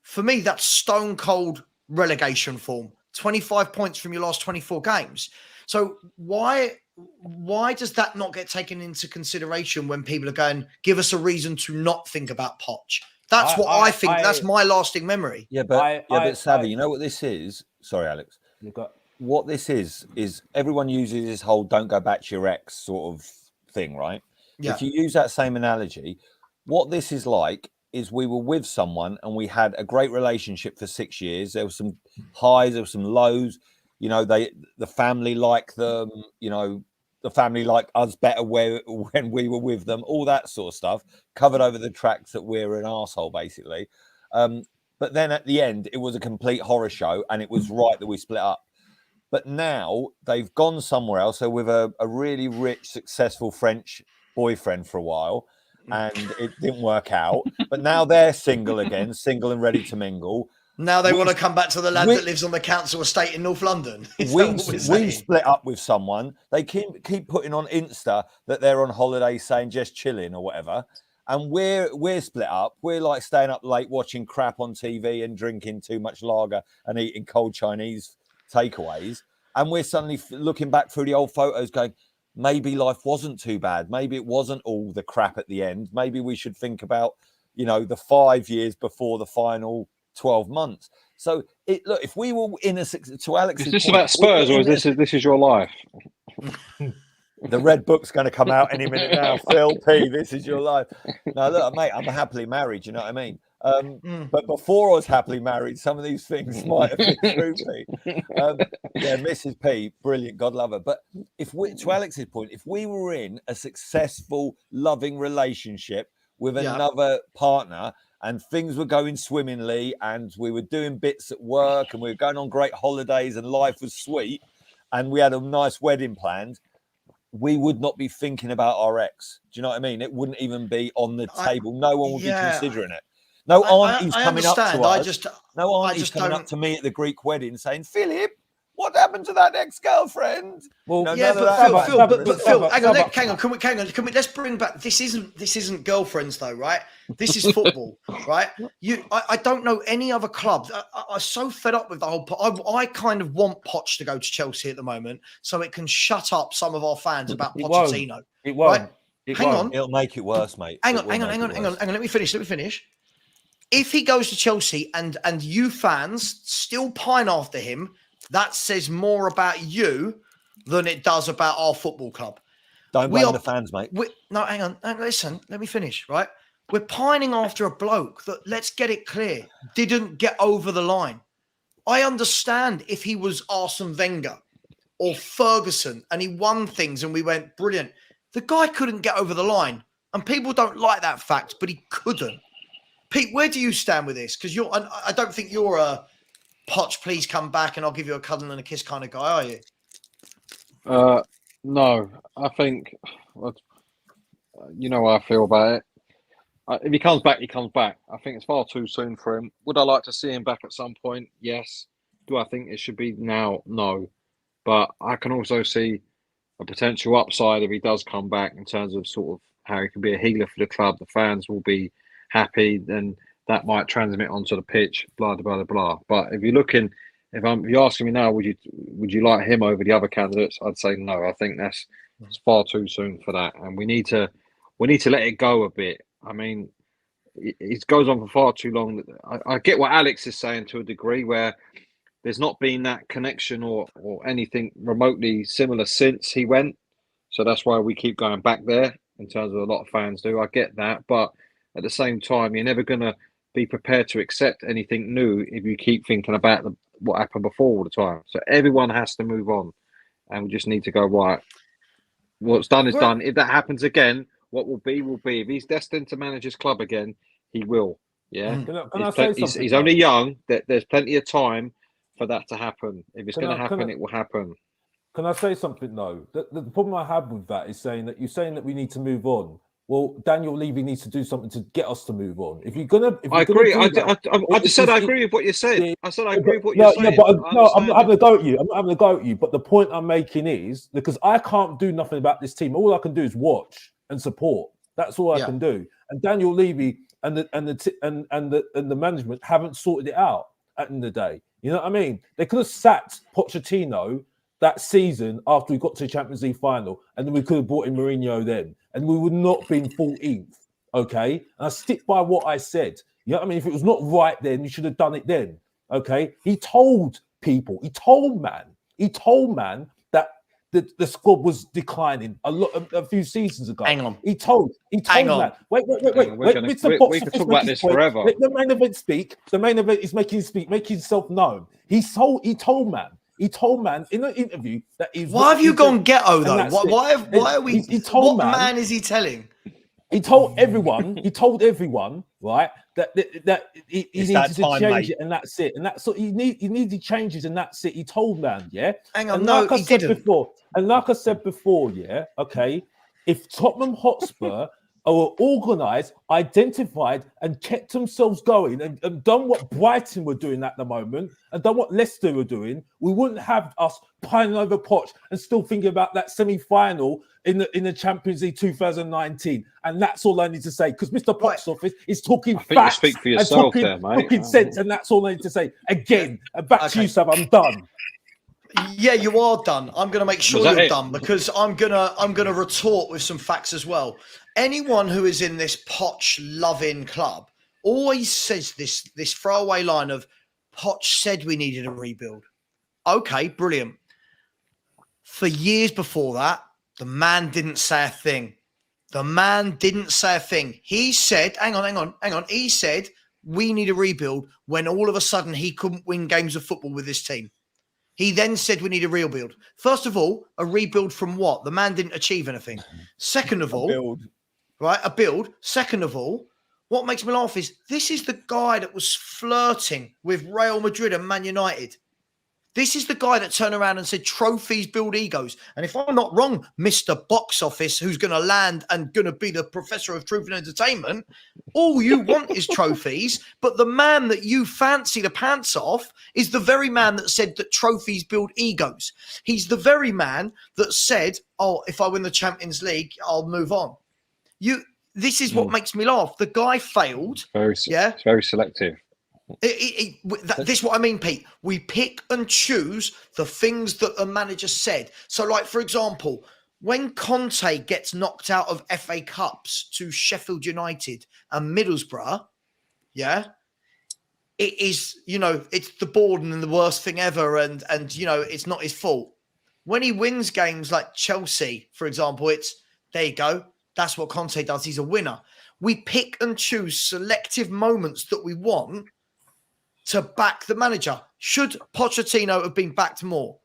For me, that's stone cold relegation form. 25 points from your last 24 games. So why does that not get taken into consideration when people are going, give us a reason to not think about Poch? That's what I think. That's my lasting memory. Yeah, but Savvy, you know what this is? Sorry, Alex. What this is everyone uses this whole "don't go back to your ex" sort of thing, right? Yeah. If you use that same analogy, what this is like is we were with someone and we had a great relationship for 6 years. There were some highs, there were some lows. You know, the family liked them. You know, the family liked us better when we were with them. All that sort of stuff covered over the tracks that we're an arsehole, basically. But then at the end, it was a complete horror show, and it was right that we split up. But now they've gone somewhere else. So with a really rich, successful French boyfriend for a while, and it didn't work out. But now they're single again, single and ready to mingle. Now they want to come back to the lad that lives on the council estate in North London. We split up with someone. They keep putting on Insta that they're on holiday, saying just chilling or whatever. And we're split up. We're like staying up late watching crap on TV and drinking too much lager and eating cold Chinese takeaways, and we're suddenly looking back through the old photos going, maybe life wasn't too bad, maybe it wasn't all the crap at the end, maybe we should think about, you know, the 5 years before the final 12 months. So look, if we were in to Alex's is this point, about Spurs, or is this is your life? The red book's going to come out any minute now. Phil P, this is your life. No, look, mate, I'm happily married, you know what I mean? But before I was happily married, some of these things might have been true, Pete. Yeah, Mrs. P, brilliant, God love her. But to Alex's point, if we were in a successful, loving relationship with another partner and things were going swimmingly and we were doing bits at work and we were going on great holidays and life was sweet and we had a nice wedding planned, we would not be thinking about our ex. Do you know what I mean? It wouldn't even be on the table. No one would be considering it. No auntie's coming up to us. No auntie's coming up to me at the Greek wedding saying, Philip, what happened to that ex-girlfriend? Well, no, yeah, but Phil, hang on. Can we? Let's bring back. This isn't girlfriends though, right? This is football, right? I don't know any other club. I'm so fed up with the whole. I kind of want Poch to go to Chelsea at the moment, so it can shut up some of our fans about Pochettino. It won't. Right? Hang on. It'll make it worse, mate. Hang on. Let me finish. If he goes to Chelsea and you fans still pine after him, that says more about you than it does about our football club. Don't blame the fans, mate. No, hang on. Listen, let me finish, right? We're pining after a bloke that, let's get it clear, didn't get over the line. I understand if he was Arsene Wenger or Ferguson and he won things and we went, brilliant. The guy couldn't get over the line. And people don't like that fact, but he couldn't. Pete, where do you stand with this? Because I don't think you're a Poch, please come back and I'll give you a cuddle and a kiss kind of guy, are you? No, I think, you know how I feel about it. If he comes back, he comes back. I think it's far too soon for him. Would I like to see him back at some point? Yes. Do I think it should be now? No. But I can also see a potential upside if he does come back in terms of sort of how he can be a healer for the club. The fans will be happy, then that might transmit onto the pitch, blah, blah, blah, blah. But if you're asking me now, would you like him over the other candidates? I'd say no. I think it's far too soon for that. And we need to we need to let it go a bit. I mean, it goes on for far too long. I get what Alex is saying to a degree, where there's not been that connection or anything remotely similar since he went. So that's why we keep going back there in terms of a lot of fans do. I get that. But at the same time, you're never going to be prepared to accept anything new if you keep thinking about what happened before all the time. So everyone has to move on. And we just need to go, right, what's done is done. If that happens again, what will be will be. If he's destined to manage his club again, he will. Yeah. Can I say something? He's only young. There's plenty of time for that to happen. If it's going to happen, it will happen. Can I say something though? The problem I have with that is saying that you're saying that we need to move on. Well, Daniel Levy needs to do something to get us to move on. If you're gonna, I agree. I just said I agree with what you're saying. I said I agree with what you're saying. I'm not having a go at you. I'm not having a go at you. But the point I'm making is because I can't do nothing about this team. All I can do is watch and support. That's all I can do. And Daniel Levy and the management haven't sorted it out at the end of the day. You know what I mean? They could have sacked Pochettino that season after we got to the Champions League final, and then we could have brought in Mourinho then, and we would not have been 14th. Okay, and I stick by what I said. You know what I mean? If it was not right then, you should have done it then. Okay, he told people, he told man that the squad was declining a few seasons ago. Hang on. He told man. Wait. We could talk about this forever. Let the main event speak. The main event is making him speak, make himself known. He told man in an interview that he's. Why have you gone ghetto though? Why are we? He told what man is he telling? He told everyone. Right, that he needed to change it, and that's it. And that's so he needed changes, and that's it. He told man, yeah. Hang on, and no, like he didn't. Like I said before, yeah. Okay, if Tottenham Hotspur are organised, identified, and kept themselves going, and done what Brighton were doing at the moment, and done what Leicester were doing, we wouldn't have us piling over Poch and still thinking about that semi-final in the Champions League 2019. And that's all I need to say, because Mr. Poch's office is talking facts, you speak for yourself there, mate. Talking sense, and that's all I need to say. Again, and back to you, Sam. I'm done. Yeah, you are done. I'm going to make sure you're done, because I'm gonna retort with some facts as well. Anyone who is in this Poch loving club always says this throwaway line of Poch said we needed a rebuild. Okay, brilliant. For years before that, the man didn't say a thing. He said, hang on. He said we need a rebuild when all of a sudden he couldn't win games of football with this team. He then said we need a rebuild. First of all, a rebuild from what? The man didn't achieve anything. Second of all, a build. Second of all, what makes me laugh is this is the guy that was flirting with Real Madrid and Man United. This is the guy that turned around and said trophies build egos. And if I'm not wrong, Mr. Box Office, who's going to land and going to be the professor of truth and entertainment, all you want is trophies. But the man that you fancy the pants off is the very man that said that trophies build egos. He's the very man that said, oh, if I win the Champions League, I'll move on. This is what makes me laugh. The guy failed. It's very selective. This is what I mean, Pete. We pick and choose the things that a manager said. So, like, for example, when Conte gets knocked out of FA Cups to Sheffield United and Middlesbrough, it is, it's the board and the worst thing ever. And it's not his fault. When he wins games like Chelsea, for example, it's, there you go. That's what Conte does. He's a winner. We pick and choose selective moments that we want to back the manager. Should Pochettino have been backed more?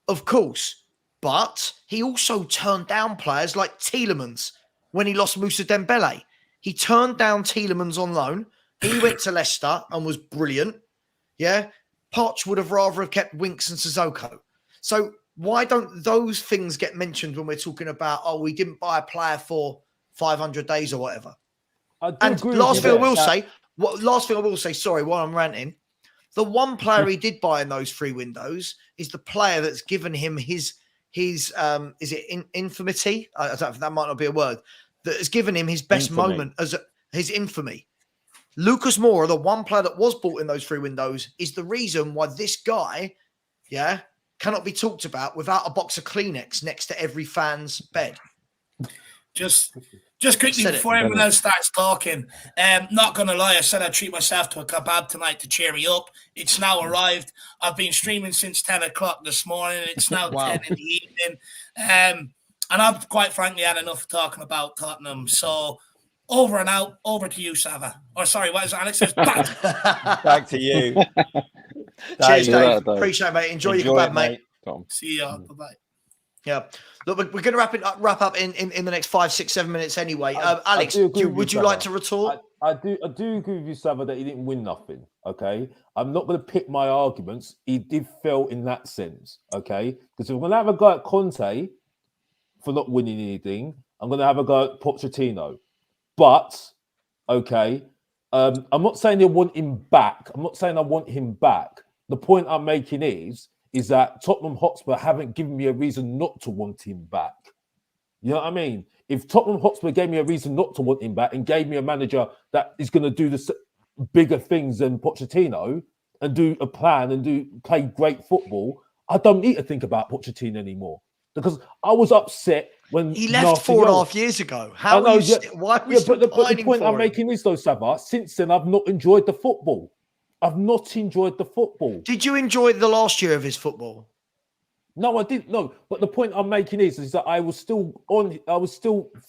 Of course. But he also turned down players like Tielemans when he lost Moussa Dembele. He turned down Tielemans on loan. He went to Leicester and was brilliant. Yeah. Poch would have rather have kept Winks and Sissoko. So why don't those things get mentioned when we're talking about, we didn't buy a player for 500 days or whatever? And last thing I will say, sorry, while I'm ranting, the one player he did buy in those 3 windows is the player that's given him his is it infamy? I don't know if that might not be a word. That has given him his best moment as his infamy. Lucas Moura, the one player that was bought in those 3 windows, is the reason why this guy, cannot be talked about without a box of Kleenex next to every fan's bed. Just Just quickly Said it. before everyone else starts talking, not gonna lie, I said I'd treat myself to a kebab tonight to cheer me up. It's now arrived. I've been streaming since 10 o'clock this morning. It's now Wow. 10 in the evening. And I've quite frankly had enough of talking about Tottenham. So over and out, over to you, Sava. Or sorry, what is it? Alex says Back to you. Cheers, Dave. Dave. Appreciate it, mate. Enjoy your Enjoy kebab, it, mate. Tom. See you. Bye-bye. Yeah. Look, we're going to wrap up in the next 5, 6, 7 minutes anyway. Alex, do agree with would you, you like Sava. to retort? I do agree with you, Sava, that he didn't win nothing. Okay, I'm not going to pick my arguments. He did fail in that sense. Okay, because if we're going to have a go at Conte for not winning anything, I'm going to have a go at Pochettino. But okay, I'm not saying I want him back. I'm not saying I want him back. The point I'm making is that Tottenham Hotspur haven't given me a reason not to want him back. You know what I mean? If Tottenham Hotspur gave me a reason not to want him back and gave me a manager that is going to do the bigger things than Pochettino and do a plan and play great football, I don't need to think about Pochettino anymore. Because I was upset when he left 4.5 years ago. Why are we still but the pining point for I'm him? making is though, Sava, since then I've not enjoyed the football. I've not enjoyed the football. Did you enjoy the last year of his football? No, I didn't. No, but the point I'm making is that I was still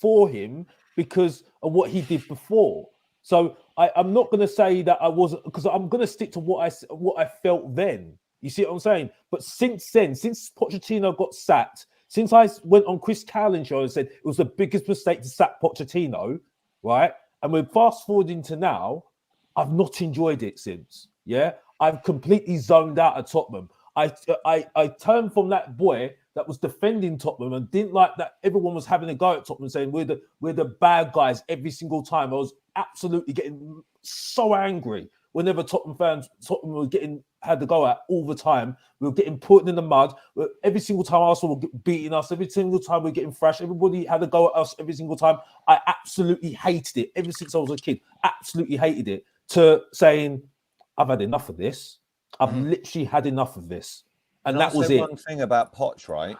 for him because of what he did before. So I'm not going to say that I wasn't, because I'm going to stick to what I felt then. You see what I'm saying? But since then, since Pochettino got sacked, since I went on Chris Cowling show and said it was the biggest mistake to sack Pochettino, right? And we're fast forwarding to now, I've not enjoyed it since. Yeah, I've completely zoned out at Tottenham. I turned from that boy that was defending Tottenham and didn't like that everyone was having a go at Tottenham, saying we're the bad guys every single time. I was absolutely getting so angry whenever Tottenham were had to go at all the time. We were getting put in the mud. Every single time Arsenal were beating us, every single time we were getting thrashed, everybody had to go at us every single time. I absolutely hated it ever since I was a kid. Absolutely hated it. To saying, I've had enough of this. I've literally had enough of this. And that was it. One thing about Poch, right?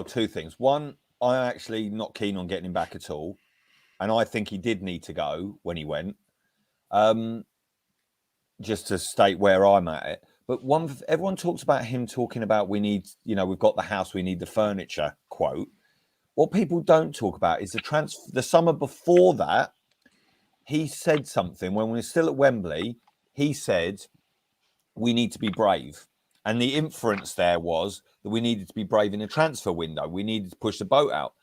Two things. One, I'm actually not keen on getting him back at all. And I think he did need to go when he went. Just to state where I'm at it. But everyone talks about him talking about we need, we've got the house, we need the furniture, quote. What people don't talk about is the summer before that, he said something when we were still at Wembley. He said, we need to be brave. And the inference there was that we needed to be brave in a transfer window. We needed to push the boat out.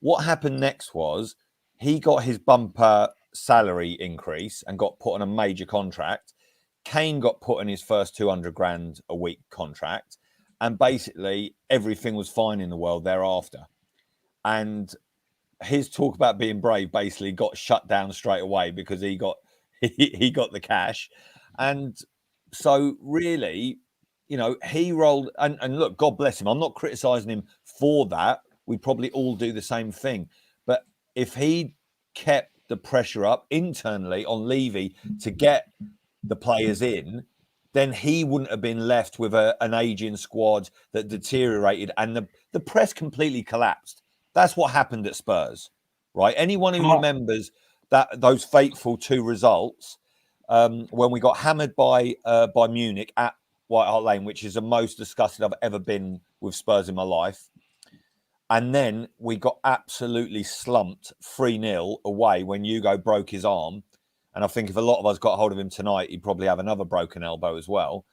What happened next was he got his bumper salary increase and got put on a major contract. Kane got put in his first 200 grand a week contract. And basically everything was fine in the world thereafter. And his talk about being brave basically got shut down straight away because he got the cash. And so really, he rolled and look, God bless him. I'm not criticizing him for that. We probably all do the same thing. But if he kept the pressure up internally on Levy to get the players in, then he wouldn't have been left with an aging squad that deteriorated and the press completely collapsed. That's what happened at Spurs, right? Anyone who remembers those fateful 2 results, when we got hammered by Munich at White Hart Lane, which is the most disgusted I've ever been with Spurs in my life. And then we got absolutely slumped 3-0 away when Hugo broke his arm. And I think if a lot of us got hold of him tonight, he'd probably have another broken elbow as well.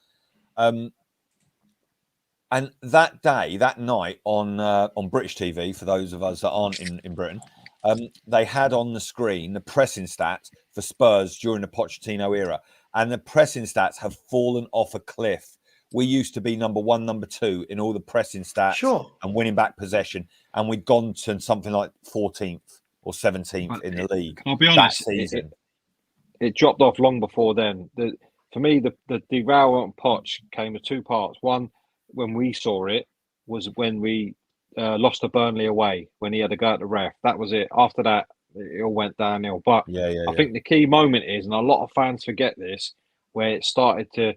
And that day, that night on British TV, for those of us that aren't in Britain, they had on the screen the pressing stats for Spurs during the Pochettino era. And the pressing stats have fallen off a cliff. We used to be number 1, number 2 in all the pressing stats and winning back possession. And we'd gone to something like 14th or 17th in the league. I'll be honest, that season. It dropped off long before then. For me, the derailment Poch came in 2 parts. One, when we saw it, was when we lost to Burnley away, when he had to go at the ref. That was it. After that, it all went downhill. But I think the key moment is, and a lot of fans forget this, where it started to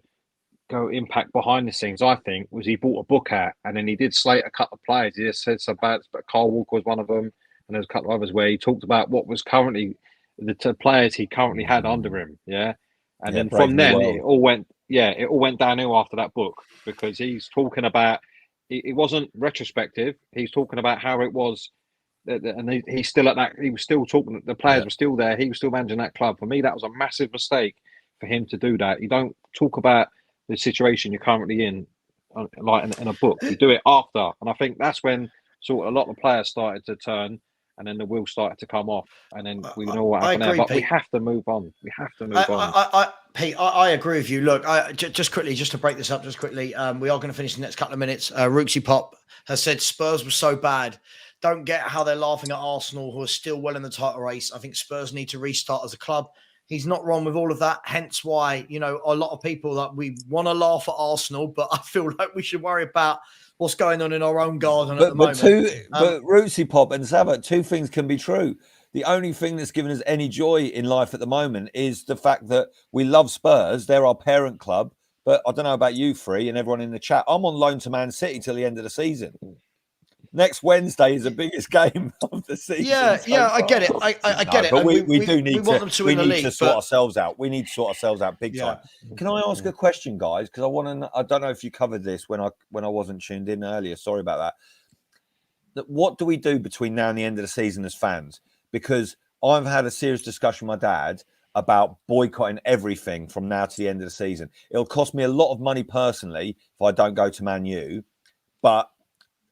go impact behind the scenes, I think, was he bought a book out and then he did slate a couple of players. He just said some bad, but Carl Walker was one of them. and there's a couple of others where he talked about what was currently the players he currently had under him. Yeah. And then Brave from New then World. it all went downhill after that book, because he's talking about it wasn't retrospective. He's talking about how it was, and he's still at that. He was still talking. The players were still there. He was still managing that club. For me, that was a massive mistake for him to do that. You don't talk about the situation you're currently in, like in a book. You do it after, and I think that's when sort of a lot of the players started to turn. And then the wheels started to come off, and then we know what happened there. But Pete, we have to move on. We have to move on. Pete, I agree with you. Look, just quickly, just to break this up, just quickly, we are going to finish the next couple of minutes. Rooksy Pop has said Spurs were so bad. Don't get how they're laughing at Arsenal, who are still well in the title race. I think Spurs need to restart as a club. He's not wrong with all of that. Hence why, you know, a lot of people that we want to laugh at Arsenal, but I feel like we should worry about what's going on in our own garden at the moment. But Rootsy Pop and Sabat, two things can be true. The only thing that's given us any joy in life at the moment is the fact that we love Spurs. They're our parent club. But I don't know about you three and everyone in the chat. I'm on loan to Man City till the end of the season. Next Wednesday is the biggest game of the season. Yeah, I get it. I get it. But we do need want them to win the league, to sort ourselves out. We need to sort ourselves out big time. Can I ask a question, guys? Because I don't know if you covered this when I wasn't tuned in earlier. Sorry about that. What do we do between now and the end of the season as fans? Because I've had a serious discussion with my dad about boycotting everything from now to the end of the season. It'll cost me a lot of money personally if I don't go to Man U, but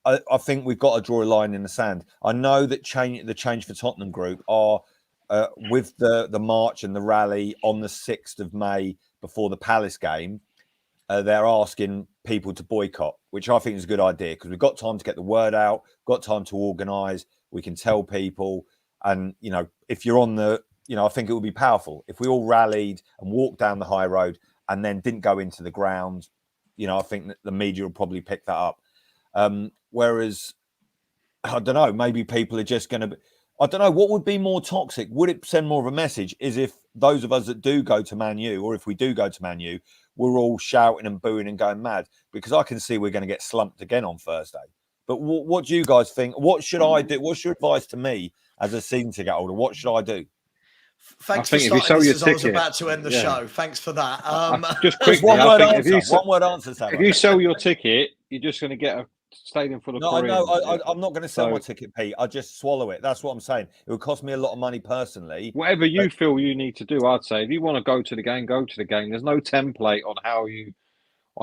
I think we've got to draw a line in the sand. I know that the Change for Tottenham group are with the march and the rally on the 6th of May before the Palace game. They're asking people to boycott, which I think is a good idea because we've got time to get the word out, got time to organise. We can tell people, and you know, if you're on the, you know, I think it would be powerful if we all rallied and walked down the high road and then didn't go into the ground. You know, I think that the media will probably pick that up. Whereas, I don't know, maybe people are just going to, I don't know, what would be more toxic? Would it send more of a message? Is if those of us that do go to Man U, or if we do go to Man U, we're all shouting and booing and going mad? Because I can see we're going to get slumped again on Thursday. But what do you guys think? What should I do? What's your advice to me as a season ticket holder? What should I do? Thanks for starting this as I was about to end the show. Thanks for that. Just quickly, one word answer, Sam. If you sell your ticket, you're just going to get a stadium full of Koreans. No, I'm not going to sell my ticket, Pete. I just swallow it. That's what I'm saying. It would cost me a lot of money personally. Whatever you feel you need to do, I'd say. If you want to go to the game, go to the game. There's no template on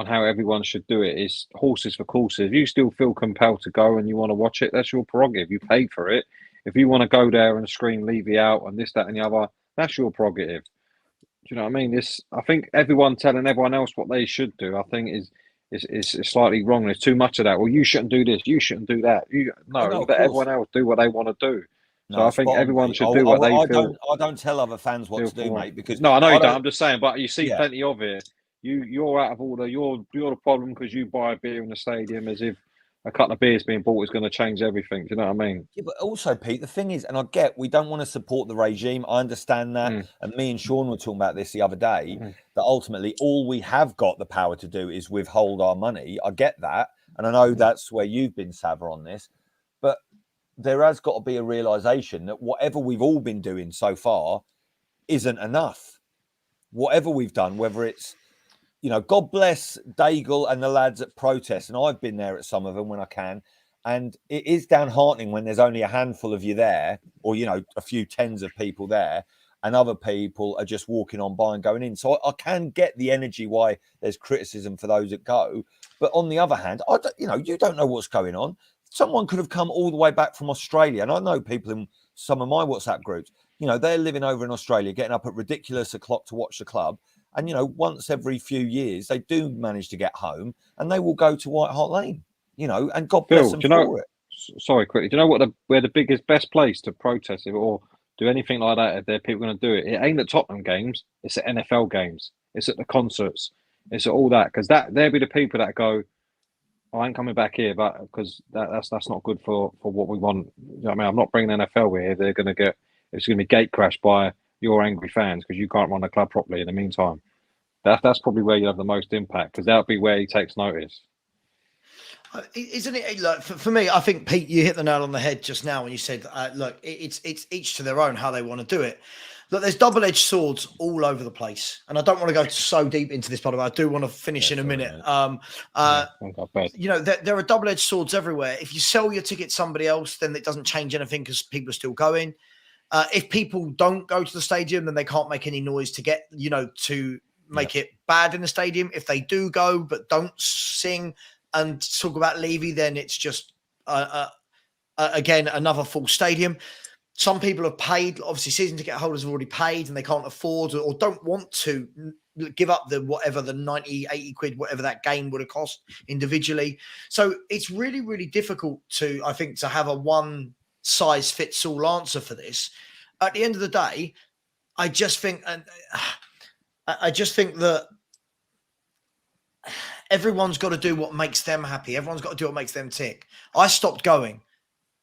how everyone should do it. It's horses for courses. If you still feel compelled to go and you want to watch it, that's your prerogative. You paid for it. If you want to go there and scream Levy out and this, that, and the other, that's your prerogative. Do you know what I mean? I think everyone telling everyone else what they should do, I think is slightly wrong. There's too much of that. Well, you shouldn't do this. You shouldn't do that. Let everyone else do what they want to do. So I think everyone should do what they feel. I don't tell other fans what to do, mate. Because no, I know you don't. I'm just saying, but you see plenty of it. You're out of order. You're the problem because you buy a beer in the stadium as if a couple of beers being bought is going to change everything. Do you know what I mean? Yeah, but also, Pete, the thing is, and I get we don't want to support the regime. I understand that. And me and Sean were talking about this the other day, that ultimately all we have got the power to do is withhold our money. I get that. And I know that's where you've been, Sava, on this. But there has got to be a realisation that whatever we've all been doing so far isn't enough. Whatever we've done, whether it's, you know, God bless Daigle and the lads at protest. And I've been there at some of them when I can. And it is downheartening when there's only a handful of you there, or, you know, a few tens of people there, and other people are just walking on by and going in. So I can get the energy why there's criticism for those that go. But on the other hand, you don't know what's going on. Someone could have come all the way back from Australia. And I know people in some of my WhatsApp groups, you know, they're living over in Australia, getting up at ridiculous o'clock to watch the club. And, you know, once every few years, they do manage to get home and they will go to White Hart Lane, you know, and God bless them for it. Sorry, quickly. Do you know where the best place to protest it or do anything like that if there are people going to do it? It ain't at Tottenham games. It's at NFL games. It's at the concerts. It's at all that. Because they'll be the people that go, I ain't coming back here, but because that's not good for what we want. You know what I mean? I'm not bringing NFL here. It's going to be gate crashed by your angry fans because you can't run the club properly in the meantime. That's probably where you have the most impact because that'll be where he takes notice. Isn't it? Look, for me, I think Pete, you hit the nail on the head just now when you said, "Look, it's each to their own how they want to do it." Look, there's double-edged swords all over the place, and I don't want to go so deep into this, by the way. I do want to finish in a minute. There are double-edged swords everywhere. If you sell your ticket to somebody else, then it doesn't change anything because people are still going. If people don't go to the stadium, then they can't make any noise to get, to make it bad in the stadium. If they do go but don't sing and talk about Levy, then it's just again another full stadium. Some people have paid, obviously season ticket holders have already paid and they can't afford or don't want to give up the 90, 80 quid, whatever that game would have cost individually. So it's really, really difficult to have a one size fits all answer for this. At the end of the day, I just think that everyone's got to do what makes them happy. Everyone's got to do what makes them tick. I stopped going.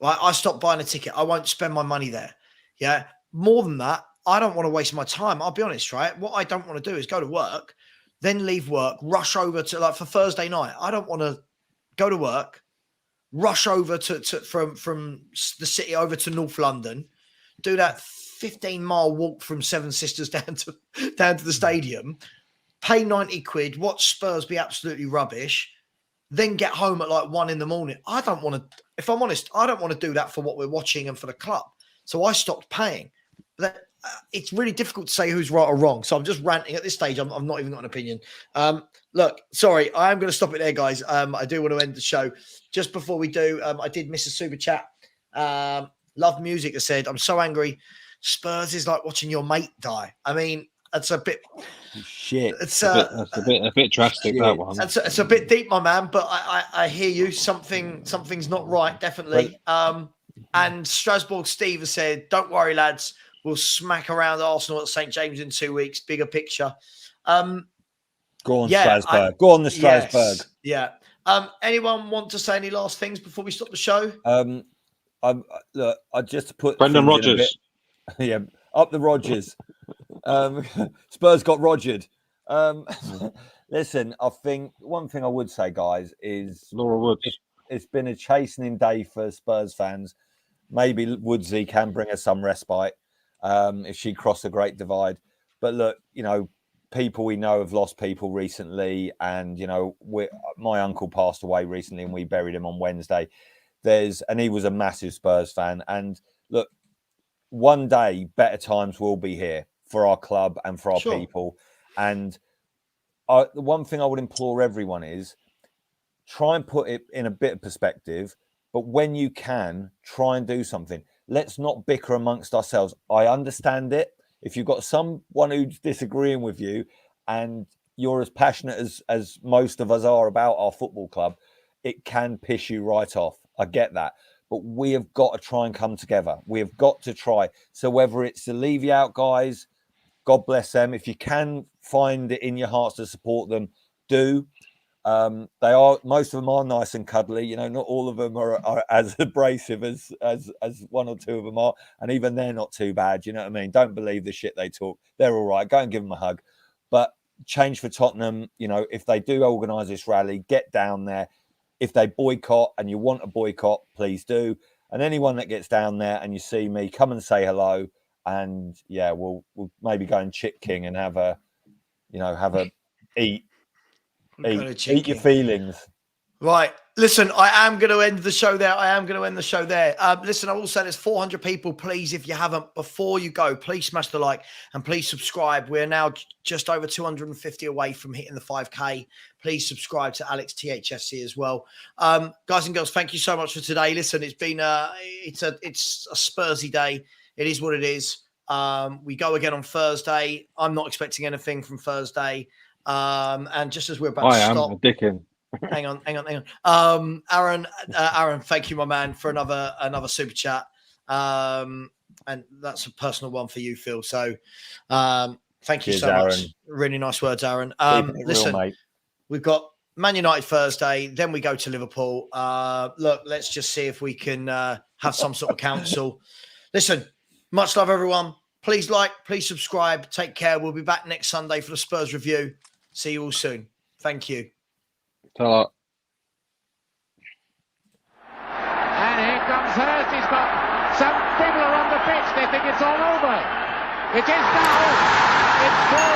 Right? I stopped buying a ticket. I won't spend my money there. Yeah. More than that, I don't want to waste my time. I'll be honest, right? What I don't want to do is go to work, then leave work, rush over to for Thursday night. I don't want to go to work, rush over from the city over to North London, do that 15-mile walk from Seven Sisters down to the stadium, pay 90 quid, watch Spurs be absolutely rubbish, then get home at 1 a.m. I don't want to, if I'm honest, I don't want to do that for what we're watching and for the club. So I stopped paying. It's really difficult to say who's right or wrong. So I'm just ranting at this stage. I'm not even got an opinion. Look, sorry, I am going to stop it there, guys. I do want to end the show. Just before we do, I did miss a super chat. Love Music has said, I'm so angry. Spurs is like watching your mate die. I mean, it's a bit shit. It's a bit drastic, shit. That one. It's a bit deep, my man, but I hear you. Something's not right, definitely. And Strasbourg Steve has said, don't worry, lads. We'll smack around Arsenal at St. James in 2 weeks. Bigger picture. Go on, Strasbourg. Go on the Strasbourg. Yes, anyone want to say any last things before we stop the show? Look, I just put Brendan Rodgers. Yeah, up the Rodgers. Spurs got Rogered. Listen, I think one thing I would say, guys, is Laura Woods. It's been a chastening day for Spurs fans. Maybe Woodsy can bring us some respite if she crossed the great divide. But look, people we know have lost people recently, and my uncle passed away recently, and we buried him on Wednesday. And he was a massive Spurs fan. And look, one day better times will be here for our club and for our people. And the one thing I would implore everyone is try and put it in a bit of perspective. But when you can, try and do something. Let's not bicker amongst ourselves. I understand it. If you've got someone who's disagreeing with you and you're as passionate as most of us are about our football club, it can piss you right off. I get that. But we have got to try and come together. We have got to try. So whether it's the Levy out guys, God bless them. If you can find it in your hearts to support them, do. Most of them are nice and cuddly. Not all of them are as abrasive as one or two of them are. And even they're not too bad. You know what I mean? Don't believe the shit they talk. They're all right. Go and give them a hug. But change for Tottenham, if they do organise this rally, get down there. If they boycott and you want a boycott, please do. And anyone that gets down there and you see me, come and say hello. And yeah, we'll maybe go and Chip King and have a eat your feelings. Right. Listen, I am going to end the show there. Listen, I will say there's 400 people. Please, if you haven't, before you go, please smash the like and please subscribe. We're now just over 250 away from hitting the 5K. Please subscribe to Alex THFC as well. Guys and girls, thank you so much for today. Listen, it's been it's a Spursy day. It is what it is. We go again on Thursday. I'm not expecting anything from Thursday. And just as we're about to stop, I'm Dickin. Hang on. Aaron, thank you, my man, for another super chat. And that's a personal one for you, Phil. So, thank you so much. Really nice words, Aaron. Listen, we've got Man United Thursday, then we go to Liverpool. Look, let's just see if we can have some sort of council. Listen, much love, everyone. Please like, please subscribe. Take care. We'll be back next Sunday for the Spurs review. See you all soon. Thank you. Ta-ra. comes Hurst. He's got some fiddler on the pitch. They think it's all over. It is now. It's 4.